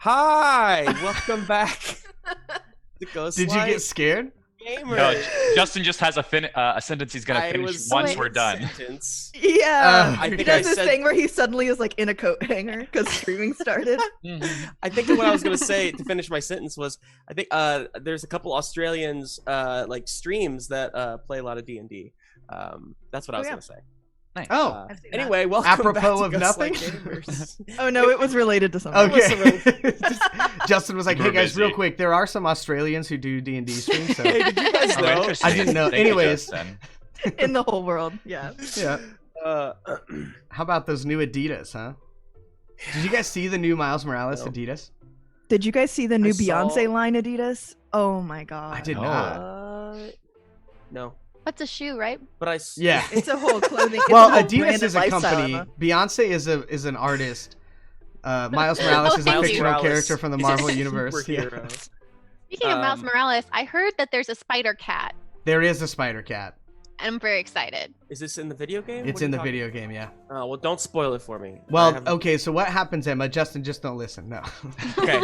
Hi, welcome back to Ghost Did you get scared? Gamer. No, Justin just has a sentence he's gonna finish once we're done. Yeah, I he think does I this said- thing where he suddenly is like in a coat hanger because streaming started. I think what I was gonna say to finish my sentence was I think there's a couple Australians like streams that play a lot of D&D. That's what I was gonna say. Nice. Oh, Anyway, welcome apropos back to of Ghostlight nothing. Gamers. Oh no, it was related to something. okay. Justin was like, You "Hey were guys, real busy. quick, there are some Australians who do D&D streams." So Hey, did you guys Oh, know? interesting. I didn't know. Thank you, Anyways. Justin. In the whole world, yeah. yeah. How about those new Adidas, huh? Did you guys see the new Miles Morales No. Adidas? Did you guys see the new I saw- Beyonce line Adidas? Oh my god. I did Oh. not. No, That's a shoe, right? but I Yeah. It's a whole clothing. It's Well, a whole Adidas brand is and a lifestyle, company. Emma. Beyonce is an artist. Miles Morales is a Thank you. fictional Morales character from the is a Marvel universe. Yeah. superhero. Speaking of Miles Um, Morales, I heard that there's a spider cat, There is a spider cat. and I'm very excited. Is this in the video game? It's What are in you the talking- video game, yeah. Oh well, don't spoil it for me. I Well, haven't- okay, so what happens, Emma? Justin, just don't listen. No. Okay.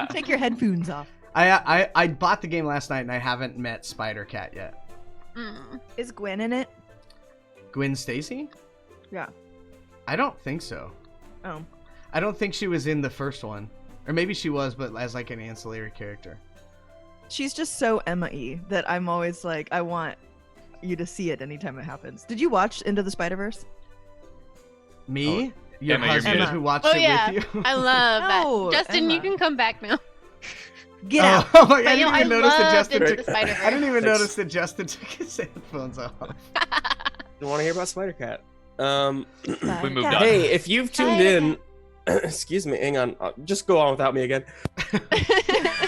Take your headphones off. I bought the game last night and I haven't met Spider Cat yet. Is Gwen in it? Gwen Stacy? Yeah. I don't think so. Oh. I don't think she was in the first one. Or maybe she was, but as like an ancillary character. She's just so Emma-y that I'm always like, I want you to see it anytime it happens. Did you watch Into the Spider-Verse? Me? Your Emma, you're husband muted. who watched Oh, it yeah. with you? I love No, that. Justin, you Emma. can come back now. Get out. Oh, my, I But, didn't you know, even I notice that loved Justin Into took the Spider-Verse. I didn't even Thanks. notice that Justin took his headphones off. You want to hear about Spider Cat? We moved on. Hey, if you've tuned Spider in, excuse me, hang on, just go on without me again.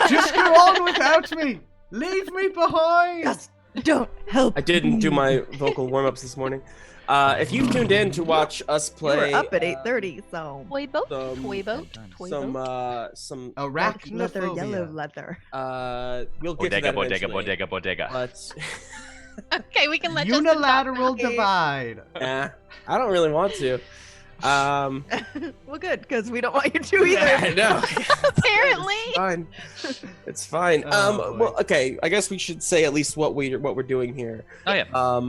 Just go on without me. Leave me behind. Yes. Don't help. I didn't do me. my vocal warm ups this morning. If you've tuned in to watch us You play, were up at 8:30, so Toy boat, some- toy boat, toy boat. some, black leather, yellow Arachnophobia. leather. we'll get to that eventually. Bodega. But Okay, we can let Justin Unilateral talk now. divide. I don't really want to. Well, good, because we don't want you to either. I know. Apparently. It's fine. It's fine. Oh, boy. Well, okay. I guess we should say at least what we're doing here. Oh yeah.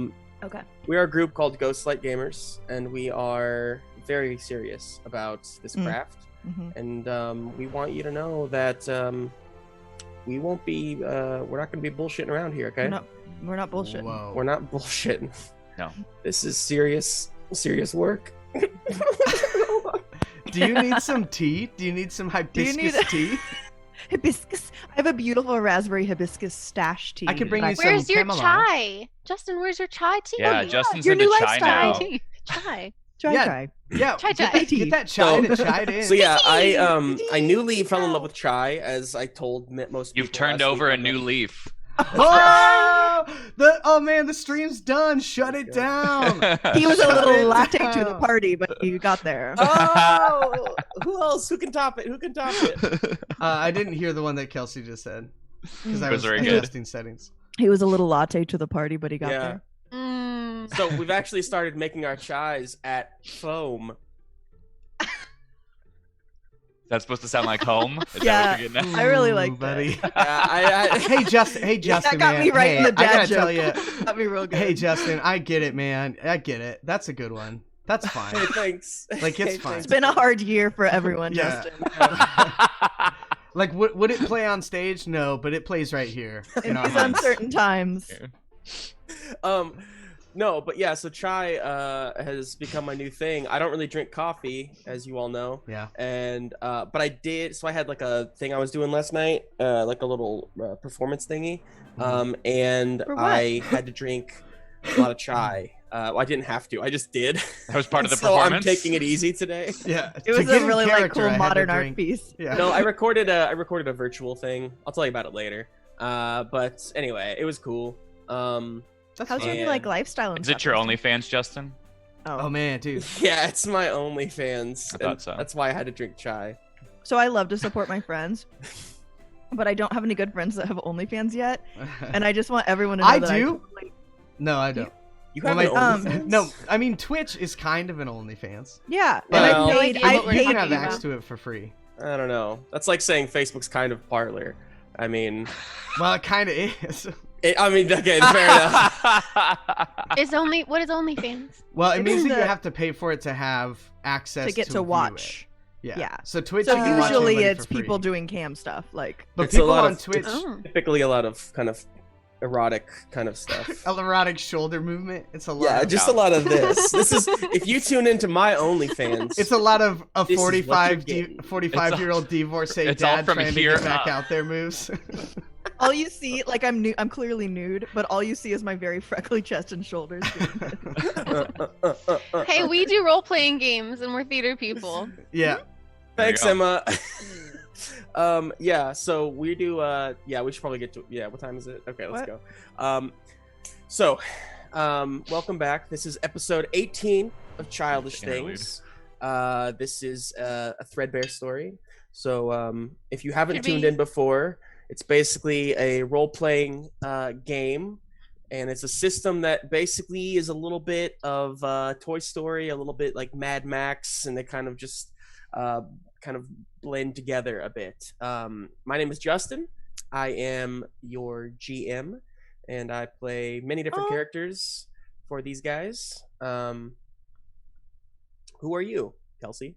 Okay. We are a group called Ghostlight Gamers, and we are very serious about this Mm. craft. Mhm. And we want you to know that we won't be. We're not going to be bullshitting around here. Okay. We're not bullshitting. Whoa. We're not bullshitting. No. This is serious work. Do you need some tea? Do you need some hibiscus need- tea? Hibiscus. I have a beautiful raspberry hibiscus stash tea. I could bring that you some Where's your chamomile. chai? Justin, where's your chai tea? Yeah, Justin's your into new chai lifestyle. now. Tea. Chai. Try, Yeah. try. Yeah, Chai get chai. that, get that chai So- to chai in. So yeah, I newly fell in love with chai, as I told most people. You've turned last over a week. new leaf. Oh man, the stream's done. Shut it down. He was a Shut little it latte to the down. party, but you got there. Oh, who else? Who can top it? Who can top it? I didn't hear the one that Kelsey just said because I It was was very good. adjusting settings. He was a little latte to the party, but he got Yeah. there. Mm. So we've actually started making our chais at foam. That's supposed to sound like home. Is Yeah. that what you're getting at? I really Ooh, like that. buddy. I Hey Justin, That got man. me right hey, in the I dad gotta joke. tell you. Got me real good. Hey Justin, I get it, man. I get it. That's a good one. That's fine. Hey, thanks. Like, it's Hey, fine. It's been a hard year for everyone, Yeah. Justin. Like, would it play on stage? No, but it plays right here. In our these hearts. uncertain times. No, but yeah, so chai has become my new thing. I don't really drink coffee, as you all know. Yeah. And but I did, so I had like a thing I was doing last night, like a little performance thingy. And For what? I had to drink a lot of chai. Well, I didn't have to, I just did. That was part of the So I'm performance. taking it easy today. Yeah. It was to get a in really like character, cool I had to modern art drink. piece. Yeah. No, I recorded a virtual thing. I'll tell you about it later. But anyway, it was cool. That's How's your fine. new like lifestyle and Is stuff? it your Justin? OnlyFans, Justin? Oh man, dude. Yeah, it's my OnlyFans. I thought and so. That's why I had to drink chai. So I love to support my friends, but I don't have any good friends that have OnlyFans yet, and I just want everyone to know I that do? totally- No, I don't. You Well, have my- an OnlyFans? no, I mean Twitch is kind of an OnlyFans. Yeah, Well, and like I what paid. You can have access to it for free. I don't know. That's like saying Facebook's kind of Parler. I mean, Well, it kind of is. okay, fair enough. What is OnlyFans? Well, it means that you the- have to pay for it to have access To get to view watch. it. Yeah. Yeah. So Twitch, So you can watch usually anybody it's for free. people doing cam stuff. Like, But It's a people lot on of- Twitch, Oh. Typically a lot of kind of erotic kind of stuff. erotic shoulder movement. It's a lot. Yeah, of, just a lot of this. This is if you tune into my OnlyFans. It's a lot of a This is what you're 45-year-old divorcee it's all dad from trying here to get back up. out there moves. all you see, like I'm clearly nude, but all you see is my very freckly chest and shoulders. Hey, we do role-playing games, and we're theater people. Yeah. Thanks, go. Emma. Yeah, so we do we should probably get to what time is it? Okay, let's What? go. Welcome back. This is episode 18 of Childish Interlude. Things. This is a Threadbare story. So if you haven't Should tuned we- in before, it's basically a role-playing game, and it's a system that basically is a little bit of Toy Story, a little bit like Mad Max, and they kind of just kind of blend together a bit. My name is Justin. I am your GM, and I play many different Oh. characters for these guys. Who are you, Kelsey?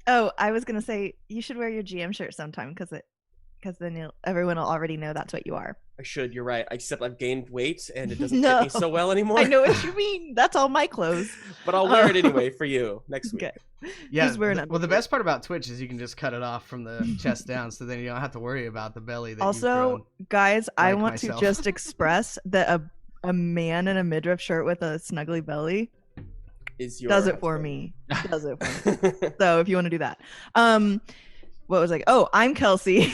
Oh, I was gonna say you should wear your GM shirt sometime because then everyone will already know that's what you are. I should. You're right. Except I've gained weight, and it doesn't No. fit me so well anymore. I know what you mean. That's all my clothes. But I'll wear it anyway for you next week. Okay. Yeah. He's wearing Well, the best part about Twitch is you can just cut it off from the chest down, so then you don't have to worry about the belly that you've Also, grown. guys, I like want myself. to just express that a man in a midriff shirt with a snuggly belly Is your does it for me. Does it for me. So if you want to do that. What was I? Oh, I'm Kelsey.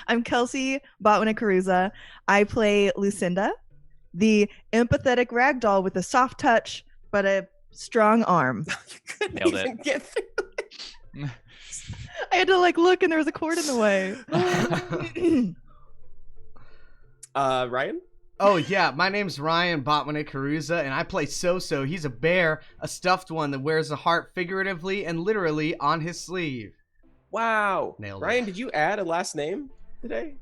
I'm Kelsey Botwinick-Caruza. I play Lucinda, the empathetic ragdoll with a soft touch but a strong arm. You couldn't Nailed even get through. I had to look and there was a cord in the way. Ryan? Oh yeah, my name's Ryan Botwinick-Caruza, and I play So-So. He's a bear, a stuffed one that wears a heart figuratively and literally on his sleeve. Wow. Nailed it. Ryan, did you add a last name today?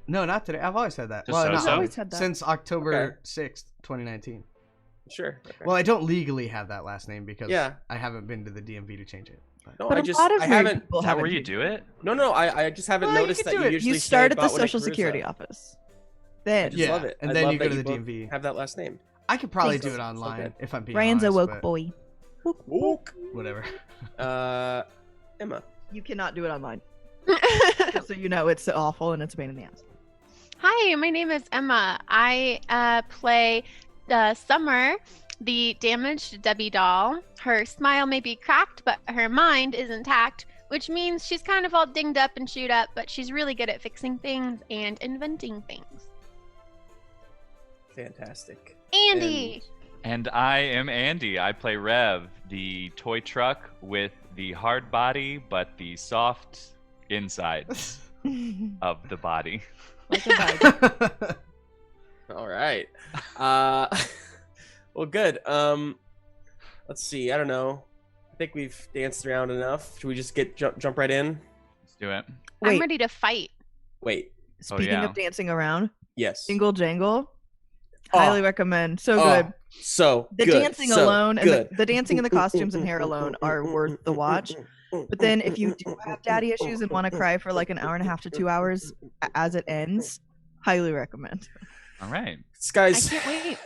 No, not today. I've always had that. Just Well, So-So? not I've always had that. since October Okay. 6th, 2019. Sure. Okay. Well, I don't legally have that last name because Yeah. I haven't been to the DMV to change it. But- No, But I a just lot of I married haven't. people Is that haven't where you used do it? No, I just haven't Well, you noticed can that do you it. usually You start say at the Botwinick social Caruza. security office. I Then just Yeah, love it. and I then love you that go to the both DMV. Have that last name. I could probably Thanks. do it online Okay. if I'm being Ryan's a honest, woke but boy. Woke. whatever. Emma. You cannot do it online. Just so you know, it's awful and it's a pain in the ass. Hi, my name is Emma. I play Summer, the damaged Debbie doll. Her smile may be cracked, but her mind is intact, which means she's kind of all dinged up and chewed up, but she's really good at fixing things and inventing things. Fantastic. Andy! And I am Andy. I play Rev, the toy truck with the hard body but the soft inside of the body. Like a bug. All right. Well, good. Let's see. I don't know. I think we've danced around enough. Should we just jump right in? Let's do it. I'm Wait, ready to fight. Wait. speaking yeah. of dancing around, Yes. Jingle Jangle, Oh. highly recommend. So Oh, good. So The good. dancing So alone and good. the dancing and the costumes and hair alone are worth the watch. But then if you do have daddy issues and want to cry for like an hour and a half to 2 hours as it ends, highly recommend. All right. This I guy's, can't wait.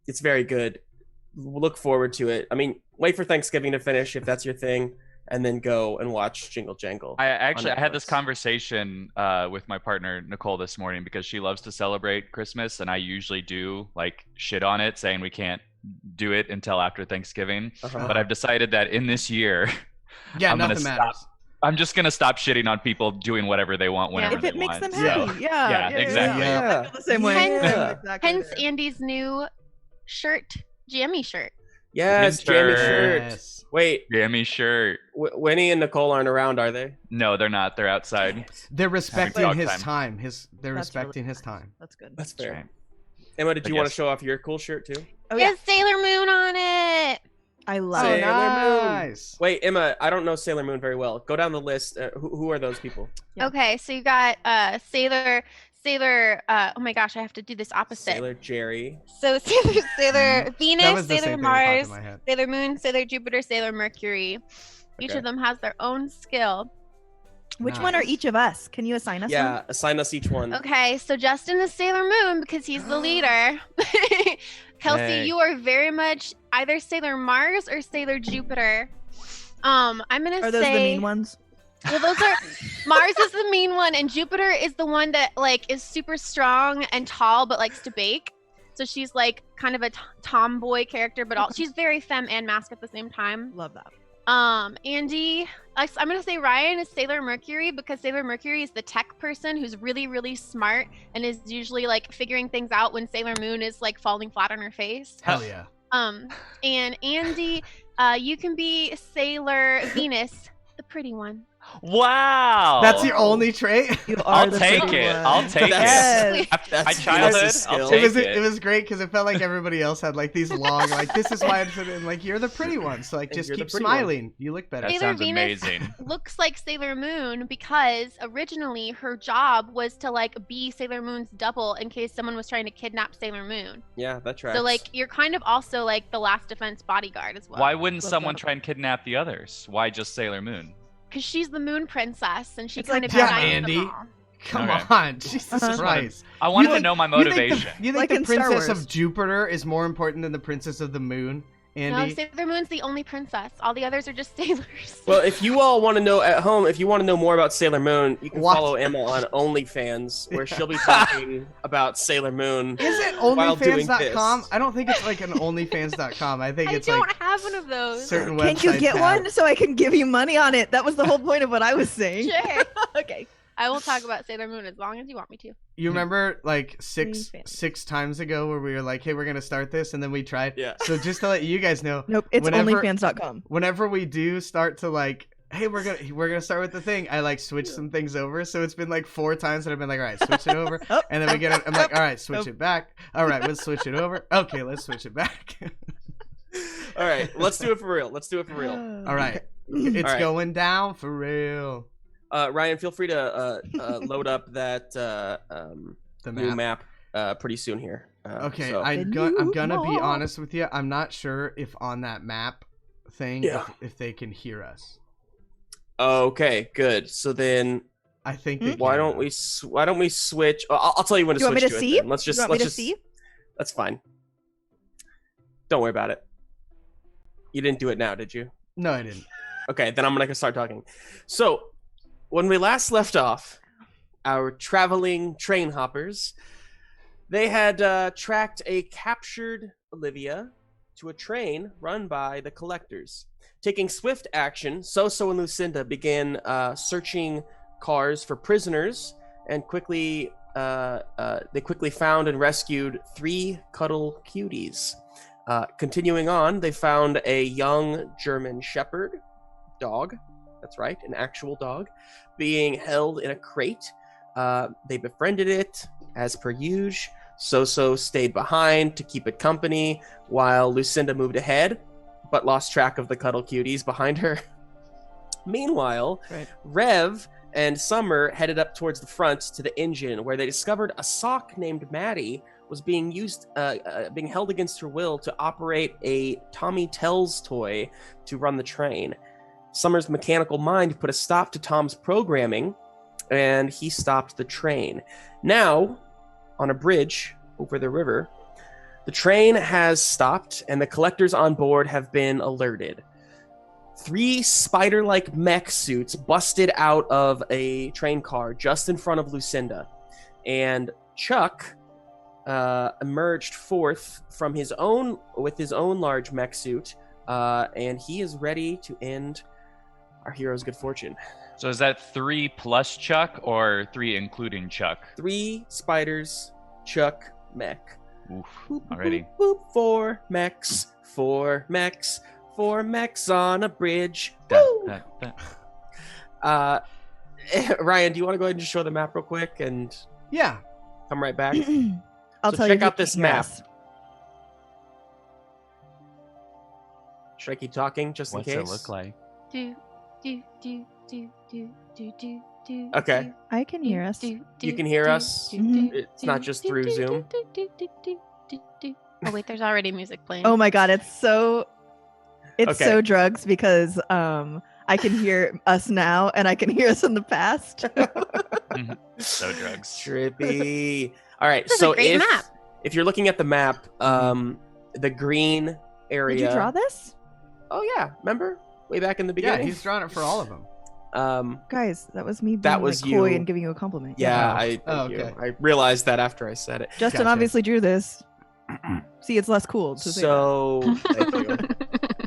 it's very good. We'll look forward to it. I mean, wait for Thanksgiving to finish if that's your thing, and then go and watch Jingle Jangle. I had this Netflix. conversation with my partner Nicole this morning because she loves to celebrate Christmas, and I usually do like shit on it, saying we can't do it until after Thanksgiving. Uh-huh. But I've decided that in this year, Yeah, I'm gonna nothing stop. matters. I'm just gonna stop shitting on people doing whatever they want whenever Yeah. If they it makes want. them So- happy. Yeah, exactly. Yeah. I feel the same way. Yeah. I'm exactly Hence there. Andy's new shirt, jammy shirt. Yes, Jamie Mr. shirt. Yes. Wait, Jammy shirt. Winnie and Nicole aren't around, are they? No, they're not. They're outside. They're respecting dog his time. time. They're That's really respecting his nice. time. That's good. That's That's fair. right. Emma, did But you want to yes. show off your cool shirt too? Oh, It yeah. has Sailor Moon on it. I love Sailor it. nice. Wait, Emma, I don't know Sailor Moon very well. Go down the list. Who are those people? Yeah. Okay, so you got Sailor. Oh my gosh, I have to do this opposite. Sailor Jerry. So Sailor That Venus, was the Sailor same thing that popped Mars, in my head. Sailor Moon, Sailor Jupiter, Sailor Mercury. Each Okay. of them has their own skill. Which one are Nice. each of us? Can you assign us Yeah, one? assign us each one. Okay, so Justin is Sailor Moon because he's the leader. Kelsey, Hey. you are very much either Sailor Mars or Sailor Jupiter. I'm gonna Are those say the mean ones? well, those are Mars is the mean one, and Jupiter is the one that like is super strong and tall but likes to bake. So she's like kind of a tomboy character, but she's very femme and mask at the same time. Love that. Andy, I'm gonna say Ryan is Sailor Mercury because Sailor Mercury is the tech person who's really, really smart and is usually like figuring things out when Sailor Moon is like falling flat on her face. Hell yeah. And Andy, you can be Sailor Venus, the pretty one. Wow. That's your only trait? You are I'll the take pretty it. one. I'll take That's- it. Yes. My That's childhood, Venus's I'll skill. take It it. was great because it felt like everybody else had like these long, like this is why I'm sitting, like you're the pretty one. So like And just you're the keep pretty one. smiling. You look better. That Sailor sounds Venus amazing. looks like Sailor Moon because originally her job was to like be Sailor Moon's double in case someone was trying to kidnap Sailor Moon. Yeah, that tracks. So like you're kind of also like the last defense bodyguard as well. Why wouldn't Love someone that. try and kidnap the others? Why just Sailor Moon? Because she's the Moon Princess and she It's kind like of Yeah, unites Andy. them all. Come Okay. on. Jesus Uh-huh. Christ. I wanted You to know my You think motivation. the Like in Star princess Wars. of Jupiter is more important than the princess of the moon, No, Andy? Sailor Moon's the only princess. All the others are just sailors. Well, if you all want to know at home, if you want to know more about Sailor Moon, you can What? follow Emma on OnlyFans, where she'll be talking about Sailor Moon. Is it while doing OnlyFans.com? this. I don't think it's like an OnlyFans.com. I think I it's don't like have one of those. certain Can't you websites get have- one so I can give you money on it? That was the whole point of what I was saying. Sure. Okay. I will talk about Sailor Moon as long as you want me to. You remember like OnlyFans. six times ago where we were like, hey, we're gonna start this, and then we tried. Yeah. So just to let you guys know, Nope. It's Whenever- onlyfans.com. whenever we do start to like, hey, we're gonna start with the thing, I like switch some things over. So it's been like 4 times that I've been like, all right, switch it over, Oh. and then we get it. I'm like, all right, switch Nope. it back. All right, let's switch it over. Okay, let's switch it back. All right, let's do it for real. Let's do it for real. All right, it's All right. going down for real. Ryan, feel free to load up that The new map. map pretty soon here. Okay, so- I'm new gonna be map. honest with you. I'm not sure if on that map thing, Yeah. if they can hear us. Okay, good. So then, I think they why can, don't though. we switch? I'll tell you when to You want switch me to to see? it. Then. Let's just you want let's me to just. see? That's fine. Don't worry about it. You didn't do it now, did you? No, I didn't. Okay, then I'm gonna start talking. So, when we last left off, our traveling train hoppers, they had tracked a captured Olivia to a train run by the collectors. Taking swift action, Soso and Lucinda began searching cars for prisoners, and they quickly found and rescued 3 cuddle cuties. Continuing on, they found a young German Shepherd dog. That's right, an actual dog, being held in a crate. They befriended it, as per usual. Soso stayed behind to keep it company, while Lucinda moved ahead, but lost track of the cuddle cuties behind her. Meanwhile, Right. Rev and Summer headed up towards the front to the engine, where they discovered a sock named Maddie was being held against her will to operate a Tommy Tells toy to run the train. Summer's mechanical mind put a stop to Tom's programming, and he stopped the train. Now, on a bridge over the river, the train has stopped, and the collectors on board have been alerted. 3 spider-like mech suits busted out of a train car just in front of Lucinda, and Chuck emerged forth from his own large mech suit, and he is ready to end our hero's good fortune. So is that 3 plus Chuck or 3 including Chuck? 3 spiders, Chuck, mech. Oof, Boop, already. boop, boop, 4 mechs, 4 mechs, 4 mechs on a bridge. Dun, Woo! dun, dun. Ryan, do you want to go ahead and just show the map real quick and Yeah. come right back? I'll So tell check you. out this map. Should I keep talking just What's in it case? look like? Do, do, do, do, do, do, do, do. Okay. I can hear us. You can hear us? It's not just through Zoom? Oh wait, there's already music playing. Oh my god, it's so Okay. so drugs because I can hear us now and I can hear us in the past. So drugs. Trippy. All right. This is So a great map. if you're looking at the map, the green area. Did you draw this? Oh yeah, remember way back in the Yeah, beginning. he's drawn it for all of them. Guys, that was me being That was like, coy you. and giving you a compliment. Yeah, Oh. thank Oh, you. okay. I realized that after I said it. Justin Gotcha. obviously drew this. See, it's less cool to say that. So thank you.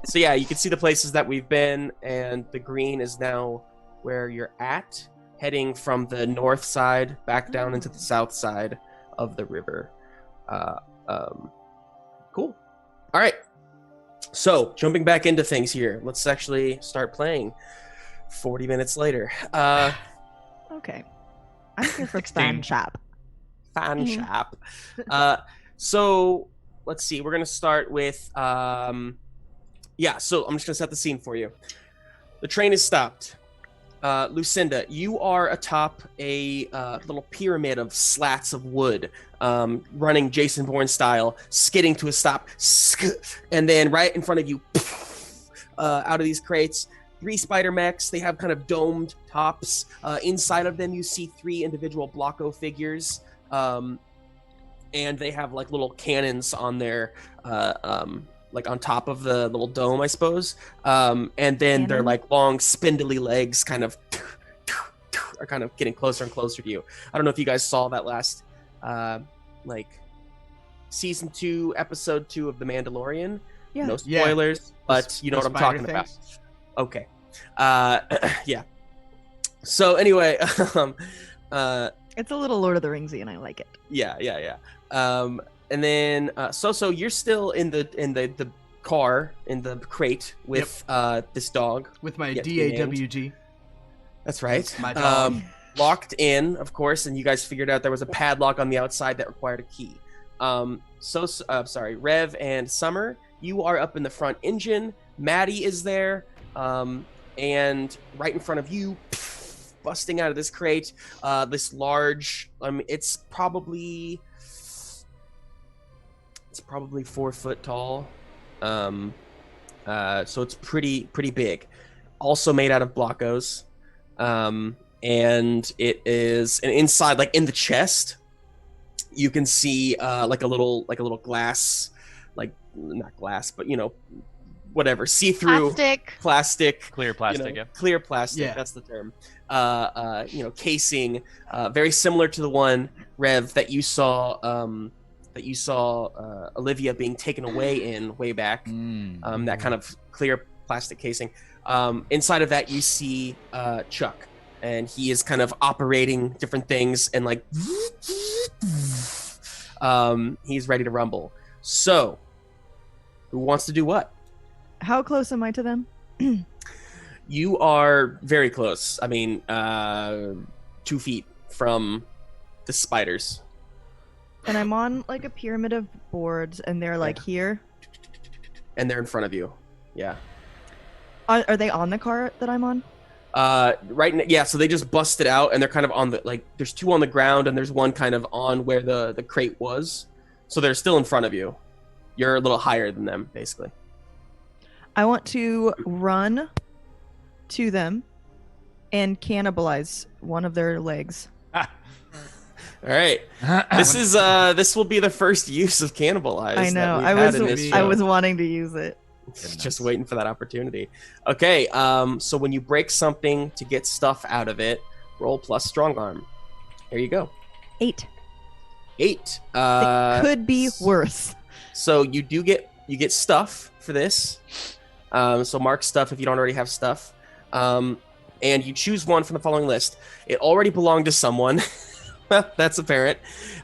So yeah, you can see the places that we've been, and the green is now where you're at, heading from the north side back down into the south side of the river. Cool. All right. So jumping back into things here, let's actually start playing. 40 minutes later. Okay. I'm here for 16. fan shop. Fan Mhm. shop. So let's see. We're gonna start with so I'm just gonna set the scene for you. The train is stopped. Lucinda, you are atop a little pyramid of slats of wood, running Jason Bourne style, skidding to a stop, and then right in front of you, out of these crates, 3 spider mechs. They have kind of domed tops. Inside of them, you see 3 individual Blocko figures, and they have like little cannons on their like on top of the little dome, I suppose. And then their Cannon? like long spindly legs kind of are kind of getting closer and closer to you. I don't know if you guys saw that last like season 2, episode 2 of The Mandalorian. Yeah. No Yeah. spoilers, but you know The what I'm spider talking about. things? Okay. Yeah. So anyway, It's a little Lord of the Ringsy and I like it. yeah. And then so you're still in the car in the crate with this dog. With my Yet to be named. DAWG. That's right. That's my dog. Locked in, of course, and you guys figured out there was a padlock on the outside that required a key. Sorry, Rev and Summer, you are up in the front engine. Maddie is there, and right in front of you, busting out of this crate, this large. It's probably 4 foot tall. So it's pretty big. Also made out of Blockos. And it is, and inside, like in the chest, you can see like a little glass, like not glass, but whatever, see-through plastic, Clear plastic, yeah. clear plastic. Yeah. That's the term. Casing, very similar to the one, Rev, that you saw Olivia being taken away in way back. That kind of clear plastic casing. Inside of that, you see Chuck, and he is kind of operating different things and like he's ready to rumble. So, who wants to do what? How close am I to them? You are very close. I mean, 2 feet from the spiders. And I'm on like a pyramid of boards and they're like here. And they're in front of you. Yeah. Are they on the car that I'm on? So they just busted out and they're kind of on the, like, there's 2 on the ground and there's one kind of on where the crate was. So they're still in front of you. You're a little higher than them, basically. I want to run to them and cannibalize one of their legs. All right. This will be the first use of cannibalize. I know. That we've had in this I show. was wanting to use it. Just waiting for that opportunity. Okay. So when you break something to get stuff out of it, roll plus strong arm. Here you go. 8. 8. It could be worse. So you get stuff for this. So mark stuff if you don't already have stuff. And you choose one from the following list. It already belonged to someone. That's apparent.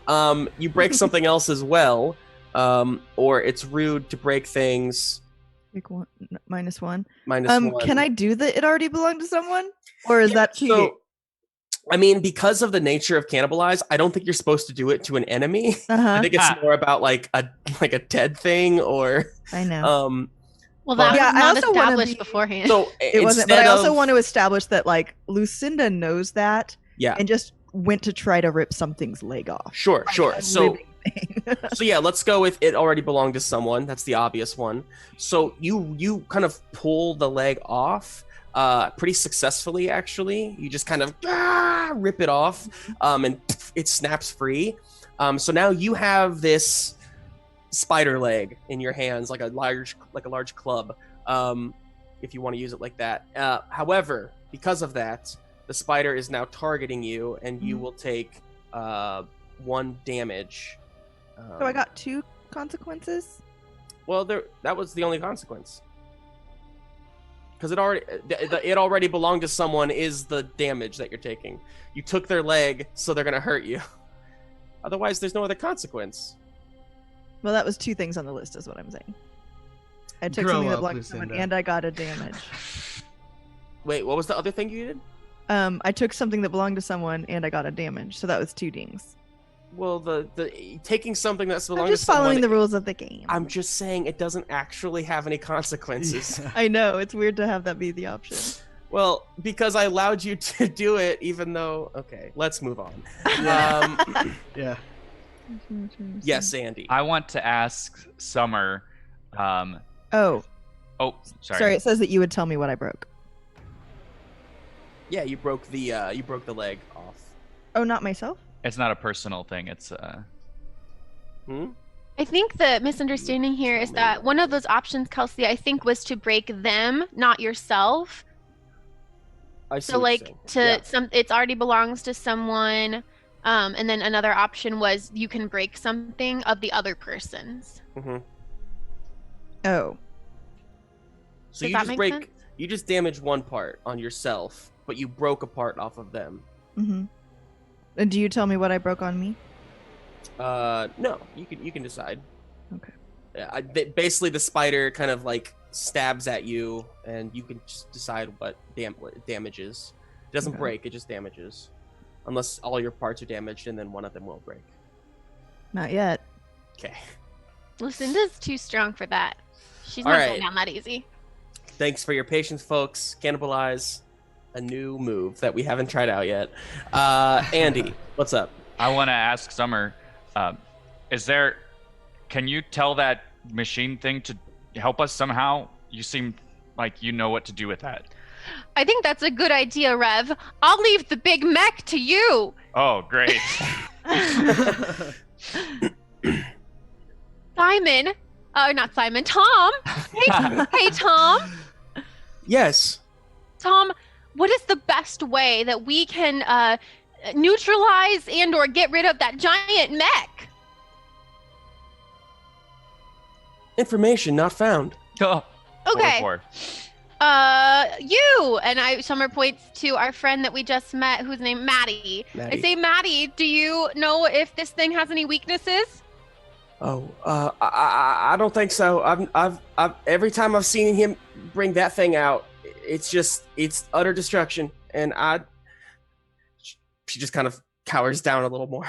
You break something else as well, or it's rude to break things. Like -1. Minus 1. Can I do the it already belonged to someone? Or is that cheating? So, I mean, because of the nature of cannibalize, I don't think you're supposed to do it to an enemy. I think it's more about like a dead thing, or I know. Well, that But- Yeah, was I not also wanna established be- beforehand. So It wasn't, but I instead also of- want to establish that like Lucinda knows that Yeah. and just went to try to rip something's leg off. Sure. A So living thing. so yeah, let's go with it already belonged to someone. That's the obvious one. So you kind of pull the leg off, pretty successfully actually. You just kind of rip it off, and it snaps free. So now you have this spider leg in your hands, like a large club, if you want to use it like that. However, because of that, the spider is now targeting you, and you will take 1 damage. So I got 2 consequences. Well, that was the only consequence. Because it already belonged to someone is the damage that you're taking. You took their leg, so they're gonna hurt you. Otherwise, there's no other consequence. Well, that was 2 things on the list, is what I'm saying. I took Grow something that up, belonged to someone, Lucinda. and I got a damage. Wait, what was the other thing you did? I took something that belonged to someone, and I got a damage. So that was 2 dings. Well, the taking something that's I'm belonged to just following someone. the rules of the game. I'm just saying it doesn't actually have any consequences. I know it's weird to have that be the option. Well, because I allowed you to do it, even though. Okay, let's move on. Yeah. Yes, Andy. I want to ask Summer. Oh, Oh, sorry. sorry. It says that you would tell me what I broke. Yeah, you broke the leg off. Oh, not myself. It's not a personal thing. It's Hmm? I think the misunderstanding here is that one of those options, Kelsey, I think was to break them, not yourself. I see So what like you're saying. Yeah. it already belongs to someone, and then another option was you can break something of the other person's. Mhm. Oh, So Does you that just make break. sense? You just damaged one part on yourself, but you broke a part off of them. mm-hmm. And do you tell me what I broke on me? No, you can decide. Okay. Yeah, basically the spider kind of like stabs at you, and you can just decide what damages. It doesn't Okay. break; it just damages, unless all your parts are damaged, and then one of them will break. Not yet. Okay. Lucinda's too strong for that. She's All not right. going down that easy. Thanks for your patience, folks. Cannibalize, a new move that we haven't tried out yet. Andy, what's up? I want to ask Summer, can you tell that machine thing to help us somehow? You seem like you know what to do with that. I think that's a good idea, Rev. I'll leave the big mech to you. Oh, great. Simon. Not Simon. Tom. Hey, Tom. Yes. Tom, what is the best way that we can neutralize and or get rid of that giant mech? Information not found. Oh, Okay. 404. You and Summer points to our friend that we just met, who's named Maddie. Maddie. I say, Maddie, do you know if this thing has any weaknesses? Oh, I don't think so. I've every time I've seen him bring that thing out, it's utter destruction, and she just kind of cowers down a little more.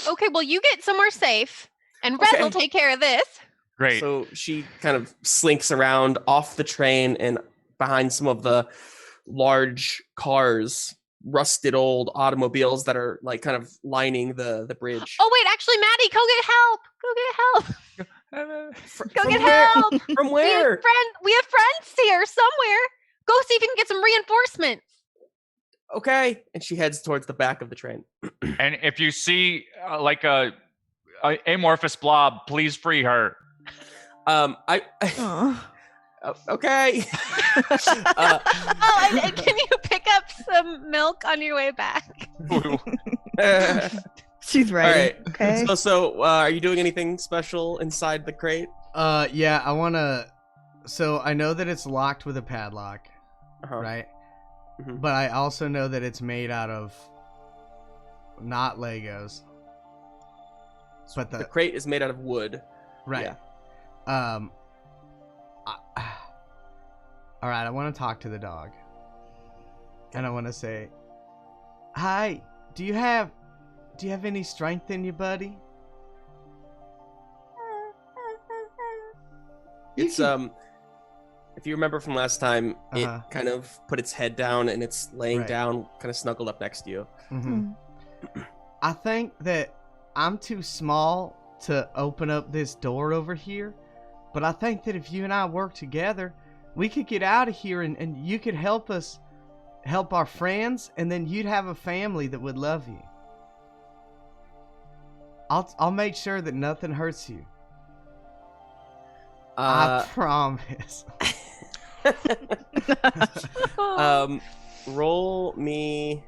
Okay, well, you get somewhere safe, and Red Okay. will take care of this. Great. So she kind of slinks around off the train and behind some of the large cars, rusted old automobiles that are like kind of lining the bridge. Oh, wait, actually, Maddie, go get help. Go get help. Go From get where? help. From where? We have friends here somewhere. Go see if you can get some reinforcements. Okay. And she heads towards the back of the train. And if you see like a amorphous blob, please free her. Aw. Okay. Oh, and can you pick up some milk on your way back? She's right. All right. Okay. So, are you doing anything special inside the crate? Yeah, I wanna. So I know that it's locked with a padlock, Uh-huh. right? Mhm. But I also know that it's made out of not Legos, but The crate is made out of wood. right. All right, I want to talk to the dog, and I want to say, "Hi, do you have any strength in you, buddy?" It's if you remember from last time, it Uh-huh. kind of put its head down and it's laying Right. down, kind of snuggled up next to you. Mm-hmm. I think that I'm too small to open up this door over here, but I think that if you and I work together, we could get out of here and you could help us help our friends, and then you'd have a family that would love you. I'll make sure that nothing hurts you. I promise. Roll me.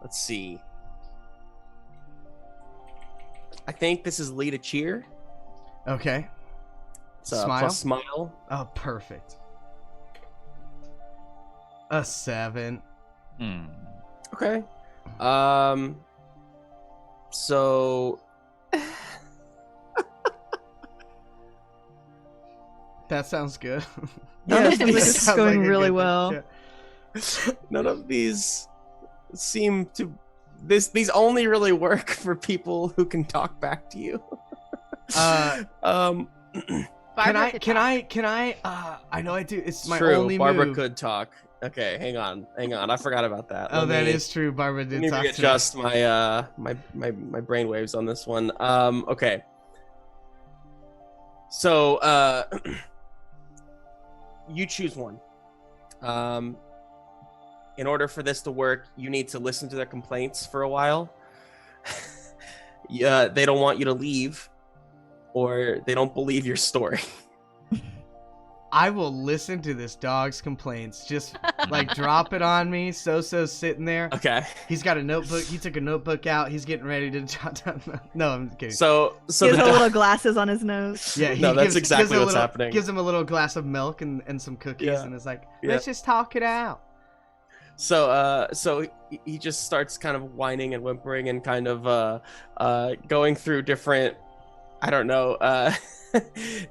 Let's see. I think this is lead a cheer. Okay. It's Smile? plus smile. Oh, perfect. A 7. Hmm. Okay. So That sounds good. Yeah, it seems like these it's Sounds going like a really good thing. well. Yeah. none of these seem to. These only really work for people who can talk back to you. Can Barbara could talk. I know I do. It's my True. only Barbara move. could talk. Okay, hang on. I forgot about that. Oh, Let that me- is true. Barbara Let did me talk to me. readjust my my brainwaves on this one. Okay. So you choose one. In order for this to work, you need to listen to their complaints for a while. Yeah, they don't want you to leave, or they don't believe your story. I will listen to this dog's complaints. Just like drop it on me. So sitting there. Okay. He's got a notebook. He took a notebook out. He's getting ready to jot down. No, I'm kidding. So He has the the little glasses on his nose. Yeah, he No, that's gives exactly a what's little- happening. Gives him a little glass of milk and some cookies, Yeah. and is like, Yeah. let's just talk it out. So he just starts kind of whining and whimpering and kind of going through different, I don't know,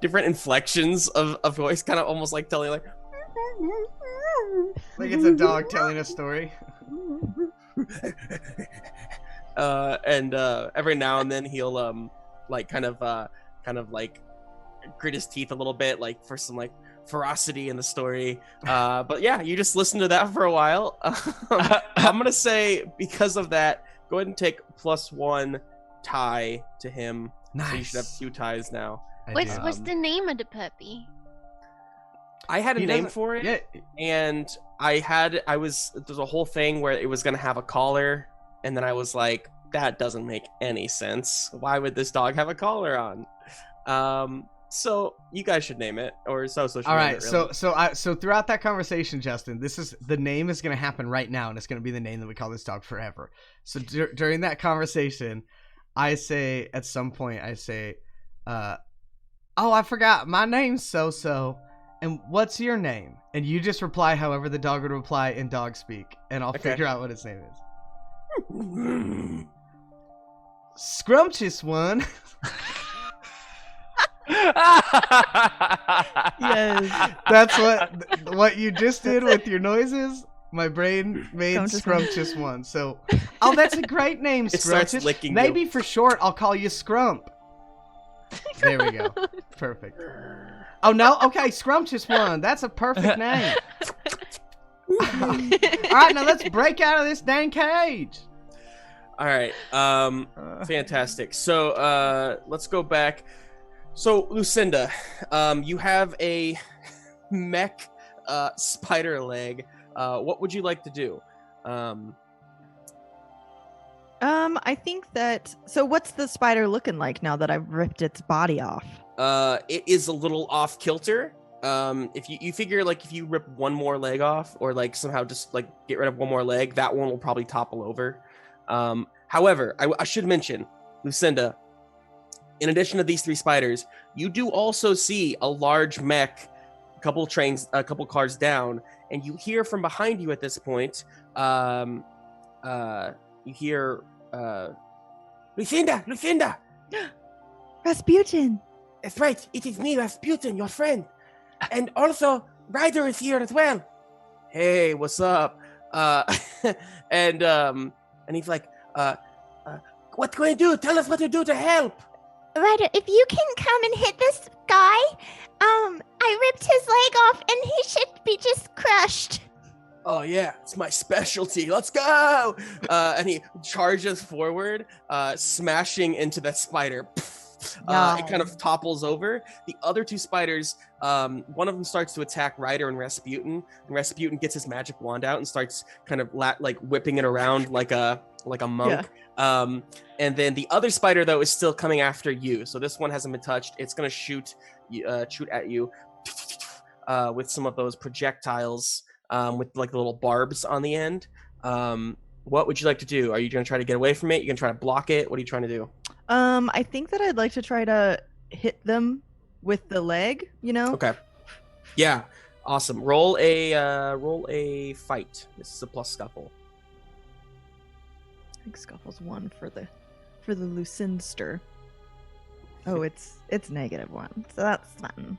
different inflections of voice, kind of almost like telling like Like it's a dog telling a story. and every now and then he'll like kind of like grit his teeth a little bit, like for some like ferocity in the story. But yeah, you just listen to that for a while. I'm gonna say because of that, go ahead and take +1 tie to him. Nice. So you should have 2 ties now. I What's do. what's the name of the puppy? I had a He name doesn't- for it, Yeah, and there's a whole thing where it was gonna have a collar, and then I was like, that doesn't make any sense. Why would this dog have a collar on? So you guys should name it, or so should all name right. it, really. So throughout that conversation, Justin, the name is going to happen right now, and it's going to be the name that we call this dog forever. So during that conversation, I say at some point, oh, I forgot my name's So, and what's your name? And you just reply however the dog would reply in dog speak, and I'll Okay. figure out what his name is. Scrumptious one. Yes. That's what you just did with your noises. My brain made Scrumptious Scrumptious one. So, oh, that's a great name, It starts Scrumptious. licking Maybe you. for short, I'll call you Scrump. There we go. Perfect. Oh no, okay, Scrumptious one. That's a perfect name. All right, now let's break out of this dang cage. All right. Fantastic. So let's go back. So Lucinda, you have a mech spider leg. What would you like to do? I think that. So, what's the spider looking like now that I've ripped its body off? It is a little off kilter. If you figure like if you rip one more leg off, or like somehow just like get rid of one more leg, that one will probably topple over. However, I should mention, Lucinda, in addition to these 3 spiders, you do also see a large mech, a couple cars down, and you hear from behind you at this point, you hear, Lucinda! Rasputin. That's right, it is me, Rasputin, your friend. And also, Ryder is here as well. Hey, what's up? And he's like, what can we do? Tell us what to do to help. Ryder, if you can come and hit this guy, I ripped his leg off and just crushed. Oh yeah, it's my specialty. Let's go! And he charges forward, smashing into that spider. It kind of topples over. The other two spiders, one of them starts to attack Ryder and Rasputin. And Rasputin gets his magic wand out and starts kind of like whipping it around like a monk. Yeah. And then the other spider though is still coming after you. So this one hasn't been touched. It's gonna shoot at you with some of those projectiles. With like the little barbs on the end. What would you like to do? Are you going to try to get away from it? You going to try to block it? What are you trying to do? I think that I'd like to try to hit them with the leg, you know? Okay. Yeah. Awesome. Roll a fight. This is a plus scuffle. I think scuffle's 1 for the Lucinster. Oh, it's -1. So that's fun.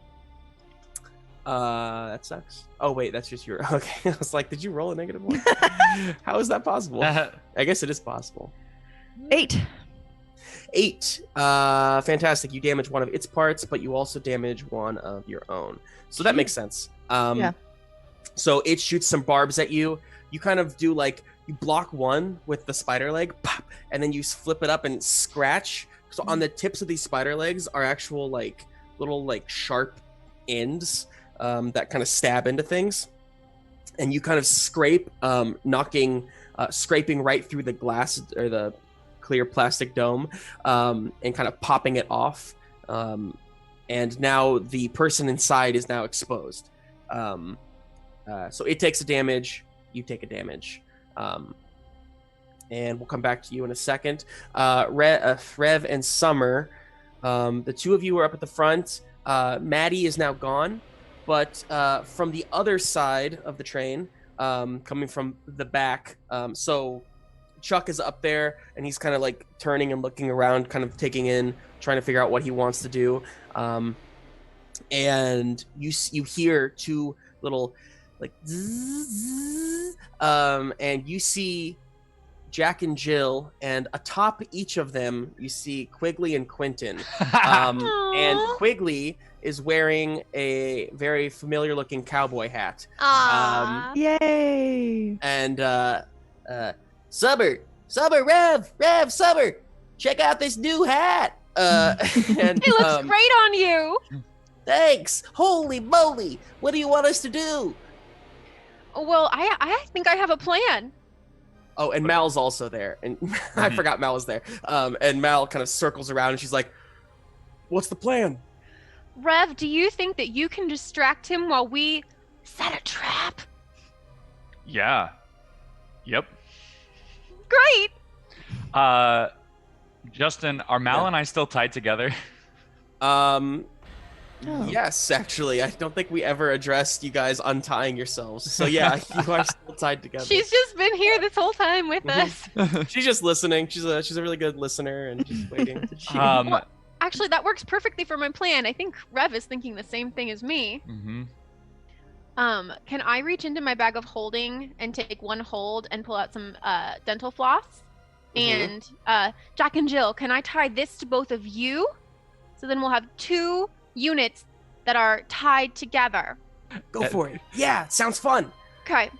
That sucks. Oh wait, that's just your okay. I was like, did you roll a -1? How is that possible? I guess it is possible. 8. 8. Fantastic. You damage one of its parts, but you also damage one of your own. So that makes sense. Yeah. So it shoots some barbs at you. You kind of do like you block one with the spider leg, pop, and then you flip it up and scratch. So on the tips of these spider legs are actual like little like sharp ends. That kind of stab into things, and you kind of scrape, scraping right through the glass or the clear plastic dome, and kind of popping it off. And now the person inside is now exposed. So it takes a damage, you take a damage. And we'll come back to you in a second. Rev and Summer, the two of you are up at the front. Maddie is now gone. But from the other side of the train, coming from the back, so Chuck is up there, and he's kind of like turning and looking around, kind of taking in, trying to figure out what he wants to do. And you hear two little like zzz, and you see Jack and Jill, and atop each of them, you see Quigley and Quentin. And Quigley is wearing a very familiar-looking cowboy hat. Yay! And Summer, Rev, Summer, check out this new hat. And it looks great on you. Thanks. Holy moly! What do you want us to do? Well, I think I have a plan. Oh, and Mal's also there, and I forgot Mal was there. And Mal kind of circles around, and she's like, "What's the plan?" Rev, do you think that you can distract him while we set a trap? Yeah. Yep. Great. Justin, are Mal and I still tied together? Yes, actually. I don't think we ever addressed you guys untying yourselves. So yeah, you are still tied together. She's just been here this whole time with us. She's just listening. She's a really good listener and just waiting. Well, actually, that works perfectly for my plan. I think Rev is thinking the same thing as me. Mm-hmm. Can I reach into my bag of holding and take one hold and pull out some dental floss? And Jack and Jill, can I tie this to both of you? So then we'll have 2 units that are tied together. Go for it. Yeah, sounds fun. Okay.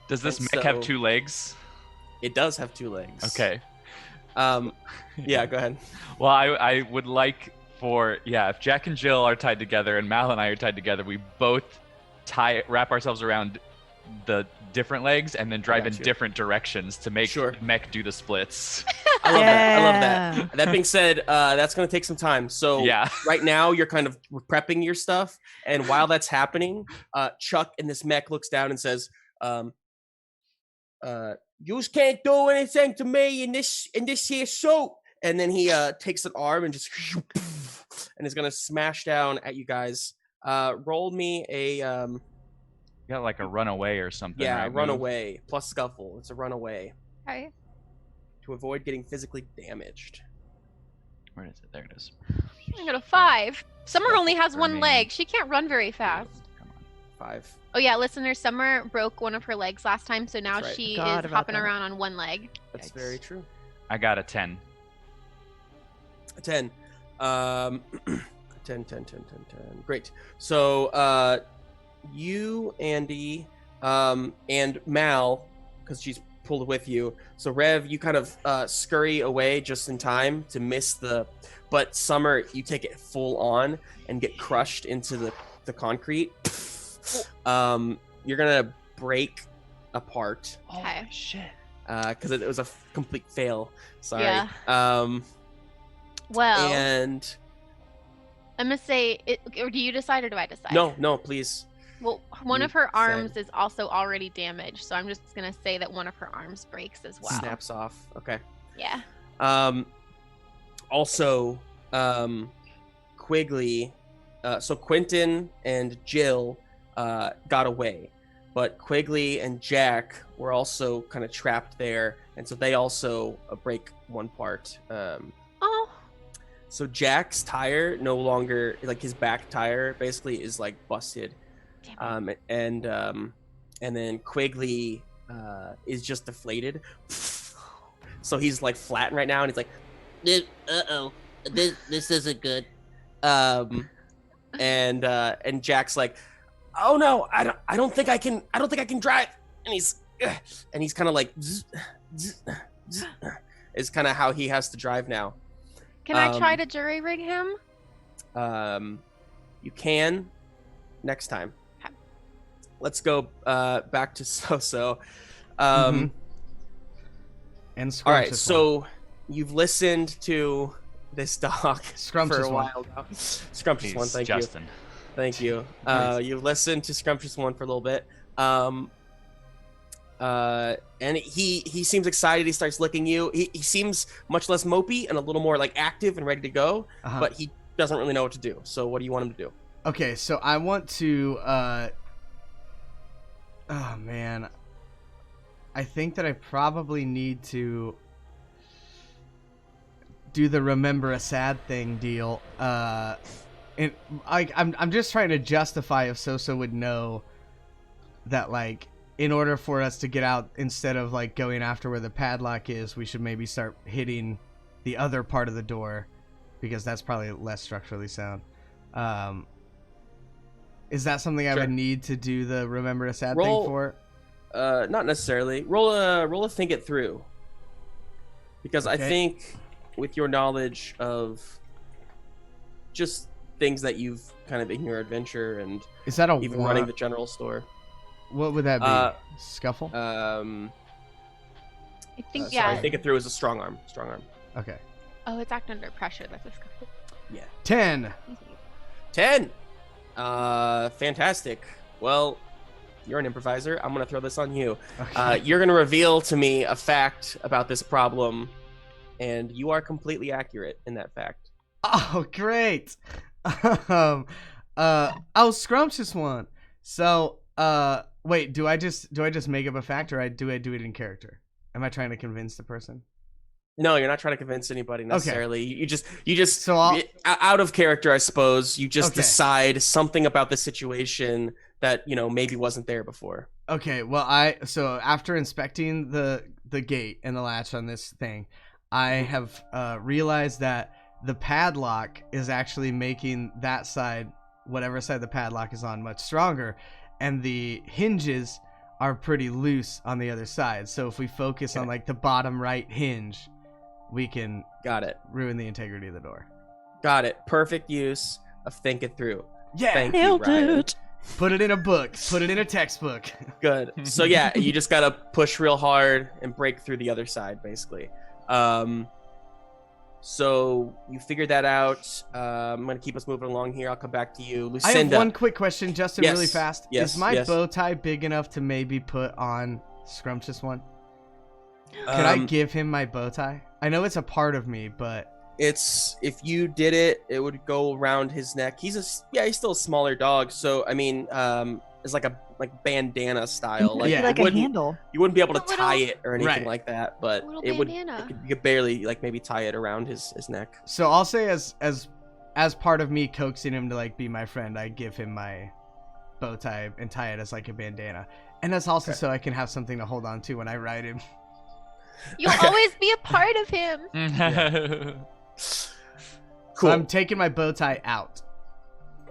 Does this mech have 2 legs? It does have 2 legs. Okay. Yeah, go ahead. Well, I would like for, if Jack and Jill are tied together and Mal and I are tied together, we both wrap ourselves around the different legs and then drive in different directions to make the mech do the splits. I love that. I love that. That being said, that's going to take some time. So right now you're kind of prepping your stuff. And while that's happening, Chuck in this mech looks down and says, you can't do anything to me in this here suit. And then he takes an arm and just and is going to smash down at you guys. Roll me a you got like a runaway or something. Yeah, right? runaway plus scuffle. It's a runaway. Okay. To avoid getting physically damaged. Where is it? There it is. I got a 5. Summer only has 1 leg. She can't run very fast. Come on. 5. Oh yeah, listener, Summer broke one of her legs last time, so now she is hopping around on 1 leg. That's very true. I got a 10. A 10. 10. Great. So, you, Andy, and Mal, because she's pulled with you. So Rev, you kind of scurry away just in time to miss but Summer, you take it full on and get crushed into the concrete. You're gonna break apart. Okay. Oh, shit. Because it was a complete fail. Sorry. Yeah. Well, And I'm gonna say, or do you decide or do I decide? no, please. Well, one You of her arms decide. is also already damaged, so I'm just gonna say that one of her arms breaks as well. Snaps off. Okay. Yeah. Also, Quigley. So Quentin and Jill got away, but Quigley and Jack were also kind of trapped there, and so they also break one part. Oh. So Jack's tire no longer, like his back tire, basically is like busted. Damn it. And then Quigley is just deflated. So he's like flattened right now, and he's like, this isn't good. And Jack's like, oh no, I don't think I can drive. And he's kind of like, is kind of how he has to drive now. Can I try to jury rig him? You can next time. Okay. Let's go back to So. And All right, Scrumptious so you've listened to this dog for Scrumptious a one. while now. Scrumptious one, thank Justin. you. Thank you. Please. You've listened to Scrumptious one for a little bit. And he seems excited. He starts licking you. He seems much less mopey and a little more like active and ready to go, Uh-huh. but he doesn't really know what to do. So what do you want him to do? Okay, so I want to oh man. I think that I probably need to do the remember a sad thing deal. And I'm just trying to justify if Soso would know that, like, in order for us to get out, instead of like going after where the padlock is, we should maybe start hitting the other part of the door, because that's probably less structurally sound. Is that something I Sure. would need to do the remember a sad Roll- thing for? Not necessarily. Roll a think it through. Because I Okay. think with your knowledge of just things that you've kind of in your adventure and Is that a even one? running the general store. What would that be? Scuffle? I think, Sorry, yeah. think it through is a strong arm. Okay. Oh, it's act under pressure. That's a scuffle. 10. 10. Fantastic. Well, you're an improviser. I'm gonna throw this on you. Okay. You're gonna reveal to me a fact about this problem, and you are completely accurate in that fact. Oh, great. Scrumptious one. So, wait, do I just make up a fact, or do I do it in character? Am I trying to convince the person? No, you're not trying to convince anybody necessarily. You just So I'll- out of character, I suppose. You just Okay. decide something about the situation that maybe wasn't there before. Okay, well, so after inspecting the gate and the latch on this thing, I have realized that the padlock is actually making that side, whatever side the padlock is on, much stronger, and the hinges are pretty loose on the other side. So if we focus on Okay. like the bottom right hinge, we can Got it. ruin the integrity of the door. Got it. Perfect use of think it through. Yeah, Thank you, Nailed Ryan. it. put it in a book, put it in a textbook. Good. So yeah, you just gotta push real hard and break through the other side, basically. So you figured that out. I'm gonna keep us moving along here. I'll come back to you, I have Lucinda. one quick question, Justin, Yes, really fast. yes, Is my yes. bow tie big enough to maybe put on Scrumptious one? Could I give him my bow tie? I know it's a part of me, but It's if you did it, it would go around his neck. He's still a smaller dog. So I mean, it's like a bandana style. Like, Yeah. Like you a wouldn't- handle. You wouldn't be able to A little- tie it or anything Right. like that, but Little it would. bandana. You could barely like maybe tie it around his neck. so I'll say as part of me coaxing him to like be my friend, I give him my bow tie and tie it as like a bandana. And that's also Okay. so I can have something to hold on to when I ride him. You'll always be a part of him. So I'm taking my bow tie out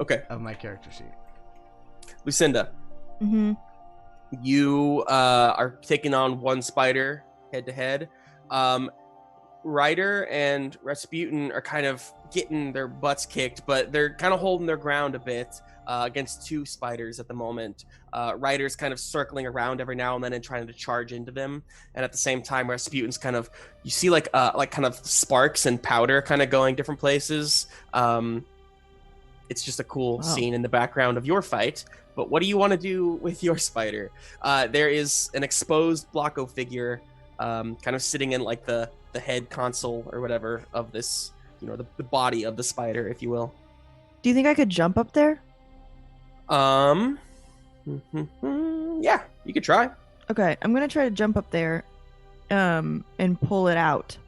Okay. of my character sheet. Lucinda, Mm-hmm. you are taking on one spider head to head. Ryder and Rasputin are kind of getting their butts kicked, but they're kind of holding their ground a bit against two spiders at the moment. Ryder's kind of circling around every now and then and trying to charge into them, and at the same time, Rasputin's kind of, you see like kind of sparks and powder kind of going different places. It's just a cool scene in the background of your fight. But what do you want to do with your spider? There is an exposed Blocko figure kind of sitting in like the head console or whatever of this, the body of the spider, if you will. Do you think I could jump up there? Yeah, you could try. Okay, I'm gonna try to jump up there, and pull it out.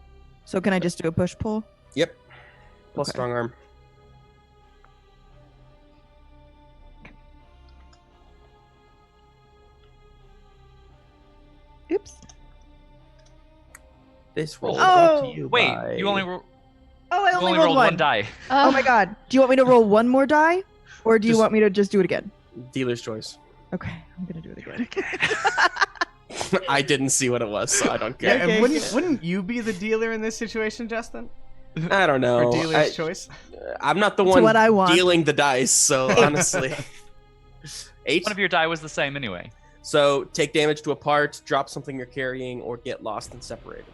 So can I just do a push pull? Yep. Plus Okay. strong arm. Oops. This roll Oh! brought to you Wait, by... you only I only only rolled rolled one die. Oh my god. Do you want me to roll one more die? Or do you Just- want me to just do it again? Dealer's choice. Okay, I'm gonna do it again. I didn't see what it was, so I don't Yeah, care. and Okay, wouldn't you be the dealer in this situation, Justin? I don't know. Or dealer's choice? I'm not the It's one what I want. dealing the dice, so honestly. 8. One of your die was the same anyway. So take damage to a part, drop something you're carrying, or get lost and separated.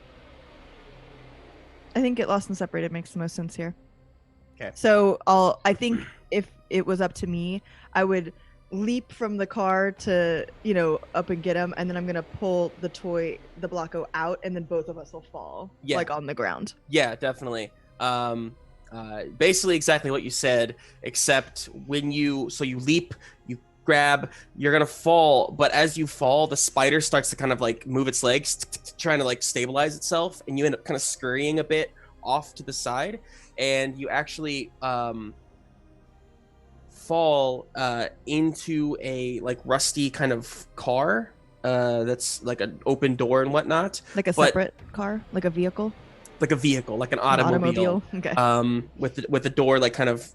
I think get lost and separated makes the most sense here. Okay. So I think if it was up to me, I would leap from the car to, up and get him, and then I'm gonna pull the Blocko out, and then both of us will fall, Yeah. like on the ground. Yeah, definitely. Basically exactly what you said, except when you leap, you grab, you're gonna fall, but as you fall, the spider starts to kind of like move its legs, trying to like stabilize itself, and you end up kind of scurrying a bit off to the side, and you actually fall into a like rusty kind of car that's like an open door and whatnot, Like a But- separate car, like a vehicle. like a vehicle, like an An automobile. Okay. With the door like kind of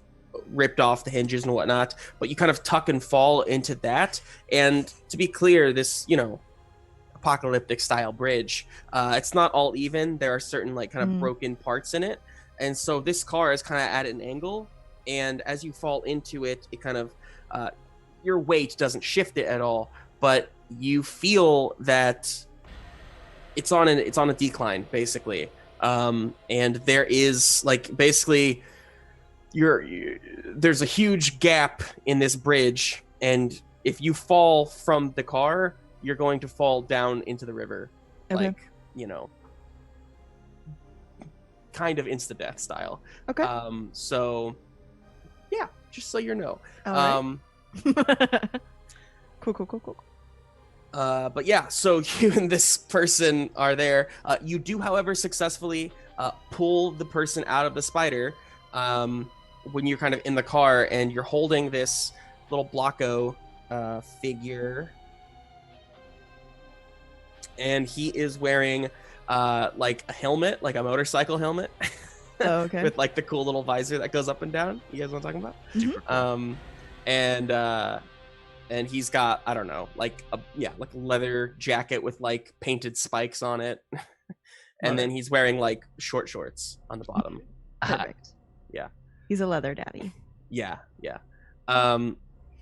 ripped off the hinges and whatnot, but you kind of tuck and fall into that. And to be clear, this apocalyptic style bridge, it's not all even. There are certain like kind of broken parts in it, and so this car is kind of at an angle, and as you fall into it, it kind of your weight doesn't shift it at all, but you feel that it's on a decline basically. And there is like basically there's a huge gap in this bridge, and if you fall from the car, you're going to fall down into the river. Okay. Like, kind of insta-death style. Okay. So yeah, just so you know. All Cool. But yeah, so you and this person are there. You do, however, successfully pull the person out of the spider when you're kind of in the car, and you're holding this little Blocko figure. And he is wearing like a helmet, like a motorcycle helmet. Oh, okay. With like the cool little visor that goes up and down. You guys know what I'm talking about? Mhm. And he's got, I don't know, like a leather jacket with like painted spikes on it. And then he's wearing like short shorts on the bottom. Perfect. Yeah. He's a leather daddy. Yeah.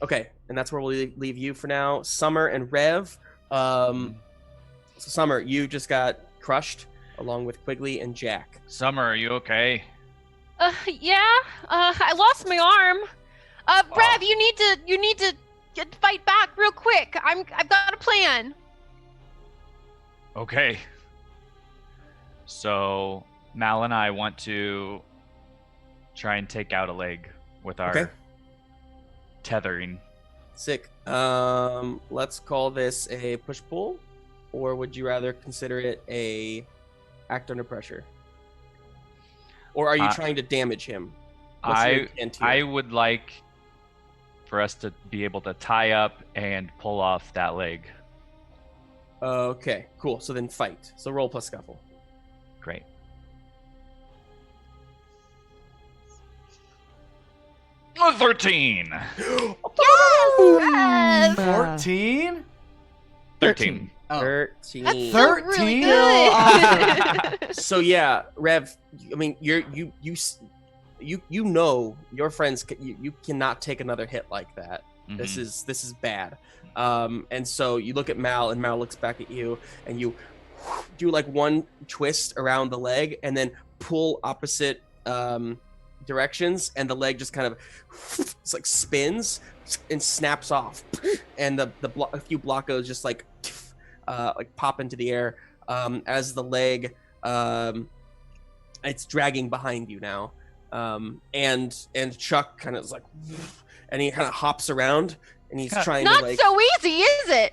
Okay, and that's where we'll leave you for now. Summer and Rev. So Summer, you just got crushed along with Quigley and Jack. Summer, are you okay? Yeah. I lost my arm. Rev, you need to fight back real quick. I've got a plan. Okay. So Mal and I want to try and take out a leg with our Okay. tethering. Sick. Let's call this a push-pull, or would you rather consider it a act under pressure? Or are you trying to damage him? What's your intent here? I would like for us to be able to tie up and pull off that leg. Okay, cool. So then fight. So roll plus scuffle. Great. Oh, 13. A Yes! 14. 13. Oh. 13. That's 13? so really good. So yeah, Rev. I mean, you know your friends. You cannot take another hit like that. Mhm. This is bad. And so you look at Mal, and Mal looks back at you, and you do like one twist around the leg, and then pull opposite directions, and the leg just kind of it's like spins and snaps off, and a few blockos just like pop into the air as the leg it's dragging behind you now, and Chuck kind of is like, and he kind of hops around, and he's trying Not to like. so easy, is it?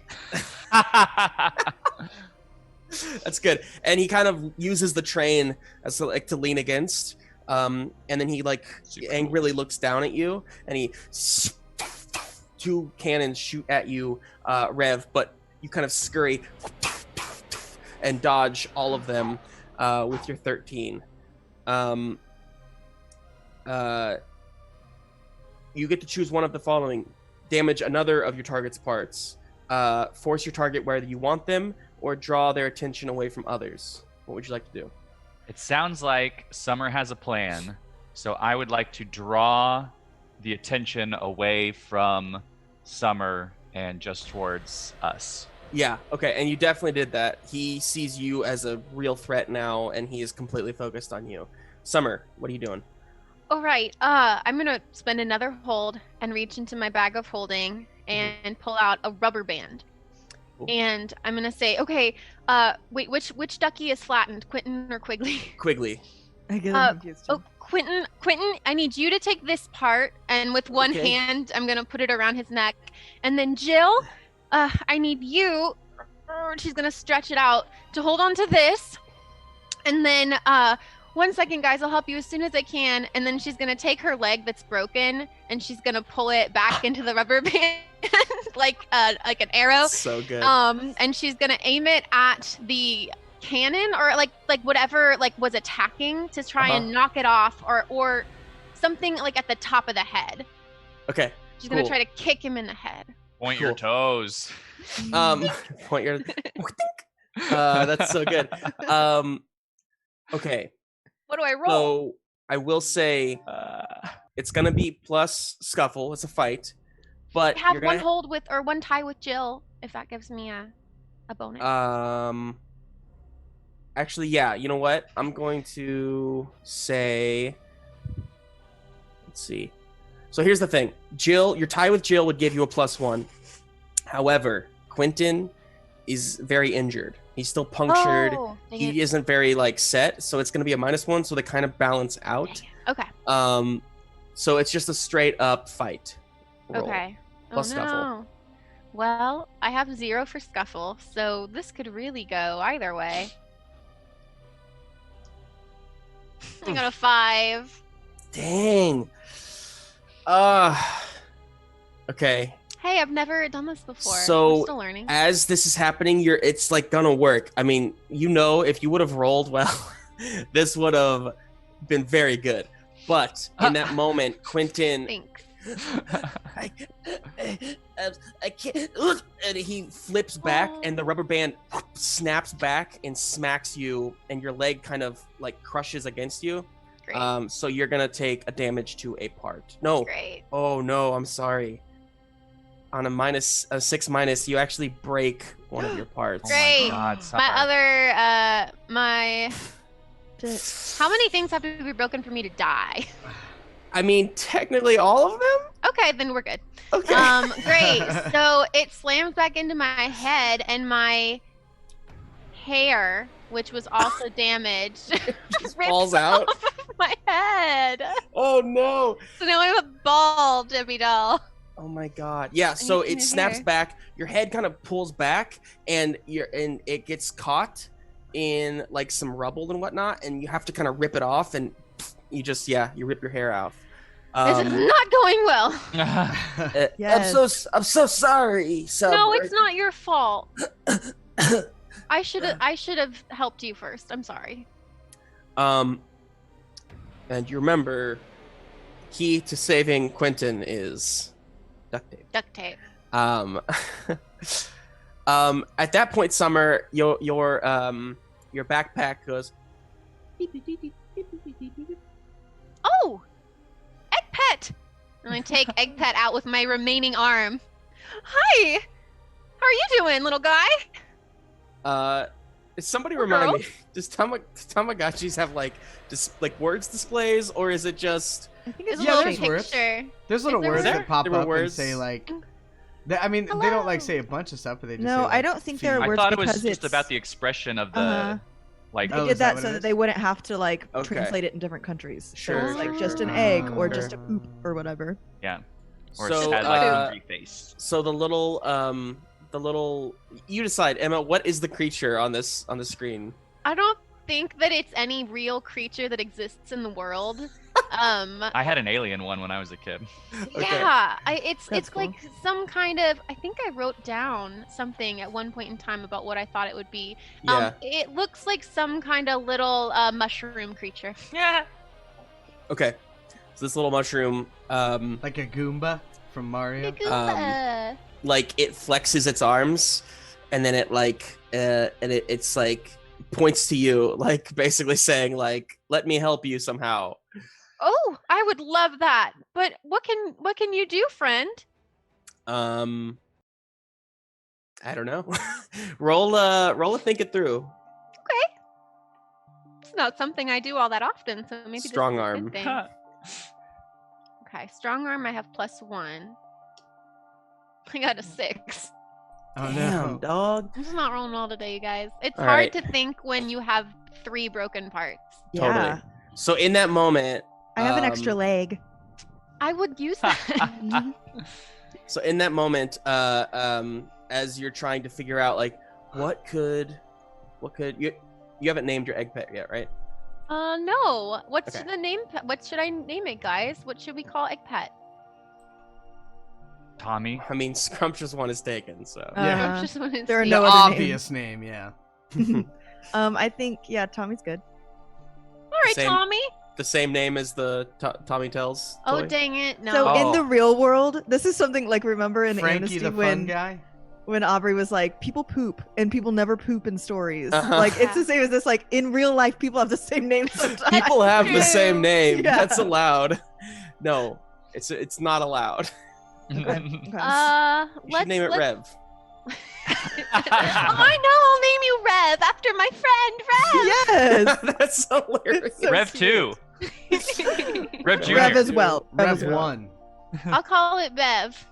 That's good. And he kind of uses the train as to lean against, and then he like angrily looks down at you, and he two cannons shoot at you, Rev, but you kind of scurry and dodge all of them with your 13. You get to choose one of the following: damage another of your target's parts, force your target where you want them, or draw their attention away from others. What would you like to do? It sounds like Summer has a plan, so I would like to draw the attention away from Summer and just towards us. Yeah, okay, and you definitely did that. He sees you as a real threat now, and he is completely focused on you. Summer, what are you doing? All right. I'm gonna spend another hold and reach into my bag of holding and pull out a rubber band. Cool. And I'm gonna say, okay, wait, which ducky is flattened, Quentin or Quigley? Quigley. I get confused. Oh, Quentin, I need you to take this part, and with one Okay. hand, I'm gonna put it around his neck, and then Jill, I need you. She's gonna stretch it out to hold on to this, and then 1 second, guys, I'll help you as soon as I can. And then she's gonna take her leg that's broken, and she's gonna pull it back into the rubber band like an arrow. So good. And she's gonna aim it at the cannon or like whatever like was attacking to try and knock it off, or something like at the top of the head. Okay. She's cool. gonna try to kick him in the head. Point your toes. Point your. That's so good. Okay. What do I roll? So I will say it's gonna be plus scuffle. It's a fight, but I have you're one gonna hold with or one tie with Jill, if that gives me a bonus. actually, yeah. You know what? I'm going to say. Let's see. So here's the thing. Jill, your tie with Jill would give you a +1. However, Quentin is very injured. He's still punctured. Oh, dang He it. isn't very like set, so it's gonna be a -1, so they kind of balance out. Okay. So it's just a straight up fight. Roll. Okay. Plus oh, scuffle. no. Well, I have 0 for scuffle, so this could really go either way. I got a 5. Dang. Okay. Hey, I've never done this before. So, I'm still learning. As this is happening, it's like gonna work. I mean, if you would have rolled well, this would have been very good. But in that moment, Quentin, Thanks. I can't, and he flips back, and the rubber band snaps back and smacks you, and your leg kind of like crushes against you. Great. So you're gonna take a damage to a part. No. Great. Oh no, I'm sorry. On a 6-, you actually break one of your parts. Great. Oh my God, Summer. My other, how many things have to be broken for me to die? I mean, technically all of them? Okay, then we're good. Okay. Great. So it slams back into my head, and my hair, which was also damaged, Just rips falls out. off of my head. Oh no. So now I'm a bald Debbie doll. Oh my god. Yeah, so hate it my snaps hair. back, your head kind of pulls back, and it gets caught in like some rubble and whatnot, and you have to kind of rip it off, and you rip your hair off. This is not going well. Yes. I'm so sorry. No, it's not your fault. I should have helped you first. I'm sorry. And you remember, key to saving Quentin is Duct tape. Duct tape. At that point, Summer, your backpack goes. Beep, beep, beep, beep, beep, beep, beep, beep, beep. Oh, Egg Pet. And I take Egg Pet out with my remaining arm. Hi. How are you doing, little guy? Somebody Or remind girl? me. Does Tamagotchis have like words displays, or is it just? I think There's it's a little there's words. picture. There's little there words words? that pop There were up and words? say like. I mean, they don't like Hello. say a bunch of stuff, but they just No, say, like, I don't think there are feed. I words thought it was because just it's- about the expression of the Uh-huh. like. They Oh, did is that that what so it that is? they wouldn't have to like Okay. translate it in different countries. Sure, So it's like sure, just sure. an egg or Sure. just a poop or whatever. Yeah. Or So, had like uh, a hungry face. So the little you decide, Emma. What is the creature on the screen? I don't think that it's any real creature that exists in the world. I had an alien one when I was a kid. Okay. Yeah, That's it's cool. like some kind of. I think I wrote down something at one point in time about what I thought it would be. Yeah. It looks like some kind of little mushroom creature. Yeah. Okay. So this little mushroom, like a Goomba from Mario. like it flexes its arms, and then it it's like points to you, like basically saying like, "Let me help you somehow." Oh, I would love that. But what can you do, friend? I don't know. roll a think it through. Okay. It's not something I do all that often, so maybe Strong this is a arm. good thing. Okay, strong arm. I have +1. I got a 6. Oh Damn, no. dog. I'm just not rolling well today, you guys. It's All hard right. to think when you have 3 broken parts. Totally. Yeah. So in that moment, I have an extra leg. I would use that. So in that moment, as you're trying to figure out like what could you haven't named your egg pet yet, right? No. What's Okay. the name? What should I name it, guys? What should we call Egg Pet? Tommy. I mean, Scrumptious one is taken, so Yeah. I just wanted to There are see. no The other obvious name, yeah. I think Tommy's good. All right, Same. Tommy. the same name as the Tommy Tells. Oh, toy? dang it. No. So in Oh. the real world, this is something like remember in Frankie Amnesty the fun when guy. Aubrey was like, people poop and people never poop in stories. Uh-huh. Like it's the same as this. Like in real life, people have the same name sometimes. People have the same name. Yeah. That's allowed. No, it's not allowed. Okay. You let's should name it let's- Rev. I know. I'll name you Rev after my friend Rev. Yes. That's hilarious. So Rev cute. 2. Rev Jr. Rev as well. Rev Rev as well. 1. I'll call it Bev.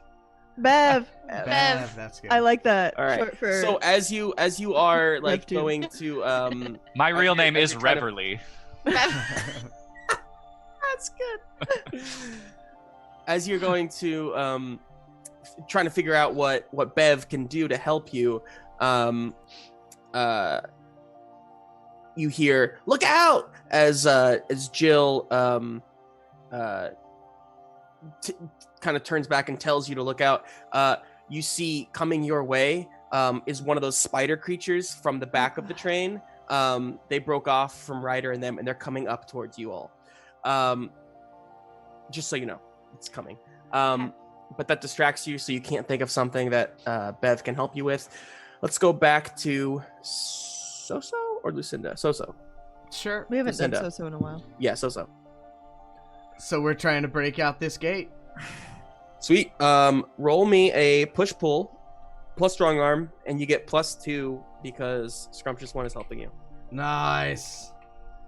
Bev. Bev, that's good. I like that. All right. Short for So as you are like Rev 2. going to My real As name you're is kind of- Reverly. Bev. That's good. As you're going to trying to figure out what Bev can do to help you, you hear "Look out!" as Jill kind of turns back and tells you to look out. You see coming your way is one of those spider creatures from the back of the train. They broke off from Ryder and them, and they're coming up towards you all. Just so you know, it's coming. But that distracts you, so you can't think of something that Bev can help you with. Let's go back to Soso or Lucinda? Soso. Sure. we haven't done Lucinda. so in a while. Yeah, Soso. So we're trying to break out this gate. Sweet. Roll me a push-pull plus strong arm, and you get +2 because Scrumptious one is helping you. Nice.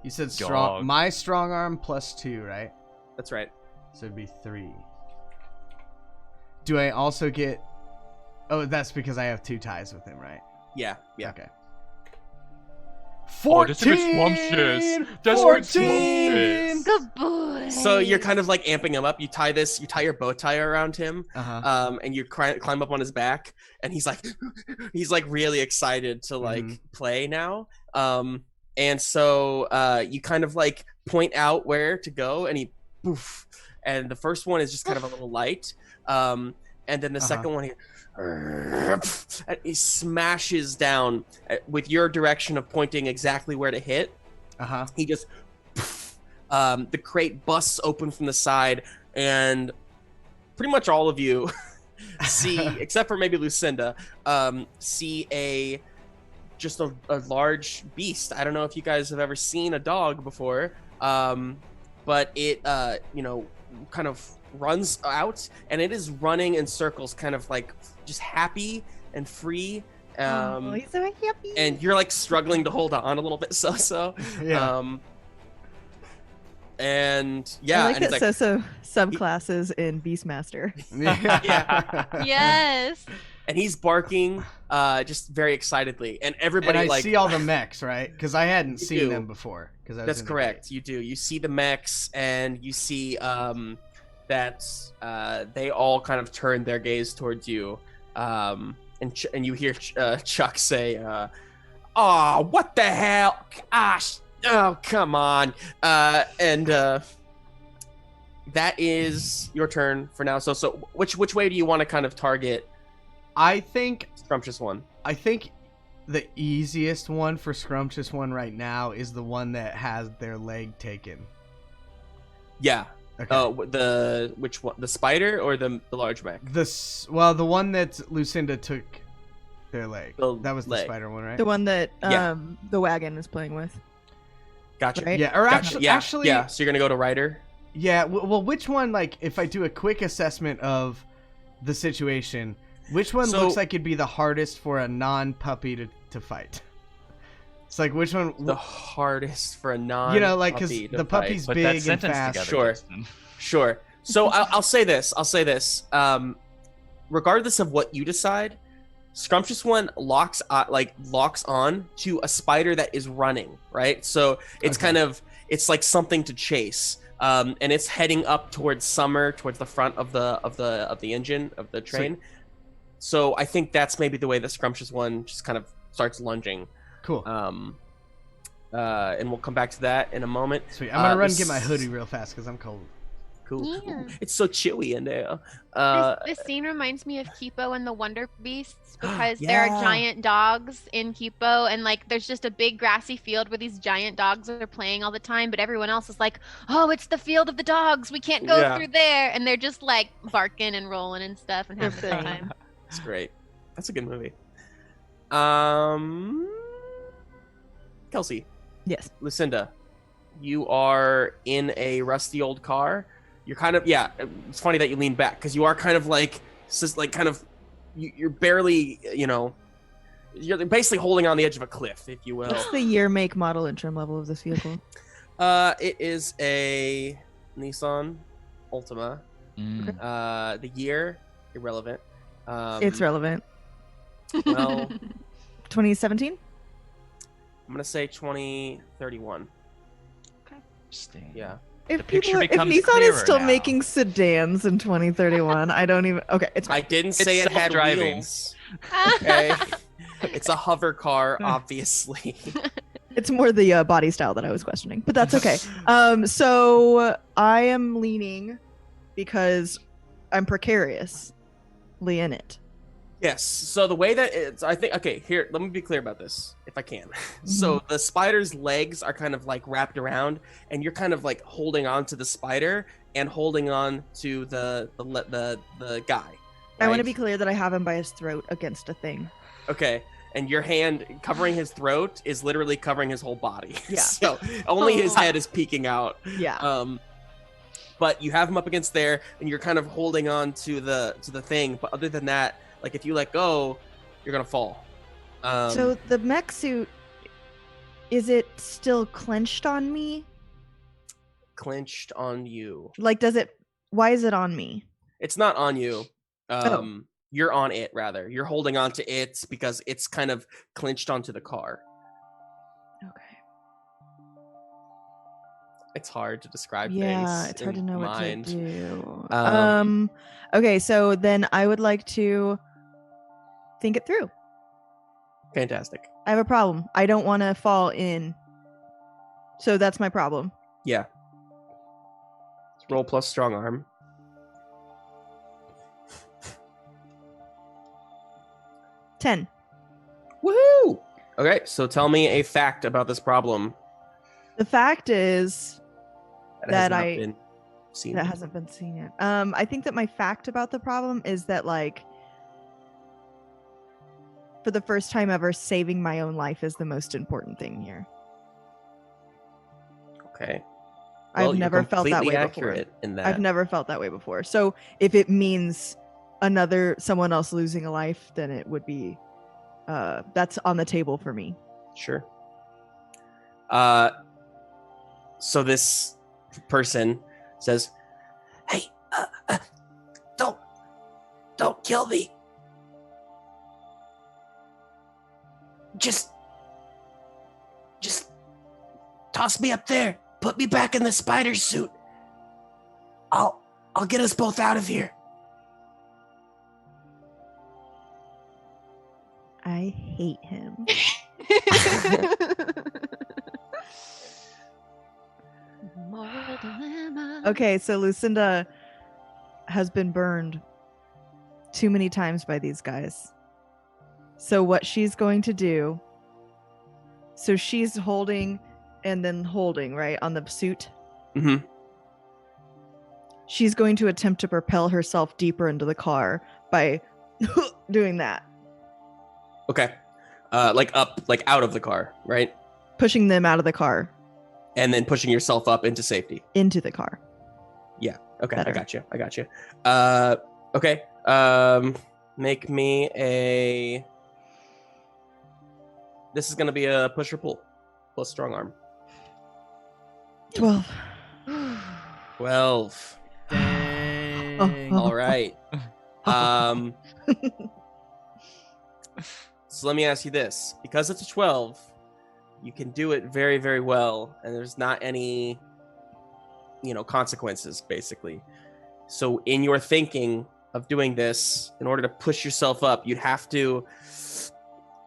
You said strong. Dog. My strong arm +2, right? That's right. So it'd be 3. Do I also get? Oh, that's because I have 2 ties with him, right? Yeah. Okay. Oh, that's 14. scrumptious. That's 14. scrumptious. Good boy. So you're kind of like amping him up. You tie your bow tie around him, Uh-huh. and you climb up on his back, and he's like really excited to like play now. And so you kind of like point out where to go, and he poof, and the first one is just kind of a little light, and then the second one he smashes down with your direction of pointing exactly where to hit. Uh-huh. He just the crate busts open from the side, and pretty much all of you see, except for maybe Lucinda, see a large beast. I don't know if you guys have ever seen a dog before, but it kind of runs out, and it is running in circles, kind of like just happy and free. He's so happy. And you're like struggling to hold on a little bit, Yeah. And yeah, I like and that it's like, subclasses in Beastmaster. Yes. and he's barking just very excitedly, and everybody And I like see all the mechs, right? Because I hadn't You seen do. them before. That's correct. You do. You see the mechs, and you see that they all kind of turn their gaze towards you, and you hear Chuck say, "Oh, what the hell? Oh, come on!" And that is your turn for now. So which way do you want to kind of target I think Scrumptious One? I think the easiest one for Scrumptious One right now is the one that has their leg taken. Yeah. Okay. Which one? The spider or the large mech? The one that Lucinda took their leg. That was the leg. spider one, right? The one that Yeah. the wagon is playing with. Gotcha. Right? Yeah, or Gotcha. actually, yeah. So you're gonna go to Ryder. Yeah, well, which one, like, if I do a quick assessment of the situation, which one So- looks like it'd be the hardest for a non-puppy to fight? It's like, which one, The hardest for a non. you know, like, because the puppy's Put that big and sentence fast. together. Sure. Justin. Sure. So I'll say this. Regardless of what you decide, Scrumptious One locks on to a spider that is running. Right. So it's Okay. it's like something to chase. And it's heading up towards Summer, towards the front of the engine of the train. So I think that's maybe the way the Scrumptious One just kind of starts lunging. Cool. And we'll come back to that in a moment. Sweet. I'm gonna run and this- get my hoodie real fast because I'm cold. Cool. Yeah. It's so chilly in there. This scene reminds me of Kipo and the Wonder Beasts because there are Yeah. giant dogs in Kipo, and like there's just a big grassy field where these giant dogs are playing all the time, but everyone else is like, "Oh, it's the field of the dogs. We can't go Yeah. through there," and they're just like barking and rolling and stuff and having a good They're time. It's great. That's a good movie. Kelsey, Yes. Lucinda, you are in a rusty old car. You're kind of it's funny that you lean back because you are kind of like you're barely you're basically holding on the edge of a cliff, if you will. What's the year, make, model, and trim level of this vehicle? It is a Nissan Altima. Mm. The year irrelevant. It's relevant. Well, 2017. I'm gonna say 2031. Interesting. Yeah. If picture if becomes Nissan is clearer still now. making sedans in 2031, I don't even. Okay, it's I fine. didn't say it had self-driving. wheels. Okay. It's a hover car, obviously. It's more the body style that I was questioning, but that's okay. So I am leaning because I'm precariously in it. Yes. So the way that it's, I think, okay, here, let me be clear about this, if I can. So the spider's legs are kind of like wrapped around, and you're kind of like holding on to the spider and holding on to the guy. I want to right? be clear that I have him by his throat against a thing. Okay. And your hand covering his throat is literally covering his whole body. Yeah. So only his head is peeking out. Yeah. But you have him up against there, and you're kind of holding on to the thing. But other than that, like if you let go, you're gonna fall. So the mech suit, is it still clenched on me? Clenched on you. Like, why is it on me? It's not on you. Oh. You're on it rather. You're holding on to it because it's kind of clinched onto the car. Okay. It's hard to describe Yeah, things. it's hard to in know mind. what to do. Um, Okay, so then I would like to think it through. Fantastic. I have a problem. I don't want to fall in. So that's my problem. Yeah. Roll plus strong arm. 10. Woohoo! Okay, so tell me a fact about this problem The fact is has That not I- been seen. That hasn't been seen yet. I think that my fact about the problem is that, like, for the first time ever, saving my own life is the most important thing here. Okay. I've never felt that way before. In that. I've never felt that way before. So if it means someone else losing a life, then it would be that's on the table for me. Sure. So this person says, "Hey, don't kill me. Just toss me up there. Put me back in the spider suit. I'll get us both out of here." I hate him. Moral dilemma. Okay, so Lucinda has been burned too many times by these guys. So what she's going to do, so she's holding and then holding, right, on the suit. Mm-hmm. She's going to attempt to propel herself deeper into the car by doing that. Okay. Like out of the car, right? Pushing them out of the car. And then pushing yourself up into safety. Into the car. Yeah. Okay. Better. I got you. Okay. Make me a. This is gonna be a push or pull, plus strong arm. 12. 12. Dang. All right. So let me ask you this: because it's a 12, you can do it very, very well, and there's not any, consequences, basically. So in your thinking of doing this, in order to push yourself up, you'd have to.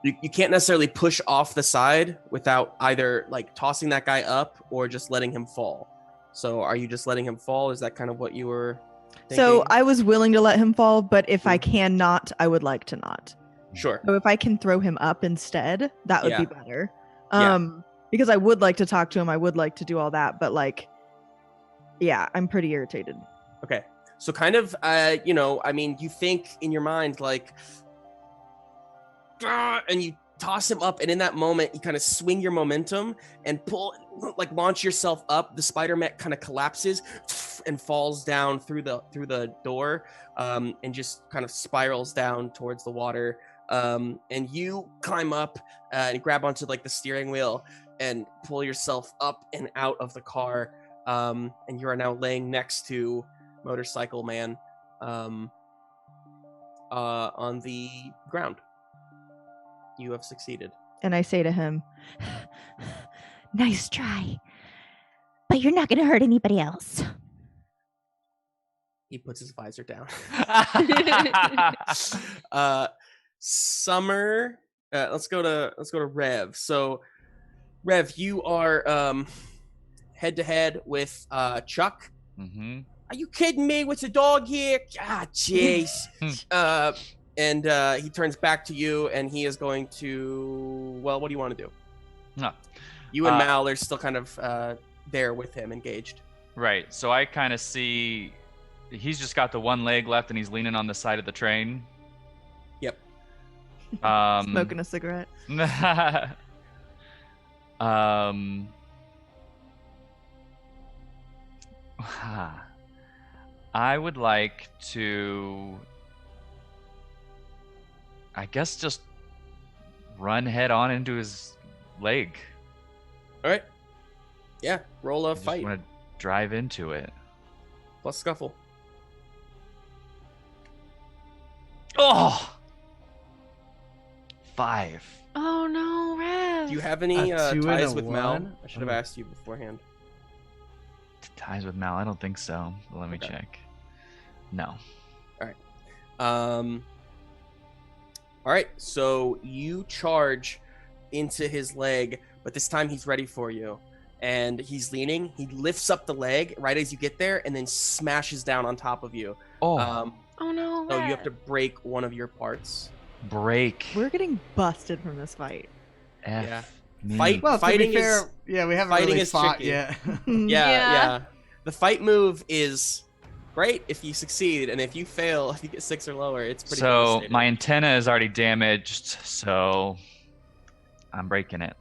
You can't necessarily push off the side without either like tossing that guy up or just letting him fall. So are you just letting him fall? Is that kind of what you were thinking? So I was willing to let him fall, but if I cannot, I would like to not. Sure. So if I can throw him up instead, that would Yeah. be better. Yeah. Because I would like to talk to him. I would like to do all that, but I'm pretty irritated. Okay. So kind of, you think in your mind like, "Grr," and you toss him up, and in that moment, you kind of swing your momentum and pull, like launch yourself up. The spider mech kind of collapses and falls down through the door, and just kind of spirals down towards the water. And you climb up and grab onto like the steering wheel and pull yourself up and out of the car. And you are now laying next to Motorcycle Man, on the ground. You have succeeded. And I say to him, Nice try. But you're not going to hurt anybody else. He puts his visor down. Summer. Let's go to Rev. So, Rev, you are head to head with Chuck. Mm-hmm. Are you kidding me? What's a dog here? Ah, jeez. And he turns back to you, and he is going to. Well, what do you want to do? No. You and Mal are still kind of there with him, engaged. Right. So I kind of see he's just got the one leg left, and he's leaning on the side of the train. Yep. smoking a cigarette. I would like to, I guess, just run head on into his leg. All right. Yeah. Roll a I just fight. want to drive into it. Plus scuffle. Oh! 5. Oh no, Rev. Do you have any A 2 and ties a with Mal? 1? I should have asked you beforehand. Ties with Mal? I don't think so. But let me Okay. check. No. All right, so you charge into his leg, but this time he's ready for you. And he's leaning. He lifts up the leg right as you get there and then smashes down on top of you. Oh, Oh no, So Rev. you have to break one of your parts. break. We're getting busted from this fight. F Yeah. me. Fight. Well, to Fighting be fair, is- yeah, we haven't fighting really is fought tricky. yet. Yeah, Yeah. yeah. the fight move is great if you succeed, and if you fail, if you get 6 or lower, it's pretty. So devastating. my antenna is already damaged, so I'm breaking it.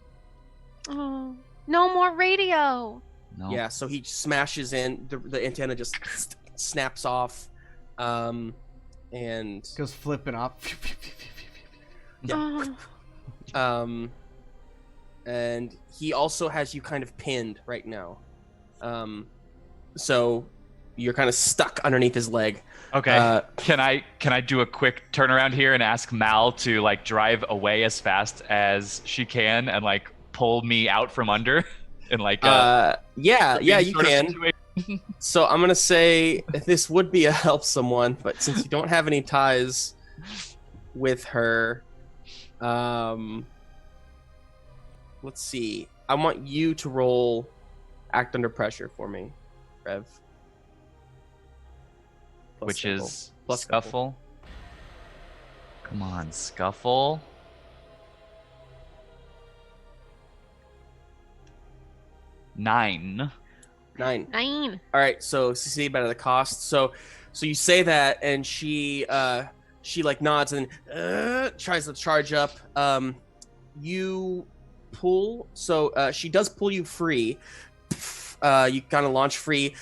Oh, no more radio. No. Yeah, so he smashes in. The antenna just snaps off, and Goes flipping off. yeah. Oh. And he also has you kind of pinned right now. So you're kind of stuck underneath his leg. Okay. Can I do a quick turnaround here and ask Mal to like drive away as fast as she can and like pull me out from under in like yeah, you sort of can. situation? So I'm gonna say this would be a help someone, but since you don't have any ties with her, let's see. I want you to roll act under pressure for me, Rev. Plus Which scuffle. is Plus scuffle. Come on, scuffle. 9. 9. 9. All right, so succeed better the cost. So you say that, and she like nods and tries to charge up. You pull, so she does pull you free. You kind of launch free.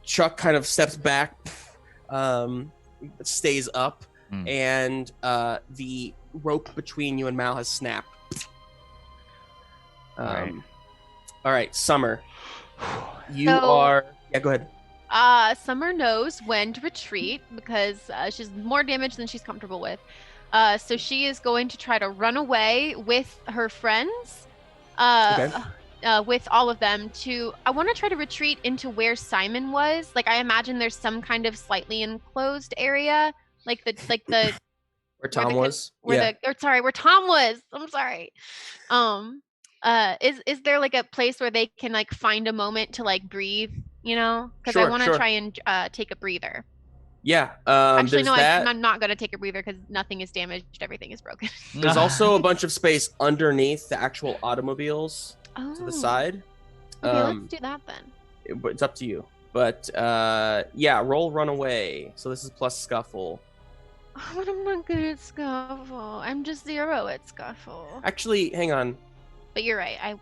Chuck kind of steps back, stays up, and the rope between you and Mal has snapped. All right, Summer. You are. Yeah, go ahead. Summer knows when to retreat because she's more damaged than she's comfortable with. So she is going to try to run away with her friends. Okay. With all of them I want to try to retreat into where Simon was. Like I imagine there's some kind of slightly enclosed area, like the Where Tom was. where Tom was. I'm sorry. Is there like a place where they can like find a moment to like breathe, you know? Because I want to try and take a breather. Yeah. Actually, no, that. I'm not going to take a breather because nothing is damaged. Everything is broken. There's also a bunch of space underneath the actual automobiles to the side. Okay, let's do that then. It's up to you. But yeah, roll run away. So this is plus scuffle. Oh, but I'm not good at scuffle. I'm just 0 at scuffle. Actually, hang on. But you're right. I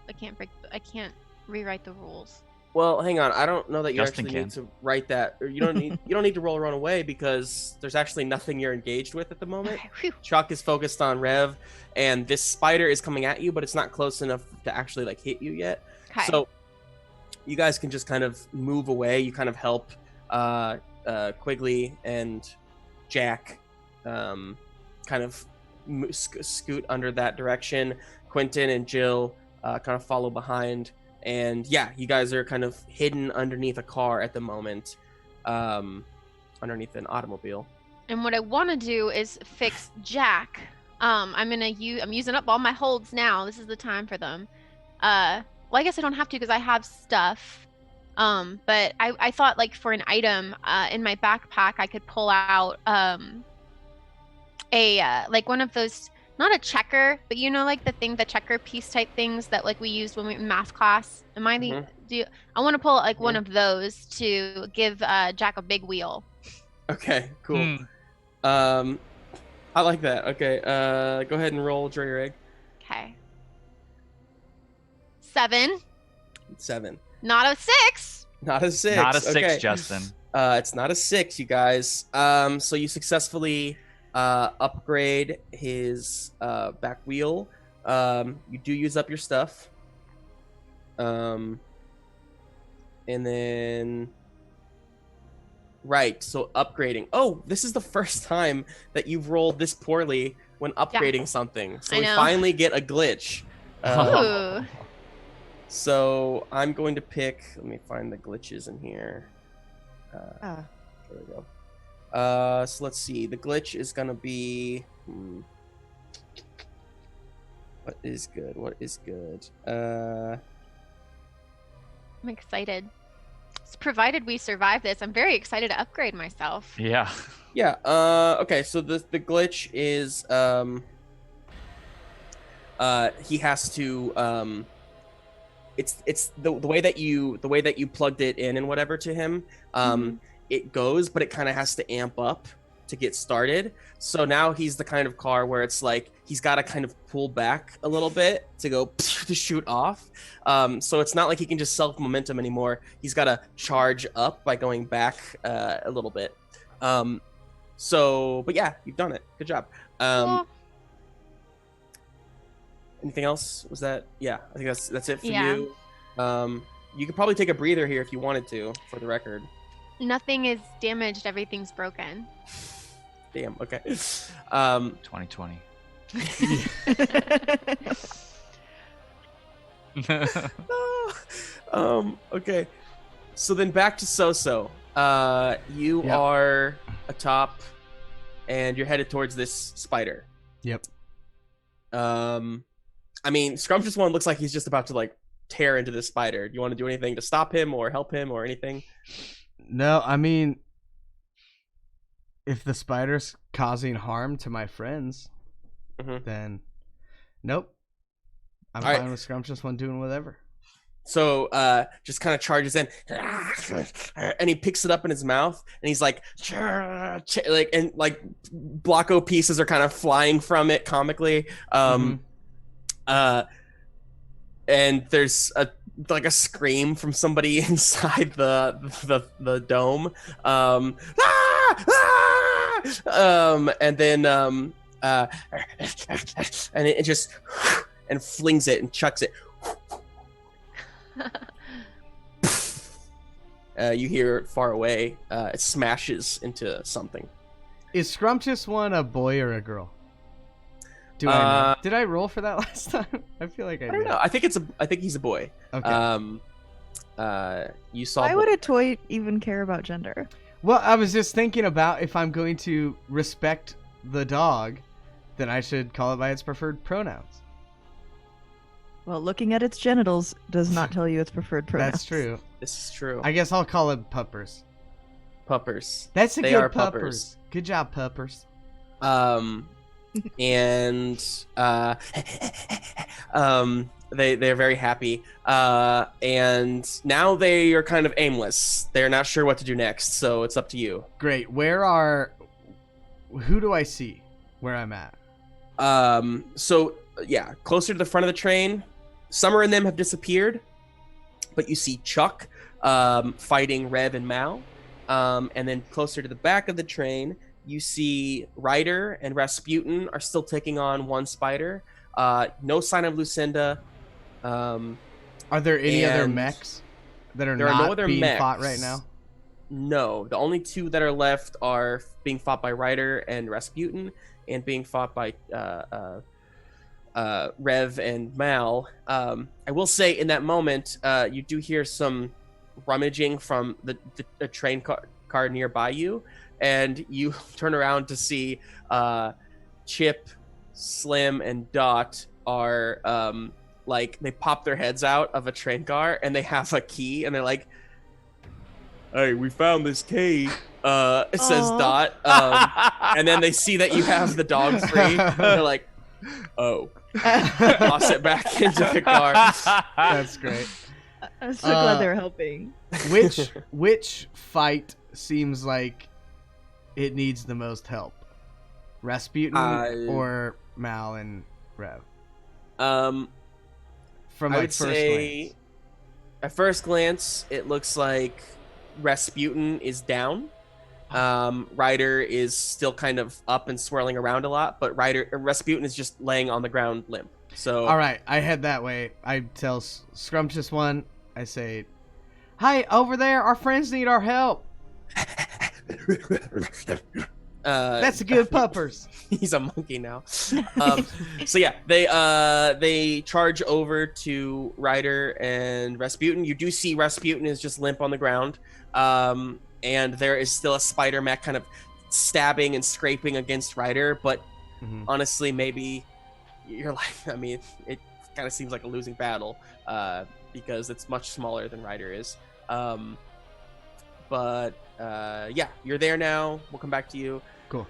can't rewrite the rules. Well, hang on. I don't know that you Justin actually need to write that, or you don't need to roll run away because there's actually nothing you're engaged with at the moment. Okay, phew. Chuck is focused on Rev, and this spider is coming at you, but it's not close enough to actually like hit you yet. Okay. So you guys can just kind of move away. You kind of help Quigley and Jack kind of scoot under that direction. Quentin and Jill kind of follow behind. And yeah, you guys are kind of hidden underneath a car at the moment, underneath an automobile. And what I want to do is fix Jack. I'm using up all my holds now. This is the time for them. Well, I guess I don't have to because I have stuff. But I thought like for an item in my backpack, I could pull out like one of those. Not a checker, but you know, like the checker piece type things that like we used when we were in math class. I want to pull like one of those to give Jack a big wheel. Okay, cool. I like that. Okay, go ahead and roll draw your egg. Okay. 7. 7. Not a 6. Not a 6. Not a 6, okay. Justin. It's not a 6, you guys. So you successfully upgrade his back wheel. You do use up your stuff. And then right, so upgrading. Oh, this is the first time that you've rolled this poorly when upgrading something. So I we know. finally get a glitch. Ooh. So I'm going to pick. Let me find the glitches in here. There we go. So let's see. The glitch is gonna be. What is good? What is good? I'm excited. Provided we survive this, I'm very excited to upgrade myself. Yeah. Yeah. Okay. So the glitch is he has to it's the way that you plugged it in and whatever to him. It goes, but it kind of has to amp up to get started. So now he's the kind of car where it's like he's got to kind of pull back a little bit to go to shoot off. So it's not like he can just self momentum anymore. He's got to charge up by going back a little bit. But yeah, you've done it. Good job. Anything else? Was that? Yeah, I think that's it for you. You could probably take a breather here if you wanted to, for the record. Nothing is damaged. Everything's broken. Damn. Okay. 2020. Okay. So then back to So. You are atop, and you're headed towards this spider. Yep. I mean, Scrumptious One looks like he's just about to like tear into this spider. Do you want to do anything to stop him or help him or anything? No, I mean, if the spider's causing harm to my friends, then nope. I'm fine with Scrumptious One doing whatever. So just kind of charges in, and he picks it up in his mouth, and he's like, and like Blocko pieces are kind of flying from it comically. And there's a scream from somebody inside the dome. And then and it just and flings it and chucks it. You hear it far away. It smashes into something. Is Scrumptious One a boy or a girl? Do I know? Did I roll for that last time? I feel like I don't know. I think he's a boy. Okay. You saw. Why would a toy even care about gender? Well, I was just thinking about if I'm going to respect the dog, then I should call it by its preferred pronouns. Well, looking at its genitals does not tell you its preferred pronouns. That's true. This is true. I guess I'll call it puppers. Puppers. That's a they good are puppers. Good job, puppers. And they're very happy. And now they are kind of aimless. They're not sure what to do next, so it's up to you. Great. Who do I see where I'm at? So yeah, closer to the front of the train. Summer and them have disappeared, but you see Chuck fighting Rev and Mal. And then closer to the back of the train, you see Ryder and Rasputin are still taking on one spider. No sign of Lucinda. Are there any other mechs that are not being fought right now? No. The only two that are left are being fought by Ryder and Rasputin and being fought by Rev and Mal. I will say in that moment, you do hear some rummaging from the train car nearby you, and you turn around to see Chip, Slim, and Dot are they pop their heads out of a train car, and they have a key, and they're like, "Hey, we found this key." It says Dot, and then they see that you have the dog free. They're like, "Oh." Toss it back into the car. That's great. I'm so glad they're helping. Which fight seems like it needs the most help? Rasputin or Mal and Rev? From I would say, at first glance, it looks like Rasputin is down. Ryder is still kind of up and swirling around a lot, but Rasputin is just laying on the ground limp. So all right, I head that way. I tell Scrumptious One, I say, "Hi, over there, our friends need our help." That's a good puppers. He's a monkey now. So yeah, they charge over to Ryder and Rasputin. You do see Rasputin is just limp on the ground. And there is still a spider mech kind of stabbing and scraping against Ryder, but honestly, maybe you're like, I mean, it kind of seems like a losing battle because it's much smaller than Ryder is. But yeah, you're there now. We'll come back to you. Cool.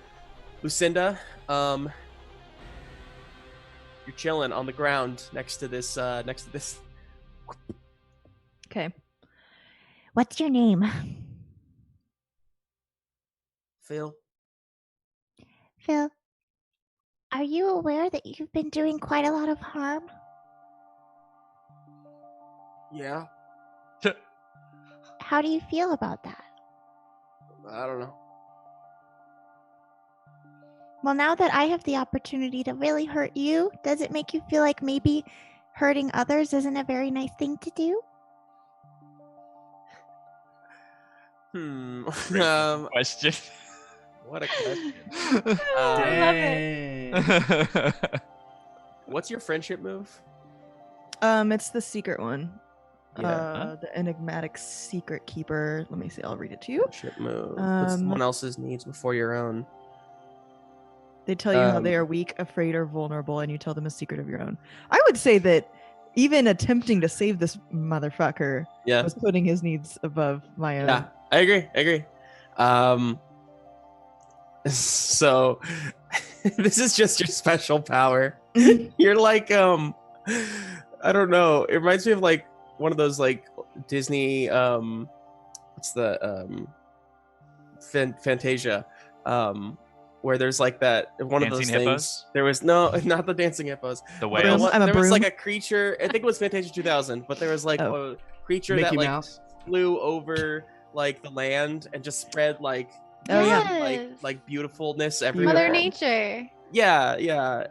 Lucinda, you're chilling on the ground next to this Okay. What's your name? Phil. Phil, are you aware that you've been doing quite a lot of harm? Yeah. How do you feel about that? I don't know. Well, now that I have the opportunity to really hurt you, does it make you feel like maybe hurting others isn't a very nice thing to do? Question. What a question. I love it. What's your friendship move? It's the secret one. Yeah. The enigmatic secret keeper. Let me see. I'll read it to you. Friendship move. Put someone else's needs before your own. They tell you how they are weak, afraid, or vulnerable, and you tell them a secret of your own. I would say that even attempting to save this motherfucker was putting his needs above my own. Yeah, I agree. So this is just your special power. You're like, I don't know. It reminds me of like one of those like Disney, what's the Fantasia, where there's like that one Dancing of those hippos? things. There was not the dancing hippos. The But whales. I'm a there was broom. like a creature. I think it was Fantasia 2000, but there was like a creature Mickey that like Mouse. flew over like the land and just spread like Oh, yeah. like beautifulness everywhere. Mother Nature. Yeah.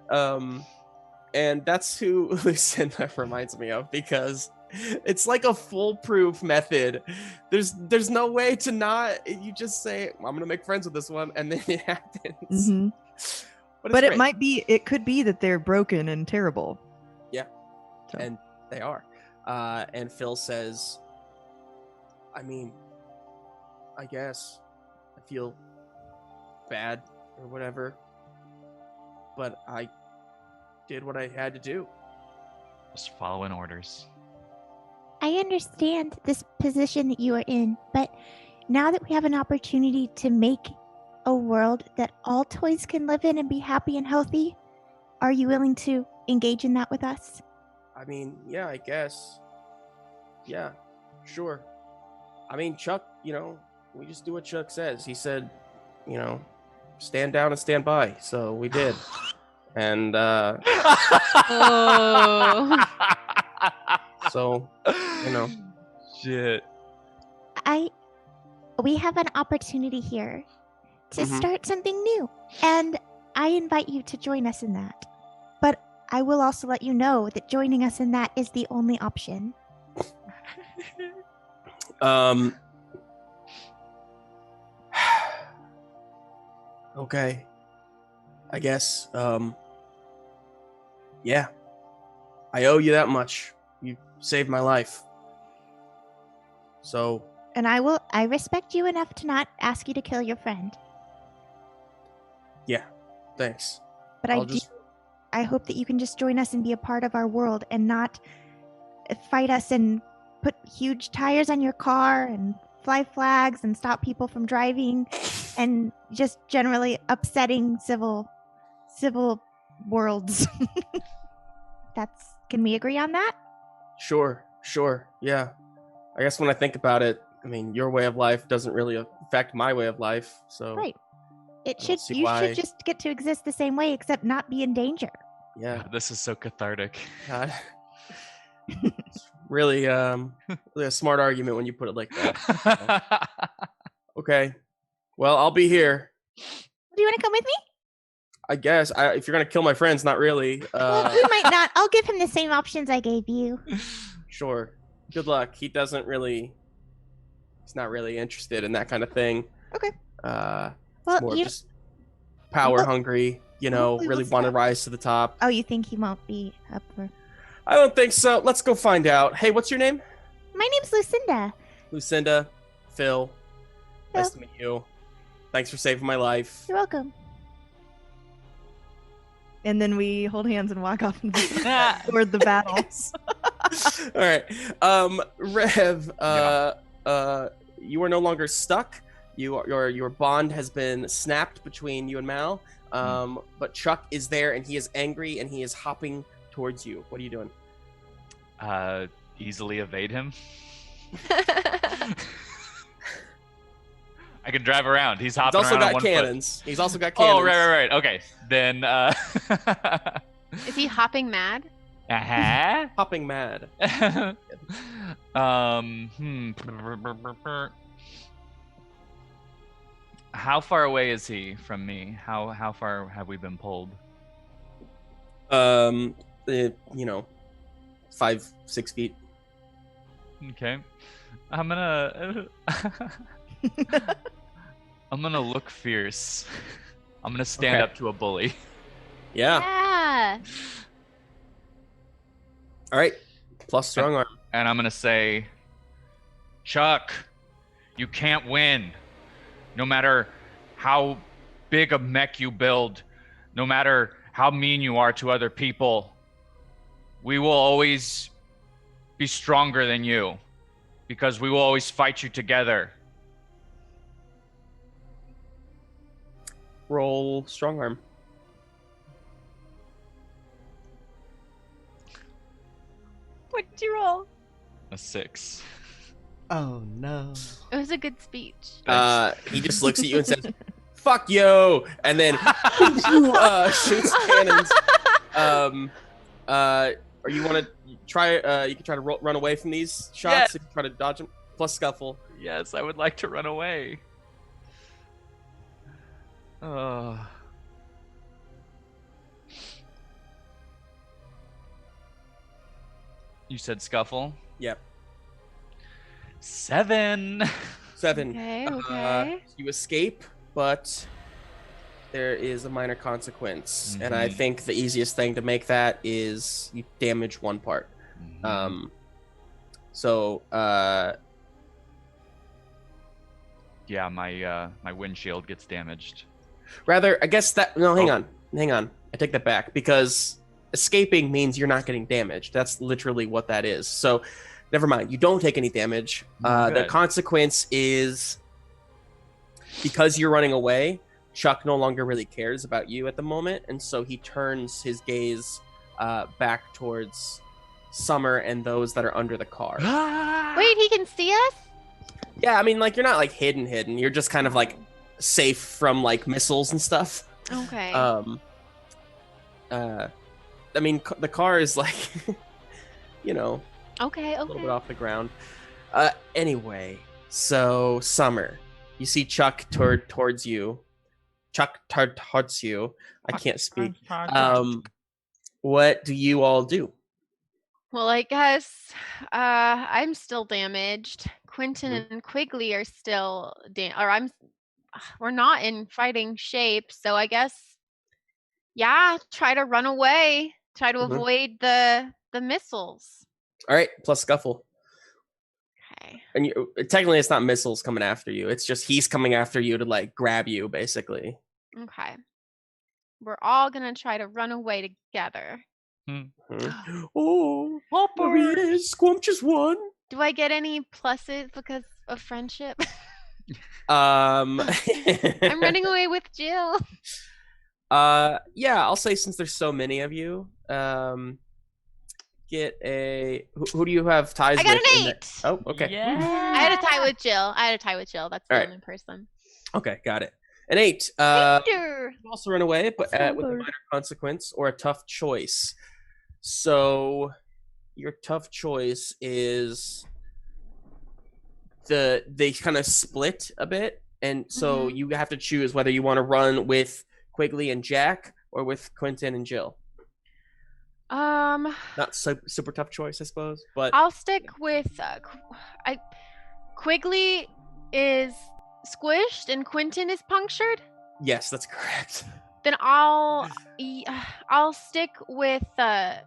And that's who Lucinda reminds me of, because it's like a foolproof method. There's no way to not. You just say, I'm gonna make friends with this one, and then it happens. Mhm. But But it's it could be that they're broken and terrible. Yeah. So. And they are. And Phil says, I mean, I guess I feel bad or whatever, but I did what I had to do. Just following orders. I understand this position that you are in, but now that we have an opportunity to make a world that all toys can live in and be happy and healthy, are you willing to engage in that with us? I mean, yeah, I guess. Yeah, sure. I mean, Chuck, we just do what Chuck says. He said, stand down and stand by. So we did. And, Oh. so, Shit. We have an opportunity here to Mhm. start something new, and I invite you to join us in that. But I will also let you know that joining us in that is the only option. Okay. I guess, yeah. I owe you that much. You saved my life. So, And I respect you enough to not ask you to kill your friend. yeah, thanks. But I hope that you can just join us and be a part of our world and not fight us and put huge tires on your car and fly flags and stop people from driving and just generally upsetting civil worlds. Can we agree on that? Sure, yeah. I guess when I think about it, I mean, your way of life doesn't really affect my way of life, so... Right. I don't see why. Should just get to exist the same way, except not be in danger. Yeah. This is so cathartic. God. It's really a smart argument when you put it like that. Okay. Well, I'll be here. Do you want to come with me? I guess. If you're going to kill my friends, not really. Well, we might not. I'll give him the same options I gave you. Sure. Good luck. He's not really interested in that kind of thing. Okay. It's more just power hungry, really want to rise to the top. Oh, you think he won't be up for... I don't think so. Let's go find out. Hey, what's your name? My name's Lucinda. Lucinda. Phil. Nice to meet you. Thanks for saving my life. You're welcome. And then we hold hands and walk off toward the battle. All right. Rev, you are no longer stuck. Your bond has been snapped between you and Mal. But Chuck is there, and he is angry, and he is hopping towards you. What are you doing? Easily evade him. I can drive around. He's hopping He's also around on got one cannons. He's also got foot. cannons. Oh, right. Okay, then. Is he hopping mad? Uh-huh. Hopping mad. How far away is he from me? How far have we been pulled? 5-6 feet. Okay. I'm gonna look fierce. I'm gonna stand up to a bully. Yeah. Yeah. All right. Plus strong arm. And I'm gonna say, Chuck, you can't win. No matter how big a mech you build, no matter how mean you are to other people, we will always be stronger than you because we will always fight you together. Roll strong arm. What did you roll? A 6. Oh no. It was a good speech. He just looks at you and says, "Fuck yo," and then shoots cannons. Or you want to try? You can try to run away from these shots. If you try to dodge them. Plus scuffle. Yes, I would like to run away. You said scuffle? Yep. 7. 7. Okay. You escape, but there is a minor consequence, and I think the easiest thing to make that is you damage one part. Yeah, my windshield gets damaged. Rather, I guess that hang on. I take that back because escaping means you're not getting damaged. That's literally what that is. So, never mind. You don't take any damage. The consequence is because you're running away. Chuck no longer really cares about you at the moment, and so he turns his gaze back towards Summer and those that are under the car. Wait, he can see us? Yeah, I mean, like, you're not like hidden. You're just kind of like safe from like missiles and stuff. Okay. I mean, the car is like, Okay. a little bit off the ground. Anyway, so Summer, you see Chuck towards you. Chuck towards you. I can't speak. What do you all do? Well, I guess I'm still damaged. Quentin and Quigley are still we're not in fighting shape, so I guess try to run away. Try to avoid the missiles. All right, plus scuffle. Okay. And technically it's not missiles coming after you. It's just he's coming after you to like grab you basically. Okay. We're all going to try to run away together. Oh, Squumptious one. Do I get any pluses because of friendship? I'm running away with Jill. Yeah, I'll say since there's so many of you, get a who do you have ties with? I got an 8. Oh, okay. Yeah. I had a tie with Jill. That's the only person. Okay, got it. An 8. You can also run away, but with a minor consequence or a tough choice. So your tough choice is they kind of split a bit, and so you have to choose whether you want to run with Quigley and Jack or with Quentin and Jill. Not super tough choice, I suppose, but I'll stick with Quigley is squished and Quentin is punctured. Yes, that's correct. Then I'll stick with the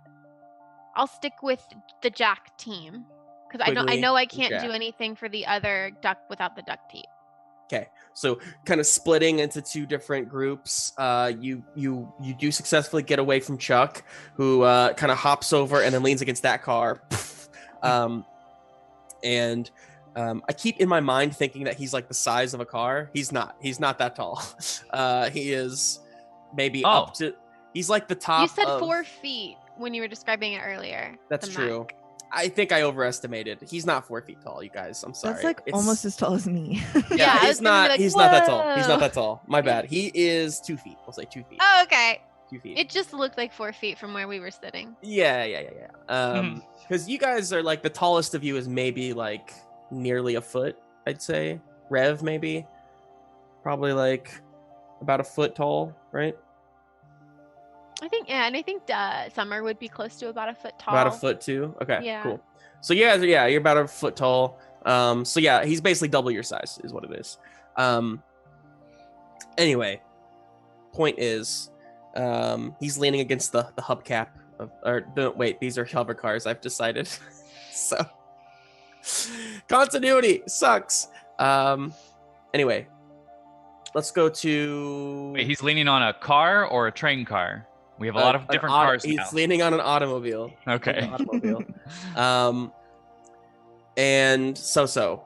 Jack team because I know I can't do anything for the other duck without the duck team. Okay, so kind of splitting into two different groups. You do successfully get away from Chuck, who kind of hops over and then leans against that car. And I keep in my mind thinking that he's like the size of a car. He's not. He's not that tall. He is maybe up to. He's like the top. You said 4 feet when you were describing it earlier. That's true. I think I overestimated. He's not 4 feet tall, you guys. I'm sorry. That's like almost as tall as me. Yeah, I was he's gonna not. be like, he's not that tall. He's "Whoa." not that tall. My bad. He is 2 feet. We'll say 2 feet. Oh, okay. 2 feet. It just looked like 4 feet from where we were sitting. Yeah. Because you guys are like the tallest of you is maybe like nearly a foot. I'd say Rev maybe, probably like about a foot tall, right? I think, yeah, and I think Summer would be close to about a foot tall. About a foot too. Okay, Yeah. cool. So you guys are, you're about a foot tall. So yeah, he's basically double your size is what it is. Anyway, point is, he's leaning against the hubcap of, wait, these are hover cars. I've decided. So continuity sucks. Anyway, let's go to. Wait, he's leaning on a car or a train car? We have a lot of different cars now. He's leaning on an automobile. Okay. An automobile. And so.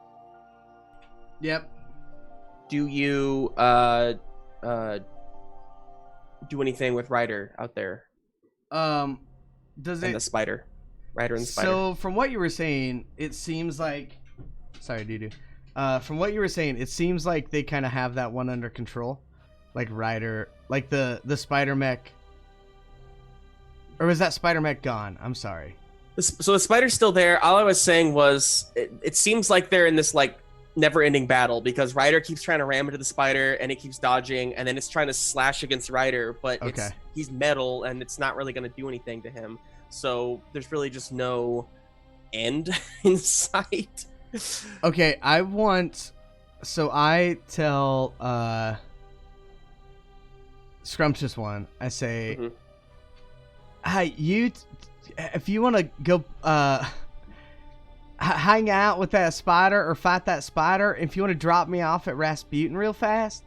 Yep. Do you do anything with Ryder out there? Does and it? The spider. Ryder and the spider. So from what you were saying, it seems like. Sorry, Dudu. From what you were saying, it seems like they kind of have that one under control, like Ryder, like the spider mech. Or was that spider mech gone? I'm sorry. So the spider's still there. All I was saying was, it seems like they're in this like never-ending battle because Ryder keeps trying to ram into the spider and it keeps dodging, and then it's trying to slash against Ryder, but he's metal and it's not really going to do anything to him. So there's really just no end in sight. Okay, so I tell Scrumptious One, I say, hey, if you want to go hang out with that spider or fight that spider, if you want to drop me off at Rasputin real fast,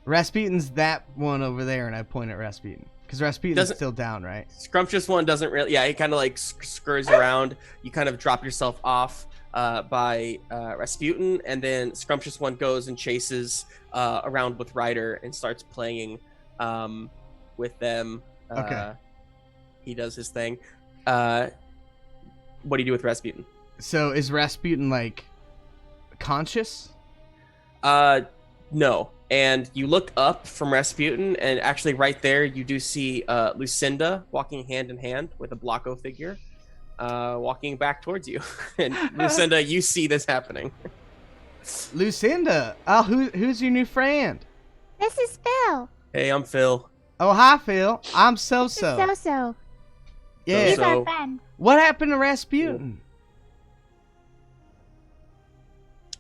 Rasputin's that one over there, and I point at Rasputin. Because Rasputin's still down, right? Scrumptious One doesn't really, he kind of like scurs around. You kind of drop yourself off by Rasputin, and then Scrumptious One goes and chases around with Ryder and starts playing with them. Okay. He does his thing. What do you do with Rasputin? So is Rasputin like conscious? No. And you look up from Rasputin, and actually right there you do see Lucinda walking hand in hand with a Blocko figure, walking back towards you. And Lucinda, you see this happening. Lucinda, oh, who's your new friend? This is Phil. Hey, I'm Phil. Oh, hi, Phil. I'm So-So. So-So. Yeah. He's our friend. What happened to Rasputin?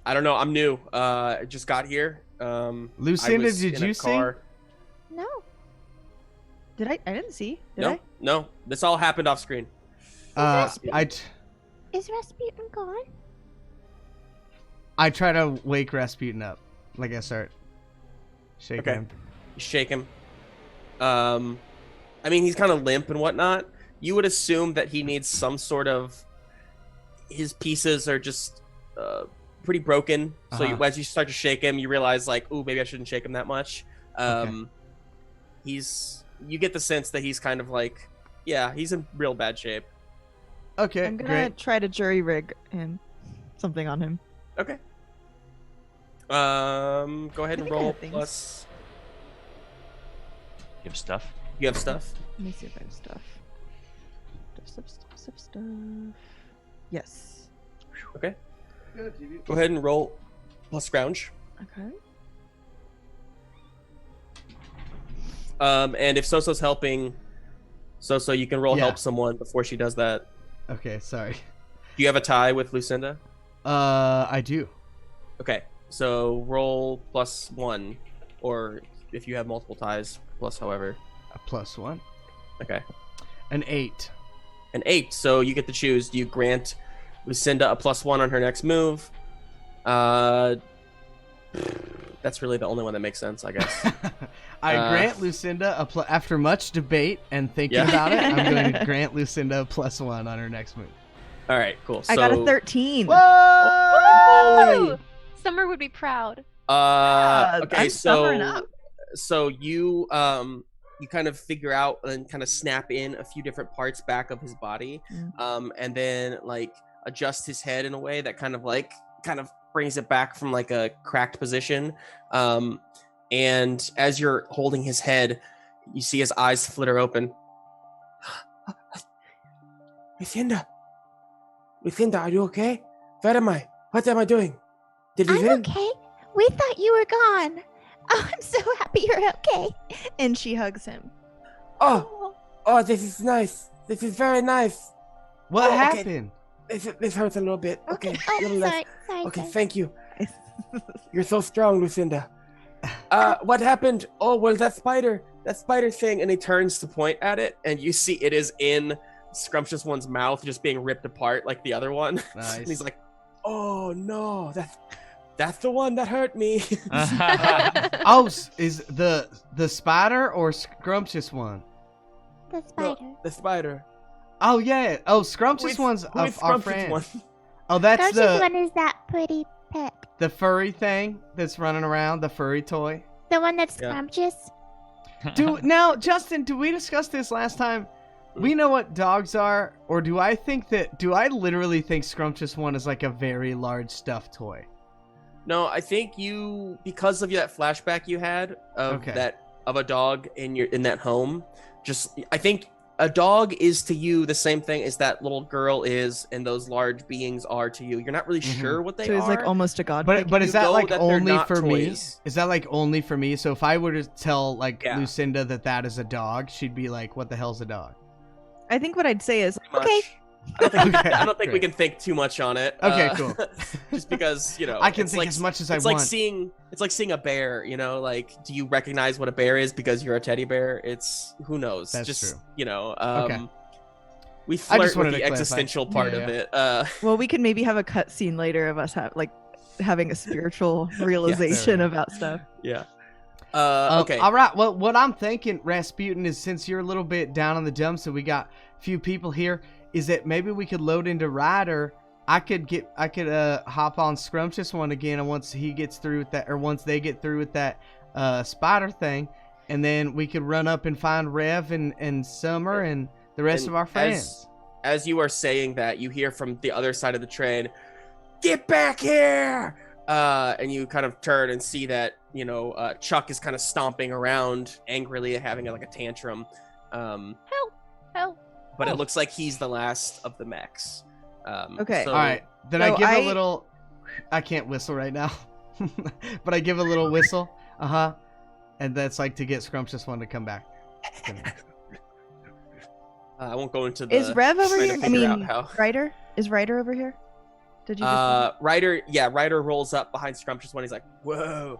I don't know. I'm new. I just got here. Lucinda, did you see? No. Did I? I didn't see. Did No, I? no. This all happened off screen. Is Rasputin gone? I try to wake Rasputin up. Like I start shaking him. You shake him. I mean, he's kind of limp and whatnot. You would assume that he needs some sort of. His pieces are just pretty broken. So as you start to shake him, you realize like, ooh, maybe I shouldn't shake him that much. You get the sense that he's kind of like, yeah, he's in real bad shape. Okay, I'm gonna try to jury rig him, something on him. Okay. Go ahead and roll things. plus. You have stuff? You have stuff? Let me see if I have stuff. Stuff. Yes. Okay. Go ahead and roll plus scrounge. Okay. And if So-So's helping, So-So, you can roll help someone before she does that. Okay, sorry. Do you have a tie with Lucinda? I do. Okay, so roll +1, or if you have multiple ties, plus however. A +1. Okay. An 8. An 8, so you get to choose. Do you grant Lucinda a +1 on her next move? That's really the only one that makes sense, I guess. I grant Lucinda after much debate and thinking about it, I'm going to grant Lucinda a +1 on her next move. All right, cool. So, I got a 13. Whoa! Summer would be proud. Okay, I'm summering up. so you you kind of figure out and kind of snap in a few different parts back of his body, and then like adjust his head in a way that kind of brings it back from like a cracked position. And as you're holding his head, you see his eyes flitter open. Lucinda, are you okay? Where am I? What am I doing? Did we I'm win? okay. We thought you were gone. Oh, I'm so happy you're okay. And she hugs him. Oh, this is nice. This is very nice. What okay. happened? This hurts a little bit. Okay. Oh, little less. sorry. Okay, thank you. You're so strong, Lucinda. What happened? Oh, well, that spider thing. And he turns to point at it, and you see it is in Scrumptious One's mouth, just being ripped apart like the other one. Nice. And he's like, oh no, that's the one that hurt me. Oh, is the spider or Scrumptious One? The spider. No, the spider. Oh yeah. Oh, Scrumptious One's Who is of our Scrumptious friend. One? Oh, that's Scrumptious one is that pretty pet. the furry thing that's running around, the furry toy. The one that's Yeah. scrumptious. Now, Justin, did we discuss this last time? We know what dogs are, or do I literally think Scrumptious One is like a very large stuffed toy? No, I think because of that flashback you had of a dog in that home. I think a dog is to you the same thing as that little girl is, and those large beings are to you. You're not really sure what they So are. he's like almost a god. But is You that know like that they're only not for me? toys. Is that like only for me? So if I were to tell like Yeah. Lucinda that is a dog, she'd be like, "What the hell's a dog?" I think what I'd say is, Much. okay, I don't think we Great. can think too much on it. Okay, cool. Just because I can it's think like, as much as I it's want. like seeing a bear. Like, do you recognize what a bear is because you're a teddy bear? It's who knows. That's just true. Okay. We I just flirt wanted with to the clarify. existential part Yeah, of it. well, we can maybe have a cut scene later of us having a spiritual realization Fair about stuff. Yeah. Okay. All right. Well, what I'm thinking, Rasputin, is since you're a little bit down on the dumps and we got a few people here, is that maybe we could load into Ryder. I could hop on Scrumptious One again, and once he gets through with that, or once they get through with that spider thing, and then we could run up and find Rev and Summer and the rest And of our friends. As you are saying that, you hear from the other side of the train, "Get back here!" And you kind of turn and see that Chuck is kind of stomping around angrily, having like a tantrum. Help. But it looks like he's the last of the mechs. Okay. So, All right. Then So I give I- a little. I can't whistle right now, but I give a little whistle. And that's like to get Scrumptious One to come back. I won't go into the. Is Rev over trying to here? I figure out mean, how. Ryder? Is Ryder over here? Did you just Ryder rolls up behind Scrumptious One. He's like, "Whoa,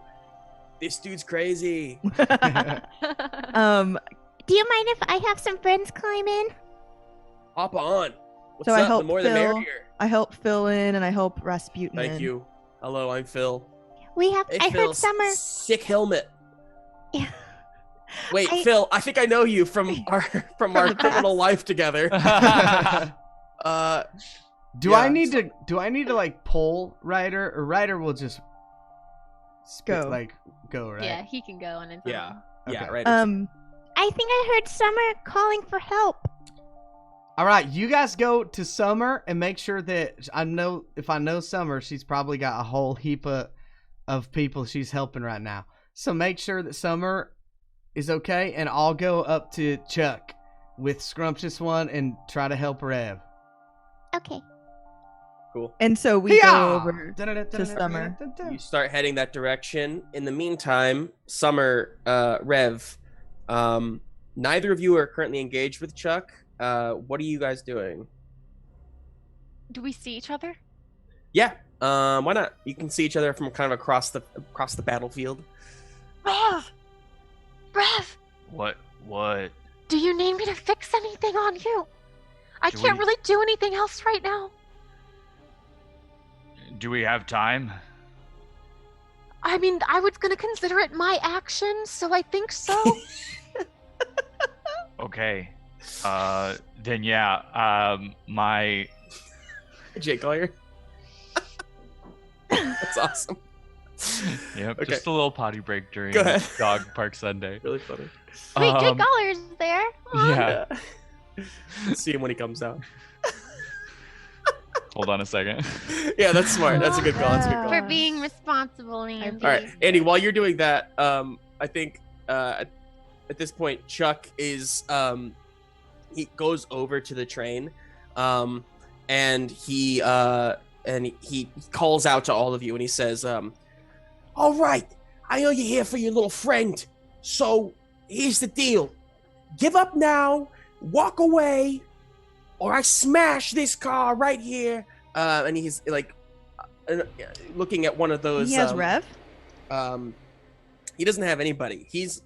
this dude's crazy." Do you mind if I have some friends climb in? Hop on. What's So I up? The help more the Phil. merrier. I help Phil in and I help Rasputin in. Thank you. Hello, I'm Phil. We have. Hey, I Phil, heard Summer. sick helmet. Yeah. Wait, I- Phil, I think I know you from our criminal life together. Do Yeah, I need to like pull Ryder, or Ryder will just Go. go, right? Yeah, he can go on his Yeah. own. Yeah, Okay. right. I think I heard Summer calling for help. All right, you guys go to Summer and make sure that if I know Summer, she's probably got a whole heap of people she's helping right now. So make sure that Summer is okay, and I'll go up to Chuck with Scrumptious One and try to help Rev. Okay. Cool. And so we go over to Summer. You start heading that direction. In the meantime, Summer, Rev, neither of you are currently engaged with Chuck. What are you guys doing? Do we see each other? Yeah. Why not? You can see each other from kind of across the battlefield. Rev, What? do you need me to fix anything on you? I Do can't we- really do anything else right now. Do we have time? I mean, I was gonna consider it my action, so I think so. Okay. Then yeah. My Jake Collier. That's awesome. Yep, Okay. just a little potty break during Go ahead. Dog Park Sunday. Really funny. Wait, Jake Um, Goller's there. Aw. Yeah. See him when he comes out. Hold on a second. Yeah, that's smart. That's a good call. That's a good call. For being responsible, Andy. All right, Andy. While you're doing that, I think at this point, Chuck is he goes over to the train, and he calls out to all of you, and he says, "All right, I know you're here for your little friend, so here's the deal: give up now, walk away, or I smash this car right here." And he's like looking at one of those. He has Rev. He doesn't have anybody. He's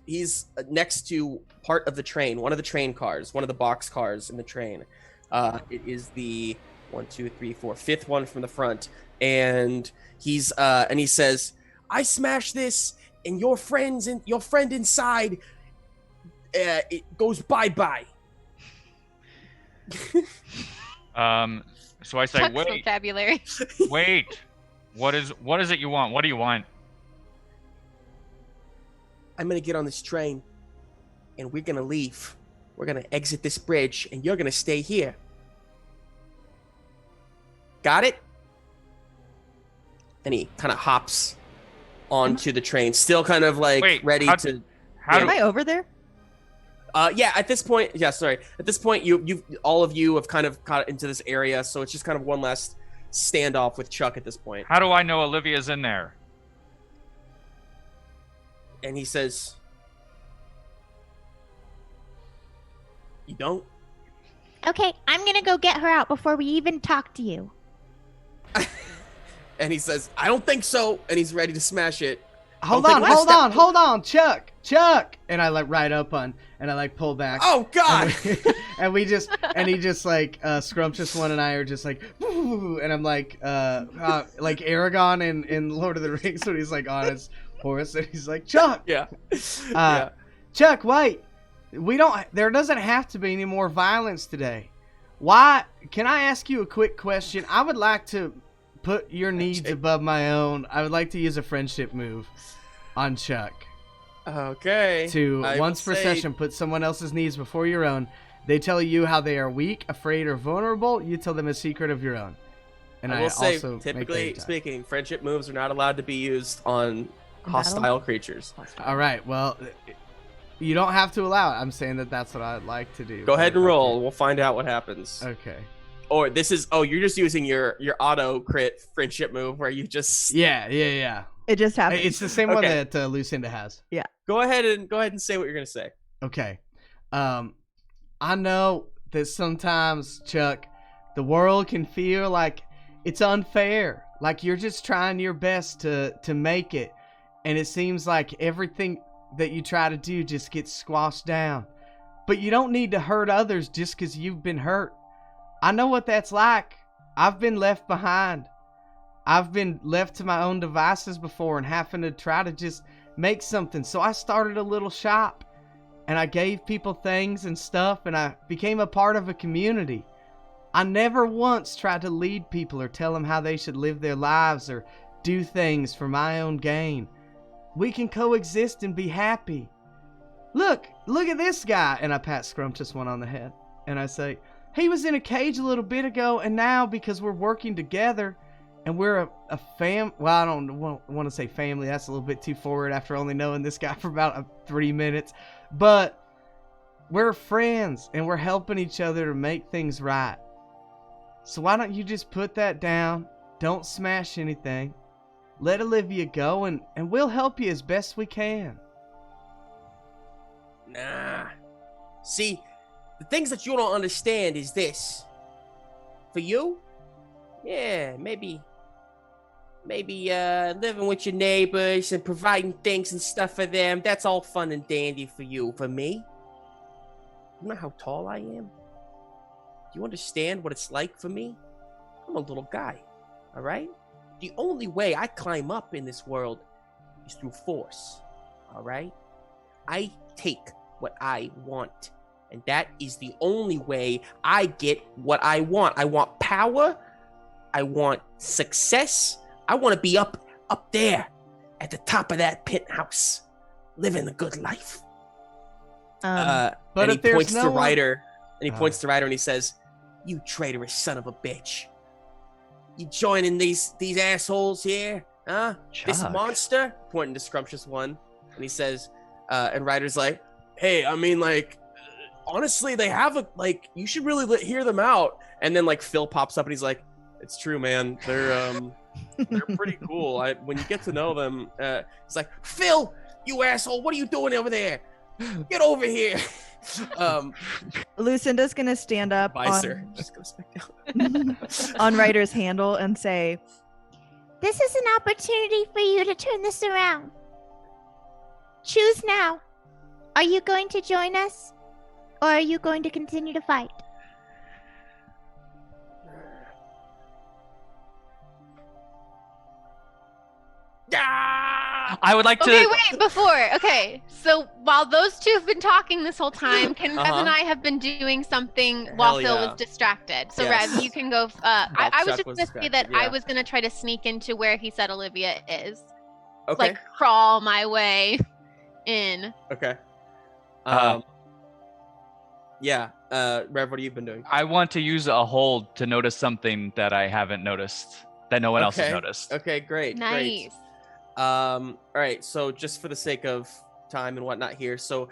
next to part of the train, one of the train cars, one of the box cars in the train. It is the 5th one from the front, and he says, "I smashed this, and your friend inside, it goes bye-bye." So I say, Chuck's wait, vocabulary. wait. What is it you want? What do you want? I'm gonna get on this train, and we're gonna leave. We're gonna exit this bridge, and you're gonna stay here. Got it? And he kind of hops onto the train, still kind of like Wait, ready how- to. How Am do I over there? Yeah. At this point, At this point, you all of you have kind of got into this area, so it's just kind of one last standoff with Chuck at this point. how do I know Olivia's in there? And he says, "You don't." Okay, I'm gonna go get her out before we even talk to you. And he says, "I don't think so." And he's ready to smash it. Hold Don't on, think one hold step- on, Chuck. And I like ride up on, and I like pull back. Oh God! And he just like Scrumptious One and I are just like, "Woo," and I'm like Aragorn in Lord of the Rings when he's like on his horse, and he's like, Chuck, Yeah. Chuck, wait, there doesn't have to be any more violence today. Why? Can I ask you a quick question? I would like to put your needs above my own. I would like to use a friendship move on Chuck. Okay. To I once will per say- session, put someone else's needs before your own. They tell you how they are weak, afraid, or vulnerable. You tell them a secret of your own. And I will say, also make typically their time. speaking, friendship moves are not allowed to be used on hostile creatures. All right. Well, you don't have to allow it. I'm saying that's what I'd like to do. Go ahead and roll. We'll find out what happens. Okay. Or this is you're just using your auto crit friendship move where you just Yeah. It just happened. It's the same one Okay. that Lucinda has. go ahead and say what you're gonna say. Okay. I know that sometimes, Chuck, the world can feel like it's unfair. Like you're just trying your best to make it. And it seems like everything that you try to do just gets squashed down. But you don't need to hurt others just because you've been hurt. I know what that's like. I've been left behind. I've been left to my own devices before and having to try to just make something. So I started a little shop and I gave people things and stuff and I became a part of a community. I never once tried to lead people or tell them how they should live their lives or do things for my own gain. We can coexist and be happy. Look at this guy. And I pat Scrumptious One on the head and I say, he was in a cage a little bit ago, and now because we're working together and we're a fam. Well, I don't want to say family. That's a little bit too forward after only knowing this guy for about 3 minutes. But we're friends and we're helping each other to make things right. So why don't you just put that down? Don't smash anything. Let Olivia go and we'll help you as best we can. Nah. See, the things that you don't understand is this. For you, yeah, maybe living with your neighbors and providing things and stuff for them, that's all fun and dandy for you. For me, you know how tall I am? Do you understand what it's like for me? I'm a little guy, all right? The only way I climb up in this world is through force, all right? I take what I want. And that is the only way I get what I want. I want power. I want success. I want to be up there. at the top of that penthouse, living the good life. But and if he there's points no to one- Ryder, and he points to Ryder, and he says, "You traitorous son of a bitch! You joining these assholes here, huh? This Chuck. monster?" Pointing to Scrumptious One, and he says, and Ryder's like, "Hey, I mean, like, honestly, they have a like. You should really hear them out." And then like Phil pops up, and he's like, "It's true, man. They're pretty cool. When you get to know them, it's like, Phil, you asshole, what are you doing over there? Get over here." Lucinda's gonna stand up Visor. Just goes back down. on Ryder's handle and say, This is an opportunity for you to turn this around. Choose now. Are you going to join us? Or are you going to continue to fight? I would like to. Okay, wait, before. Okay, so while those two have been talking this whole time, can Rev and I have been doing something while Hell Phil yeah. was distracted? So, Yes. Rev, you can go. I was Chuck just was going to say that distracted, yeah. I was going to try to sneak into where he said Olivia is. Okay. Like, crawl my way in. Okay. Yeah. Rev, what have you been doing? I want to use a hold to notice something that I haven't noticed, that no one else has Okay. noticed. Okay, great. Great. Nice. All right. So just for the sake of time and whatnot here, so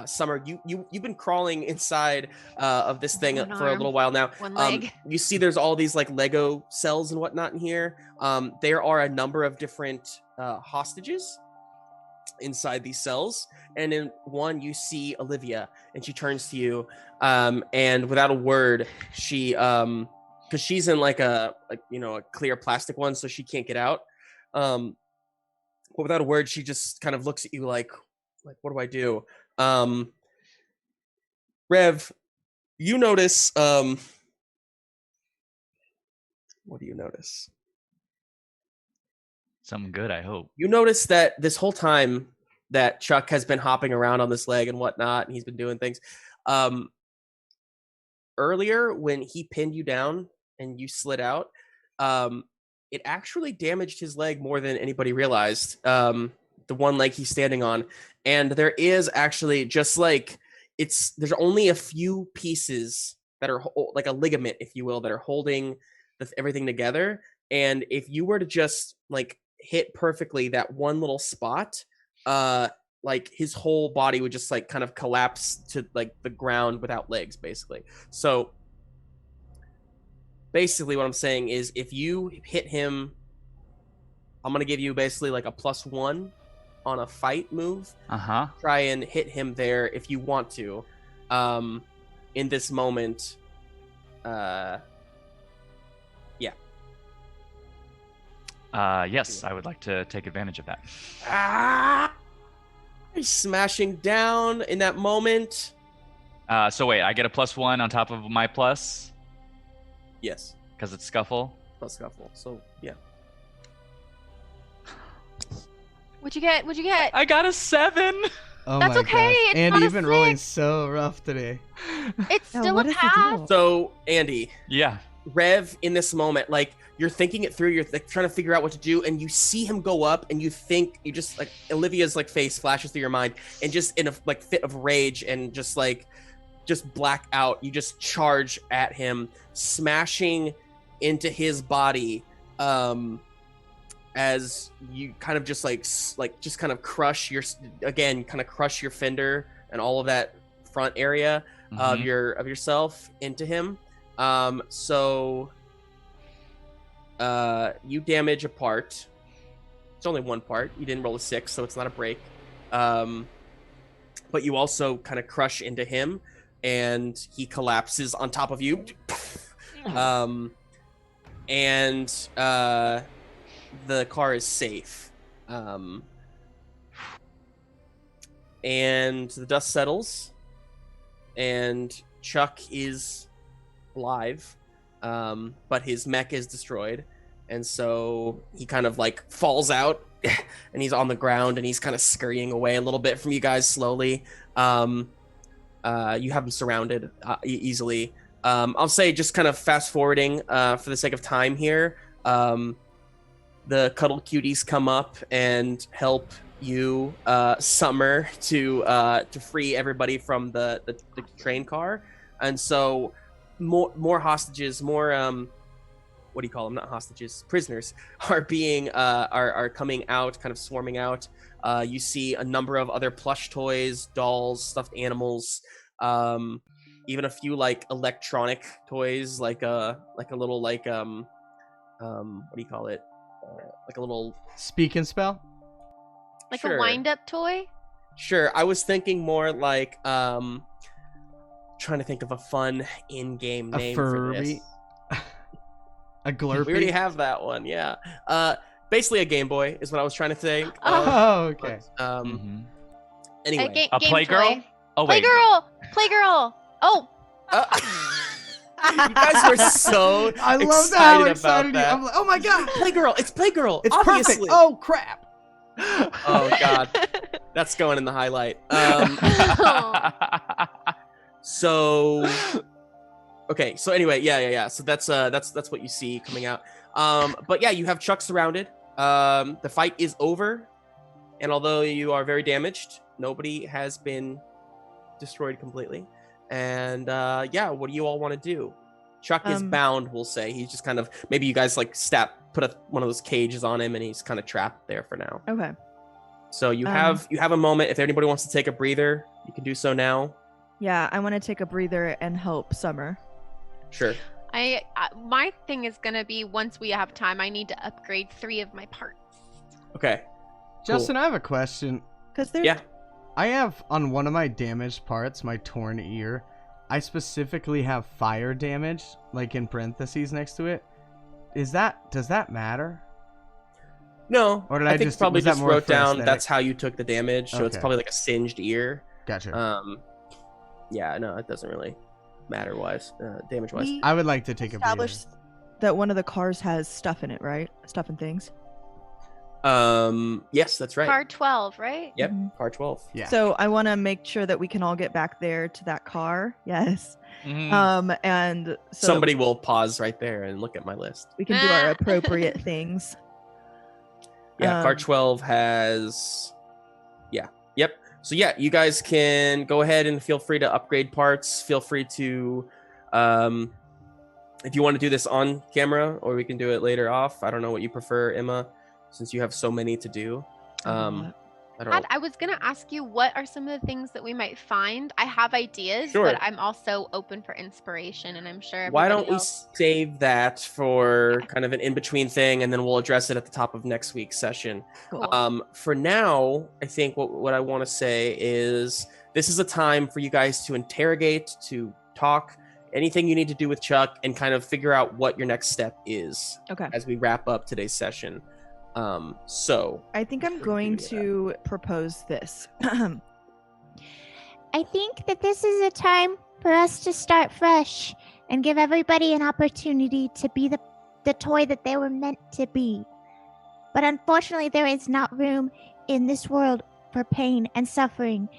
Summer, you've been crawling inside of this thing One for a arm, little while now. one leg. You see, there's all these like Lego cells and whatnot in here. There are a number of different hostages inside these cells, and in one you see Olivia, and she turns to you, and without a word, she because she's in like a clear plastic one, so she can't get out. But without a word, she just kind of looks at you like what do I do? Rev, you notice what do you notice? Something good, I hope. You notice that this whole time that Chuck has been hopping around on this leg and whatnot, and he's been doing things. Earlier, when he pinned you down and you slid out, it actually damaged his leg more than anybody realized. The one leg he's standing on, and there is actually just like there's only a few pieces that are like a ligament, if you will, that are holding everything together. And if you were to just like hit perfectly that one little spot, like his whole body would just like kind of collapse to like the ground without legs, basically. So basically what I'm saying is if you hit him, I'm going to give you basically like a +1 on a fight move. Uh-huh. Try and hit him there if you want to. In this moment, Yes, I would like to take advantage of that. He's smashing down in that moment. So wait, I get a +1 on top of my plus Yes, because it's scuffle. plus scuffle. So yeah. What'd you get? What'd you get? I got a 7. Oh That's my okay, gosh. it's Andy, not a you've been rolling 6. so rough today. It's "Oh, still what a is the pass. deal?" So Andy, Yeah. Rev, in this moment, like you're thinking it through, you're like, trying to figure out what to do, and you see him go up, and you just like Olivia's like face flashes through your mind, and just in a like fit of rage and just black out, you just charge at him, smashing into his body, as you kind of just just kind of crush your fender and all of that front area of yourself into him. So you damage a part. It's only one part. You didn't roll a 6, so it's not a break. But you also kind of crush into him, and he collapses on top of you. And the car is safe. And the dust settles, and Chuck is alive, but his mech is destroyed, and so he kind of like falls out, and he's on the ground, and he's kind of scurrying away a little bit from you guys slowly. You have him surrounded easily. I'll say, just kind of fast forwarding for the sake of time here. the cuddle cuties come up and help you, Summer, to free everybody from the train car. And so more hostages, more what do you call them? Not hostages, prisoners are being are coming out, kind of swarming out. You see a number of other plush toys, dolls, stuffed animals, even a few like electronic toys, like a little like what do you call it? Like a little speak and spell. Like Sure. a wind-up toy? Sure. I was thinking more like trying to think of a fun in-game A name for this. Furby. A Glurpy. We already have that one, yeah. Basically a Game Boy is what I was trying to think. Oh, okay. Anyway. A Game Playgirl? toy. Oh, wait. Playgirl! Oh! You guys were so I love how excited excited about that. I'm like, oh my god, Playgirl! It's Playgirl! it's obviously. perfect. Oh crap. Oh god. That's going in the highlight. So okay, so anyway, yeah. So that's what you see coming out. But yeah, you have Chuck surrounded. The fight is over, and although you are very damaged, nobody has been destroyed completely. And yeah, what do you all want to do? Chuck is bound, we'll say. He's just kind of, maybe you guys like put one of those cages on him, and he's kind of trapped there for now. Okay. So you have a moment. If anybody wants to take a breather, you can do so now. Yeah, I want to take a breather and help Summer. Sure. My thing is gonna be, once we have time, I need to upgrade 3 of my parts. Okay. Justin, I have a question. Because there's Yeah. I have on one of my damaged parts, my torn ear, I specifically have fire damage, like in parentheses next to it. Does that matter? No. Or did I I think just- probably was that just more wrote for down aesthetic? that's how you took the damage. So it's Okay. probably like a singed ear. Gotcha. Yeah, no, it doesn't really matter damage wise. we I would like to take a breather. established that one of the cars has stuff in it, right? Stuff and things. Yes, that's right. Car 12, right? Yep, Mhm. car 12. Yeah. So I want to make sure that we can all get back there to that car. Yes. Mhm. And so that Somebody will pause right there and look at my list. we can do our appropriate things. Yeah, car Um, 12 has. Yeah, yep. So yeah, you guys can go ahead and feel free to upgrade parts. Feel free to, if you want to do this on camera, or we can do it later off. I don't know what you prefer, Emma, since you have so many to do. I don't know. I was gonna ask you, what are some of the things that we might find? I have ideas, Sure. but I'm also open for inspiration, and I'm sure. Why don't everybody we else- save that for kind of an in-between thing, and then we'll address it at the top of next week's session. Cool. For now, I think what I want to say is this is a time for you guys to interrogate, to talk, anything you need to do with Chuck, and kind of figure out what your next step is Okay. as we wrap up today's session. So I think I'm Sure, going do that. to propose this. I think that this is a time for us to start fresh and give everybody an opportunity to be the toy that they were meant to be. But unfortunately, there is not room in this world for pain and suffering,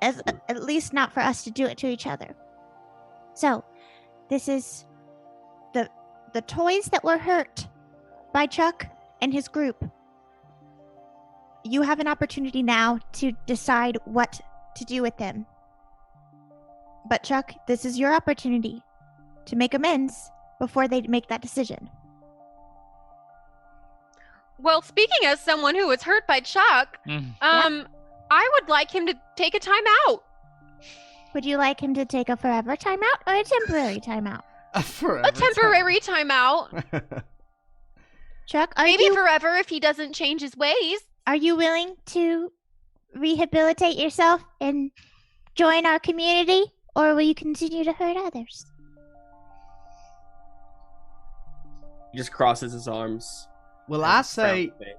at least not for us to do it to each other. So, this is the toys that were hurt by Chuck and his group. You have an opportunity now to decide what to do with them. But Chuck, this is your opportunity to make amends before they make that decision. Well, speaking as someone who was hurt by Chuck, Mhm. I would like him to take a time out. Would you like him to take a forever timeout or a temporary timeout? A temporary time out. Chuck, are Maybe you forever if he doesn't change his ways. are you willing to rehabilitate yourself and join our community, or will you continue to hurt others? he just crosses his arms. Well, and I frowns say a bit.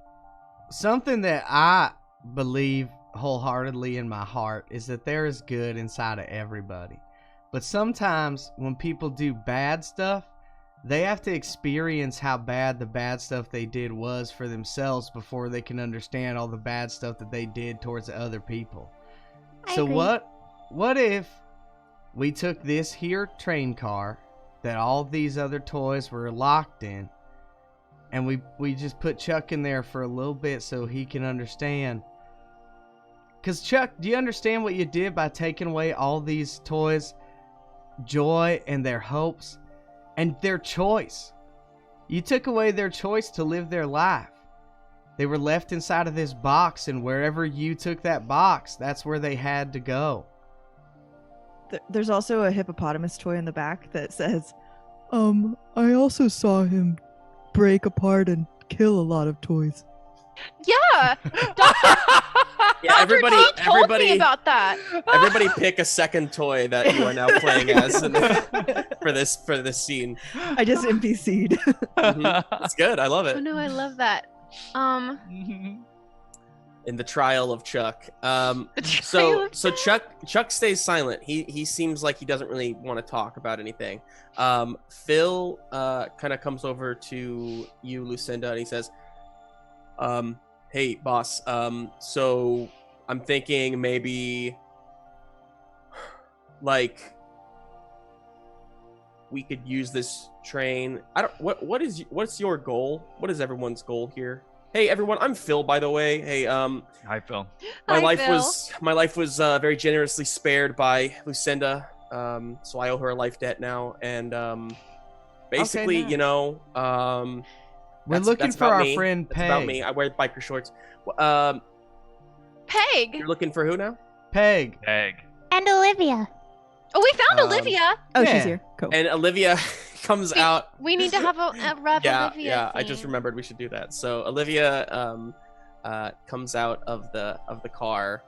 something that I believe wholeheartedly in my heart is that there is good inside of everybody. But sometimes when people do bad stuff, they have to experience how bad the bad stuff they did was for themselves before they can understand all the bad stuff that they did towards other people. I So agree. what if we took this here train car that all these other toys were locked in, and we just put Chuck in there for a little bit so he can understand. Because Chuck, do you understand what you did by taking away all these toys' joy and their hopes and their choice? You took away their choice to live their life. They were left inside of this box, and wherever you took that box, that's where they had to go. There's also a hippopotamus toy in the back that says, I also saw him break apart and kill a lot of toys. Yeah. Yeah, everybody told me about that. Everybody pick a second toy that you are now playing as for this scene. I just NPC'd. It's good. I love it. Oh no, I love that. In the trial of Chuck. So Chuck stays silent. He seems like he doesn't really want to talk about anything. Phil kind of comes over to you, Lucinda, and he says, hey boss, so I'm thinking maybe like we could use this train. What's your goal? What is everyone's goal here? Hey everyone, I'm Phil, by the way. Hey, Hi Phil. My life was very generously spared by Lucinda. So I owe her a life debt now, and basically, nice. you know, We're looking for our me. friend That's Peg. about me. I wear biker shorts. Peg. You're looking for who now? Peg. And Olivia. Oh, we found Olivia. Oh, Yeah. she's here. Cool. And Olivia comes out. We need to have a Rev Olivia. Yeah. I theme. just remembered we should do that. So Olivia comes out of the car.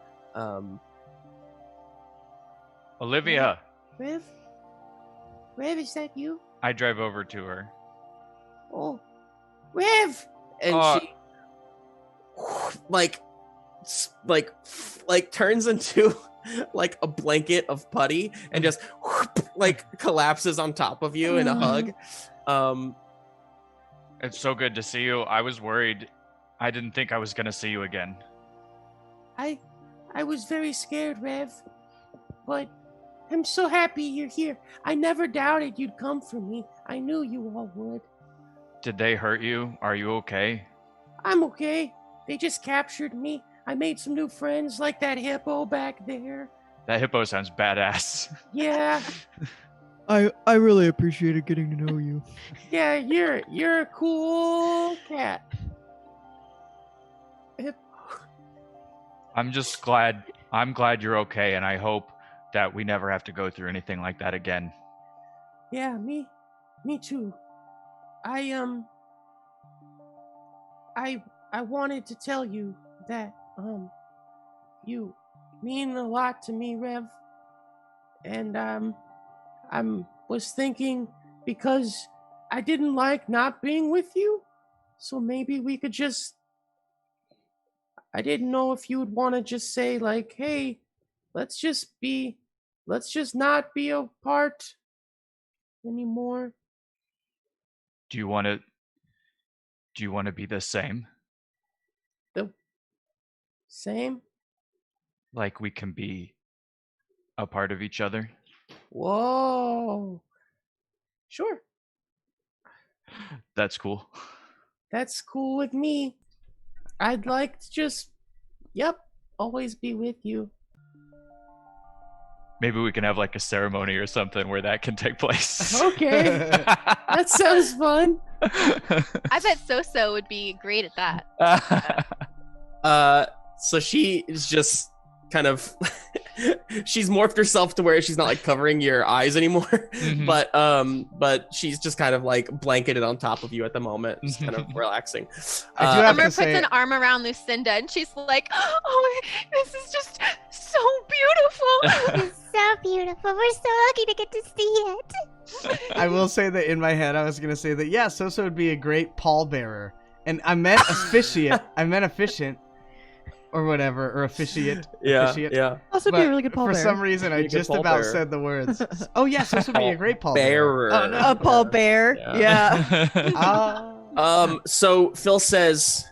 Olivia. Rev, is that you? I drive over to her. Oh, Rev! And she like turns into like a blanket of putty and just like collapses on top of you in a hug. It's so good to see you. I was worried. I didn't think I was gonna see you again. I was very scared, Rev, but I'm so happy you're here. I never doubted you'd come for me. I knew you all would. Did they hurt you? Are you okay? I'm okay. They just captured me. I made some new friends, like that hippo back there. That hippo sounds badass. Yeah, I really appreciated getting to know you. yeah, you're a cool cat. I'm just glad. I'm glad you're okay, and I hope that we never have to go through anything like that again. Yeah, me too. I wanted to tell you that you mean a lot to me, Rev. And was thinking, because I didn't like not being with you, so maybe we could just, I didn't know if you would want to just say like, hey, let's just not be apart anymore. Do you want to be the same? The same? Like we can be a part of each other? Whoa. Sure. That's cool. That's cool with me. I'd like to just, always be with you. Maybe we can have like a ceremony or something where that can take place. Okay. That sounds fun. I bet So would be great at that. So she is just kind of she's morphed herself to where she's not like covering your eyes anymore, but she's just kind of like blanketed on top of you at the moment, just kind of relaxing. I do have Summer to puts say, an arm around Lucinda and she's like, oh, this is just so beautiful. It's so beautiful. We're so lucky to get to see it. I will say that in my head, I was going to say that, yeah, Soso would be a great pallbearer. And I meant officiate. I meant efficient. Or whatever, or officiate. Officiate. Yeah. Also, be a really good For pallbearer. some reason, I Be a good just about pallbearer. said the words. Oh, yes, this would be a great pallbearer. Bearer. Oh, no. A pallbearer. Yeah. Oh. So Phil says,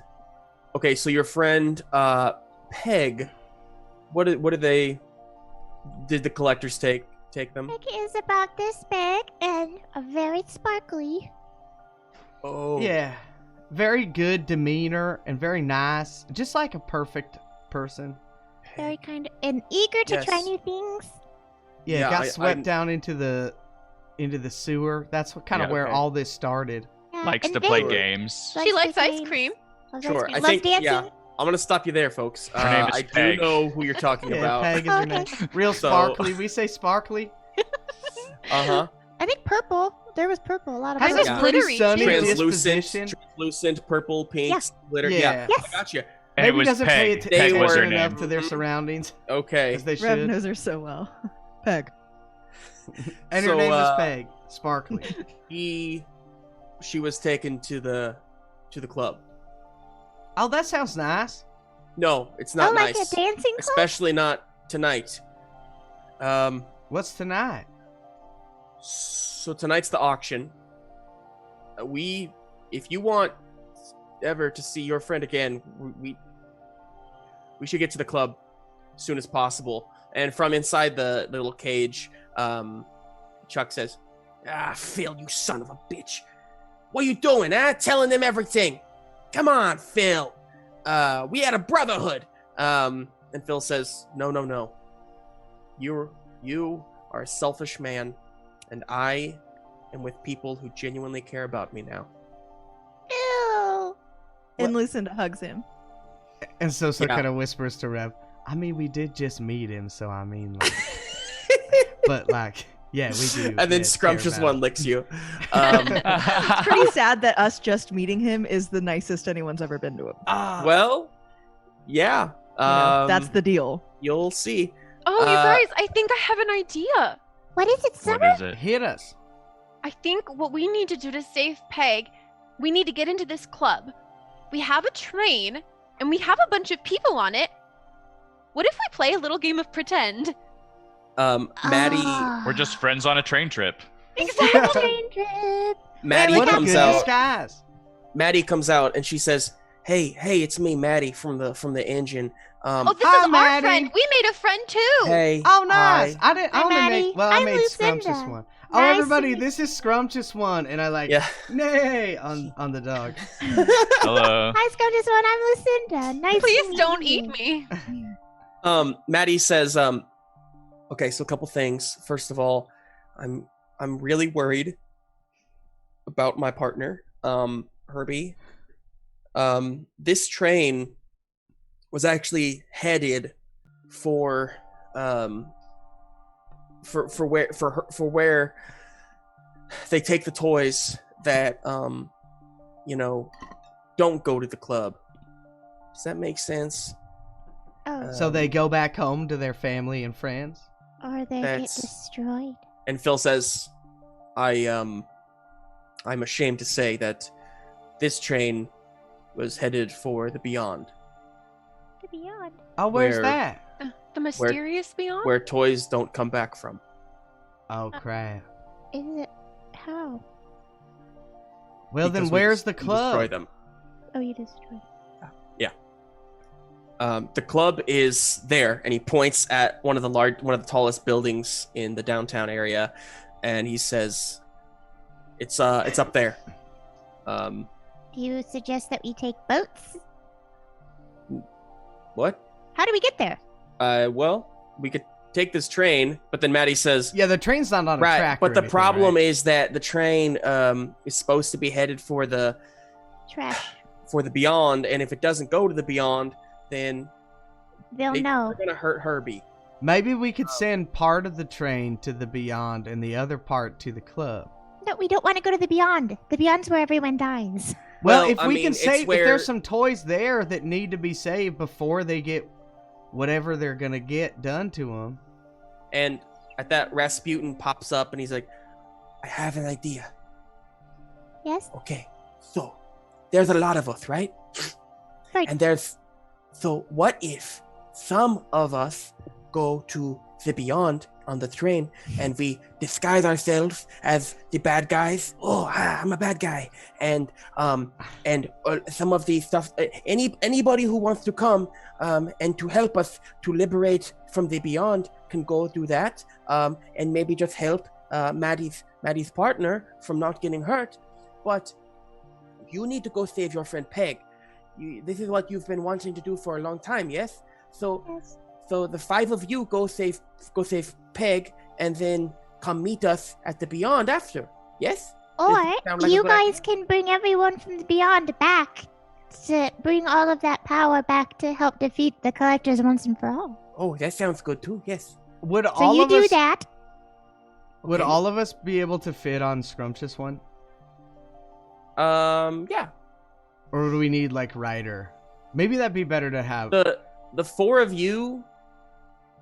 okay, so your friend Peg, did the collectors take them? It is about this big and very sparkly. Oh. Yeah. very good demeanor and very nice, just like a perfect person. Very kind and eager to try Yes. new things. Yeah, Yeah, got I- swept I'm- down into the sewer. That's what kind of Yeah, where okay. all this started. Yeah, Likes and to play very- games. She likes the ice games, cream. loves ice Sure. cream, I loves think dancing. yeah. I'm gonna stop you there, folks. Her name is I Peg. do know who you're talking Yeah, about. Peg is her Okay. name. Real So- sparkly. We say sparkly. Uh-huh. I think purple. There was purple. A lot of Has purple. this Yeah. pretty Glittery, sunny too. disposition. Translucent, purple, pinks, glitter. Yeah. Yeah. Yes. I got you. And Maybe it was doesn't Peg. pay They Peg was her attention enough name. to their surroundings Okay. as they Rev should. knows her so well. Peg. And her So, name is Peg. Sparkly. She was taken to the club. Oh, that sounds nice. No, it's not Oh, like nice. a dancing club? Especially not tonight. What's tonight? So tonight's the auction. If you want ever to see your friend again, we should get to the club as soon as possible. And from inside the little cage, Chuck says, "Ah, Phil, you son of a bitch! What you doing, huh? Telling them everything? Come on, Phil. We had a brotherhood." And Phil says, "No. You are a selfish man, and I am with people who genuinely care about me now." Ew. And Lucinda hugs him. And so Yeah. kind of whispers to Rev, I mean, we did just meet him, so I mean, like, but like, yeah, we do. And then yeah, Scrumptious care about One him. licks you. It's pretty sad that us just meeting him is the nicest anyone's ever been to him. Well, yeah. You know, that's the deal. You'll see. Oh, you Uh, guys, I think I have an idea. What is it, Summer? What is it? Hit us. I think what we need to do to save Peg, we need to get into this club. We have a train, and we have a bunch of people on it. What if we play a little game of pretend? Maddie Ah. We're just friends on a train trip. Exactly. Train trip. Maddie What a comes good out. disguise. Maddie comes out and she says, "Hey, it's me, Maddie from the engine. Oh, this Hi, is Maddie. our friend. We made a friend too. Hey. Oh, nice. hi." I only Maddie. made, well, I I'm made Lucinda. Scrumptious One. Oh, Nice to everybody, meet- this is Scrumptious One, and I like, Yeah. nay, on the dog. Hello. Hi, Scrumptious One. I'm Lucinda. Nice to Please meet don't you. eat me. Maddie says, okay, so a couple things. First of all, I'm really worried about my partner, Herbie. This train was actually headed for where they take the toys that don't go to the club. Does that make sense? Oh, So they go back home to their family and friends. or they get that's- destroyed. And Phil says, I'm ashamed to say that this train was headed for the beyond, To beyond. Oh, where's Where- that? The mysterious beyond? where toys don't come back from. Oh, crap. Is it? How? Well, then Because we where's the destroy club? them. Oh, you destroyed. The club is there, and he points at one of the tallest buildings in the downtown area, and he says, "It's up there." Do you suggest that we take boats? What? How do we get there? Well, we could take this train, but then Maddie says, Yeah, the train's not on a right, track. but or the anything, problem right? is that the train is supposed to be headed for the Trash. beyond, and if it doesn't go to the beyond, then They'll know. they're gonna hurt Herbie. Maybe we could send part of the train to the beyond and the other part to the club. No, we don't want to go to the beyond. The beyond's where everyone dies. Well, if I we mean, can it's save, if where- there's some toys there that need to be saved before they get whatever they're gonna get done to them. And at that, Rasputin pops up, and he's like, "I have an idea. Yes? Okay, so there's a lot of us, right? Right. And so what if some of us go to the beyond on the train and we disguise ourselves as the bad guys? Oh, I'm a bad guy. And some of the stuff, anybody who wants to come and to help us to liberate from the beyond can go do that, and maybe just help Maddie's partner from not getting hurt. But you need to go save your friend Peg. This is what you've been wanting to do for a long time, yes? So the 5 of you go save Peg, and then come meet us at the Beyond after, yes? Or sound like a you good idea? guys can bring everyone from the Beyond back to bring all of that power back to help defeat the Collectors once and for all. Oh, that sounds good too, yes. Would So all you of do us that. would Okay. all of us be able to fit on Scrumptious One? Yeah. Or do we need like Ryder? Maybe that'd be better to have. The 4 of you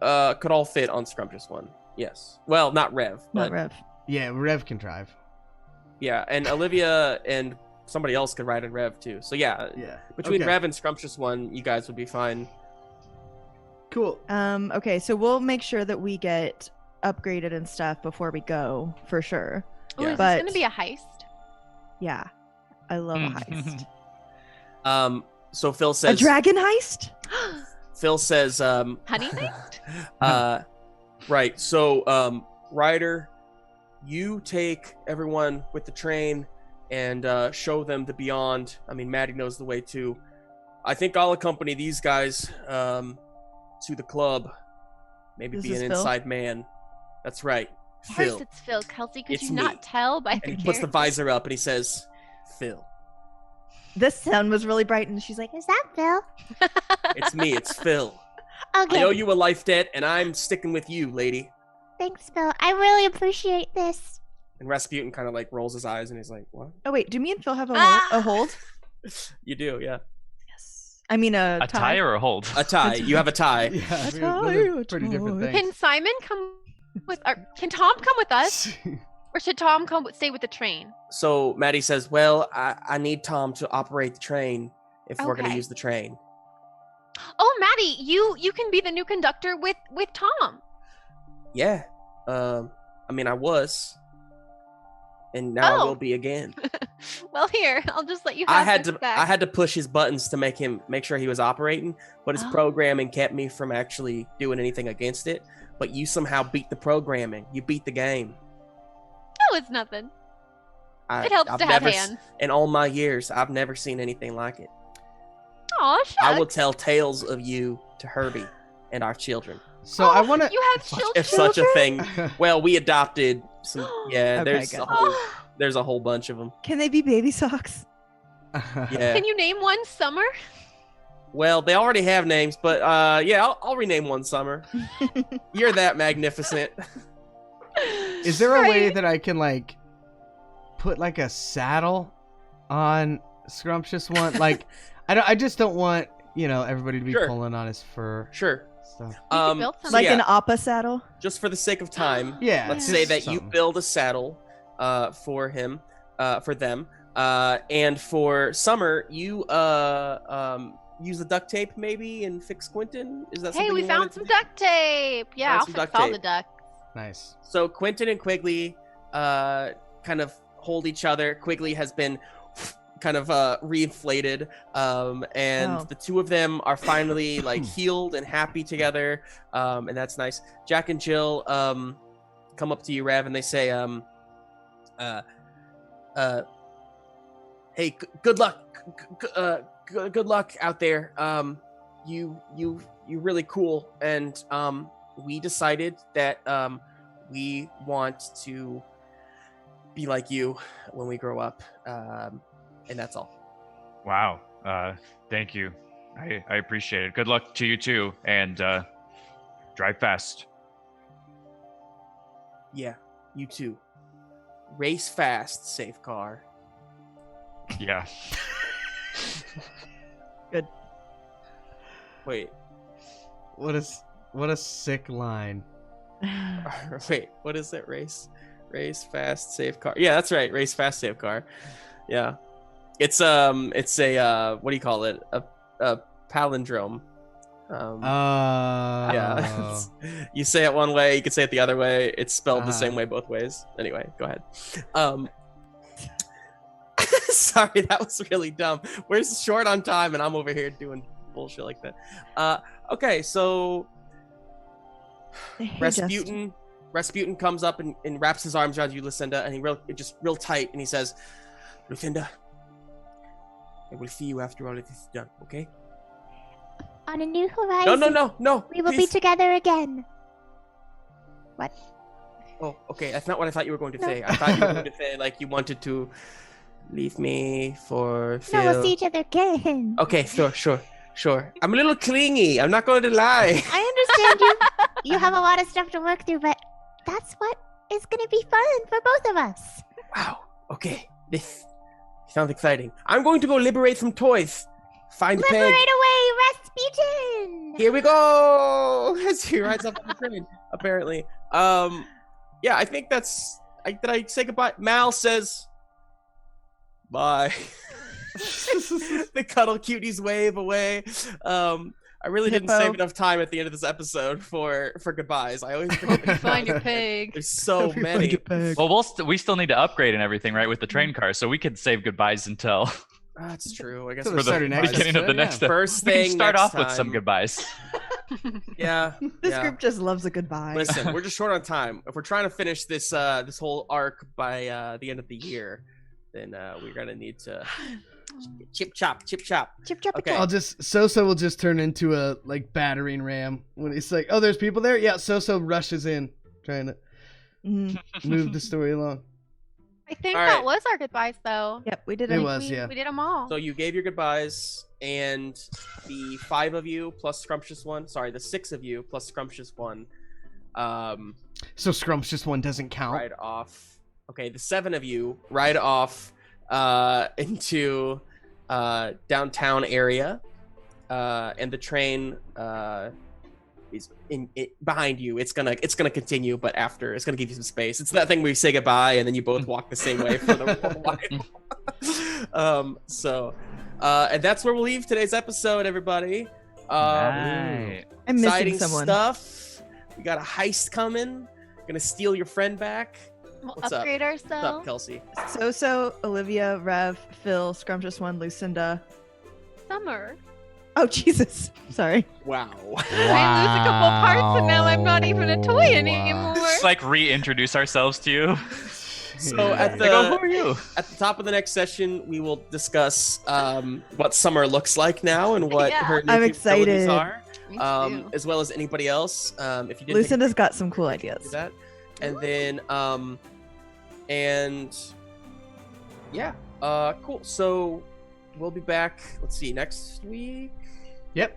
could all fit on Scrumptious One. Yes. Well, not Rev, but Not Rev. Yeah, Rev can drive. yeah, and Olivia and somebody else could ride in Rev too. So yeah, Yeah. between Okay. Rev and Scrumptious One, you guys would be fine. Cool. Okay, so we'll make sure that we get upgraded and stuff before we go, for sure. Oh, Yeah. is But- this gonna be a heist? Yeah. I love a heist. So Phil A says. dragon heist? Phil says. Honey heist? Right. So, Ryder, you take everyone with the train and show them the Beyond. I mean, Maddie knows the way too. I think I'll accompany these guys to the club. Maybe This be is an Phil? inside man. That's right, Of course Phil. it's Phil. Kelsey, could It's you me. not tell by And the he puts the character? visor up and he says, "Phil, The sun was really bright, and she's like, Is that Phil? it's me. It's Phil. Okay. I owe you a life debt, and I'm sticking with you, lady." Thanks, Phil. I really appreciate this. And Rasputin kind of like rolls his eyes and he's like, "What?" oh, wait, do me and Phil have Ah! a hold? You do, yeah. Yes. I mean, a A tie or a hold? A tie. You have a tie. Yeah, That's those are how pretty I different toy. things. Can Simon come with? Or can Tom come with us, or should Tom stay with the train? So Maddie says, "Well, I need Tom to operate the train if we're going to Okay. use the train." Oh, Maddie, you can be the new conductor with Tom. Yeah. I mean, I was, and now I Oh. will be again. Well, here, I'll just let you have I had this to back. I had to push his buttons to make sure he was operating, but his Oh. programming kept me from actually doing anything against it. But you somehow beat the programming. You beat the game. No, it's nothing. I, It helps I've to have never hands. In all my years, I've never seen anything like it. Aw, shucks. I will tell tales of you to Herbie and our children. So I want to. You have children. If such a thing. Well, we adopted some. Yeah, Okay, there's good. there's a whole bunch of them. Can they be baby socks? Yeah. Can you name one? Summer. Well, they already have names, but yeah, I'll rename one Summer. You're that magnificent. Is there a way Right. that I can like put like a saddle on Scrumptious One? Like, I just don't want everybody to be Sure. pulling on his fur Sure. stuff. We could build So something. Like yeah, an appa saddle? just for the sake of time, Yeah. let's just say that you something. build a saddle for him, for them, and for Summer, you use the duct tape maybe and fix Quentin. Is that Hey, something we you found wanted some to- duct tape. Yeah, Found I'll some fix duct all tape. the ducks. Nice. So Quentin and Quigley kind of hold each other. Quigley has been kind of reinflated, and Oh. the two of them are finally like healed and happy together, and that's nice. Jack and Jill come up to you, Rev, and they say, "Hey, good luck, good luck out there. You're really cool, and we decided that we want to be like you when we grow up, and that's all." Wow. Thank you. I appreciate it. Good luck to you too, and drive fast. Yeah, you too. Race fast, safe car. Yeah. Wait, What a sick line. wait, what is it? Race fast, safe car. Yeah, that's right. Race fast, safe car. Yeah, it's a what do you call it? A palindrome. Yeah, you say it one way, you can say it the other way. It's spelled the same way both ways. Anyway, go ahead. Sorry, that was really dumb. We're short on time, and I'm over here doing bullshit like that. Okay, so Hey, Rasputin comes up and wraps his arms around you, Lucinda, and he real tight, and he says, "Lucinda, will see you after all of this is done, okay? On a new horizon. No. We will please. be together again. What? Oh, okay. That's not what I thought you were going to say. I thought you were going to say, like, you wanted to leave me for Phil. No, we'll see each other again. Okay, sure. I'm a little clingy. I'm not going to lie. I understand you. You have a lot of stuff to work through, but that's what is going to be fun for both of us. Wow. Okay. This sounds exciting. I'm going to go liberate some toys. Find Peg. Liberate away, Rasputin! Here we go. As he rides up on the train, apparently. Yeah, I think that's. Did I say goodbye? Mal says, bye. The cuddle cuties wave away. I really didn't Hippo. save enough time at the end of this episode for goodbyes. I always forget the Find your goodbyes. pig. There's so many. Well, we still need to upgrade and everything, right, with the train car, so we could save goodbyes until That's true. I guess So we're the start of next beginning of the episode, next. yeah. First We can thing. start next off with some time. goodbyes. Yeah. This yeah. group just loves a goodbye. Listen, we're just short on time. If we're trying to finish this this whole arc by the end of the year, then we're gonna need to chip chop. Chip, chop, Okay. I'll just Sosa will just turn into a like battering ram when he's like, "Oh, there's people there." Yeah, Sosa rushes in, trying to Mhm. move the story along. I think All that right. was our goodbyes, though. Yep, we did It it. was, yeah. We did them all. So you gave your goodbyes, and the 5 of you plus Scrumptious One. Sorry, the 6 of you plus Scrumptious One. So Scrumptious One doesn't count. Ride off. Okay, the 7 of you ride off into downtown area, and the train is behind you. It's gonna continue, but after it's gonna give you some space. It's that thing where you say goodbye and then you both walk the same way for the while. And that's where we'll leave today's episode, everybody. Right. I'm missing Exciting someone. stuff. We got a heist coming. Gonna steal your friend back. We'll What's up? upgrade What's up, ourselves. Kelsey? So, Olivia, Rev, Phil, Scrumptious One, Lucinda. Summer. Oh, Jesus. Sorry. Wow. I lose a couple parts, and now I'm not even a toy anymore. Just like reintroduce ourselves to you. So at Like, oh, the who are you? at the top of the next session, we will discuss what Summer looks like now and what Yeah. her new I'm capabilities excited. are, Me too. as well as anybody else. If you did Lucinda's got some cool do ideas. that, and then and yeah, cool. So we'll be back. Let's see, next week. Yep.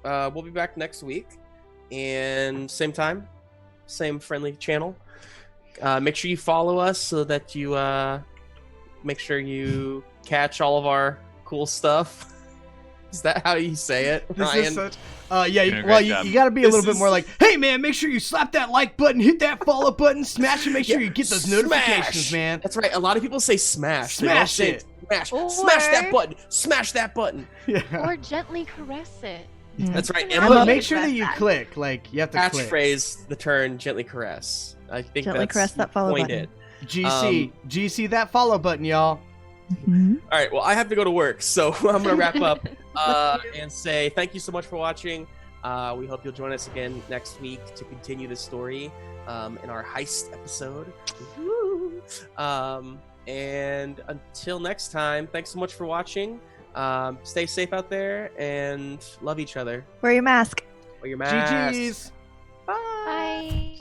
We'll be back next week, and same time, same friendly channel. Make sure you follow us so that you make sure you catch all of our cool stuff. Is that how you say it, This Ryan? is such. Doing a Well, great job. you got to be a This little bit is- more like, hey man, make sure you slap that like button, hit that follow button, smash it, make sure Yeah, you get those smash. notifications, man. That's right. A lot of people say smash. They don't Smash say it. Smash. Or- Smash that button. Smash that button. Yeah. Or gently caress it. That's right. I'm But Emma, up make sure that with you that. click. Like you have to click. catchphrase the turn gently caress. I think Gently that's caress that follow pointed. GC, GC that follow button, y'all. Mhm. All right. Well, I have to go to work, so I'm gonna wrap up and say thank you so much for watching. We hope you'll join us again next week to continue the story in our heist episode. Woo. And until next time, thanks so much for watching. Stay safe out there and love each other. Wear your mask. Wear your mask. GG's. Bye.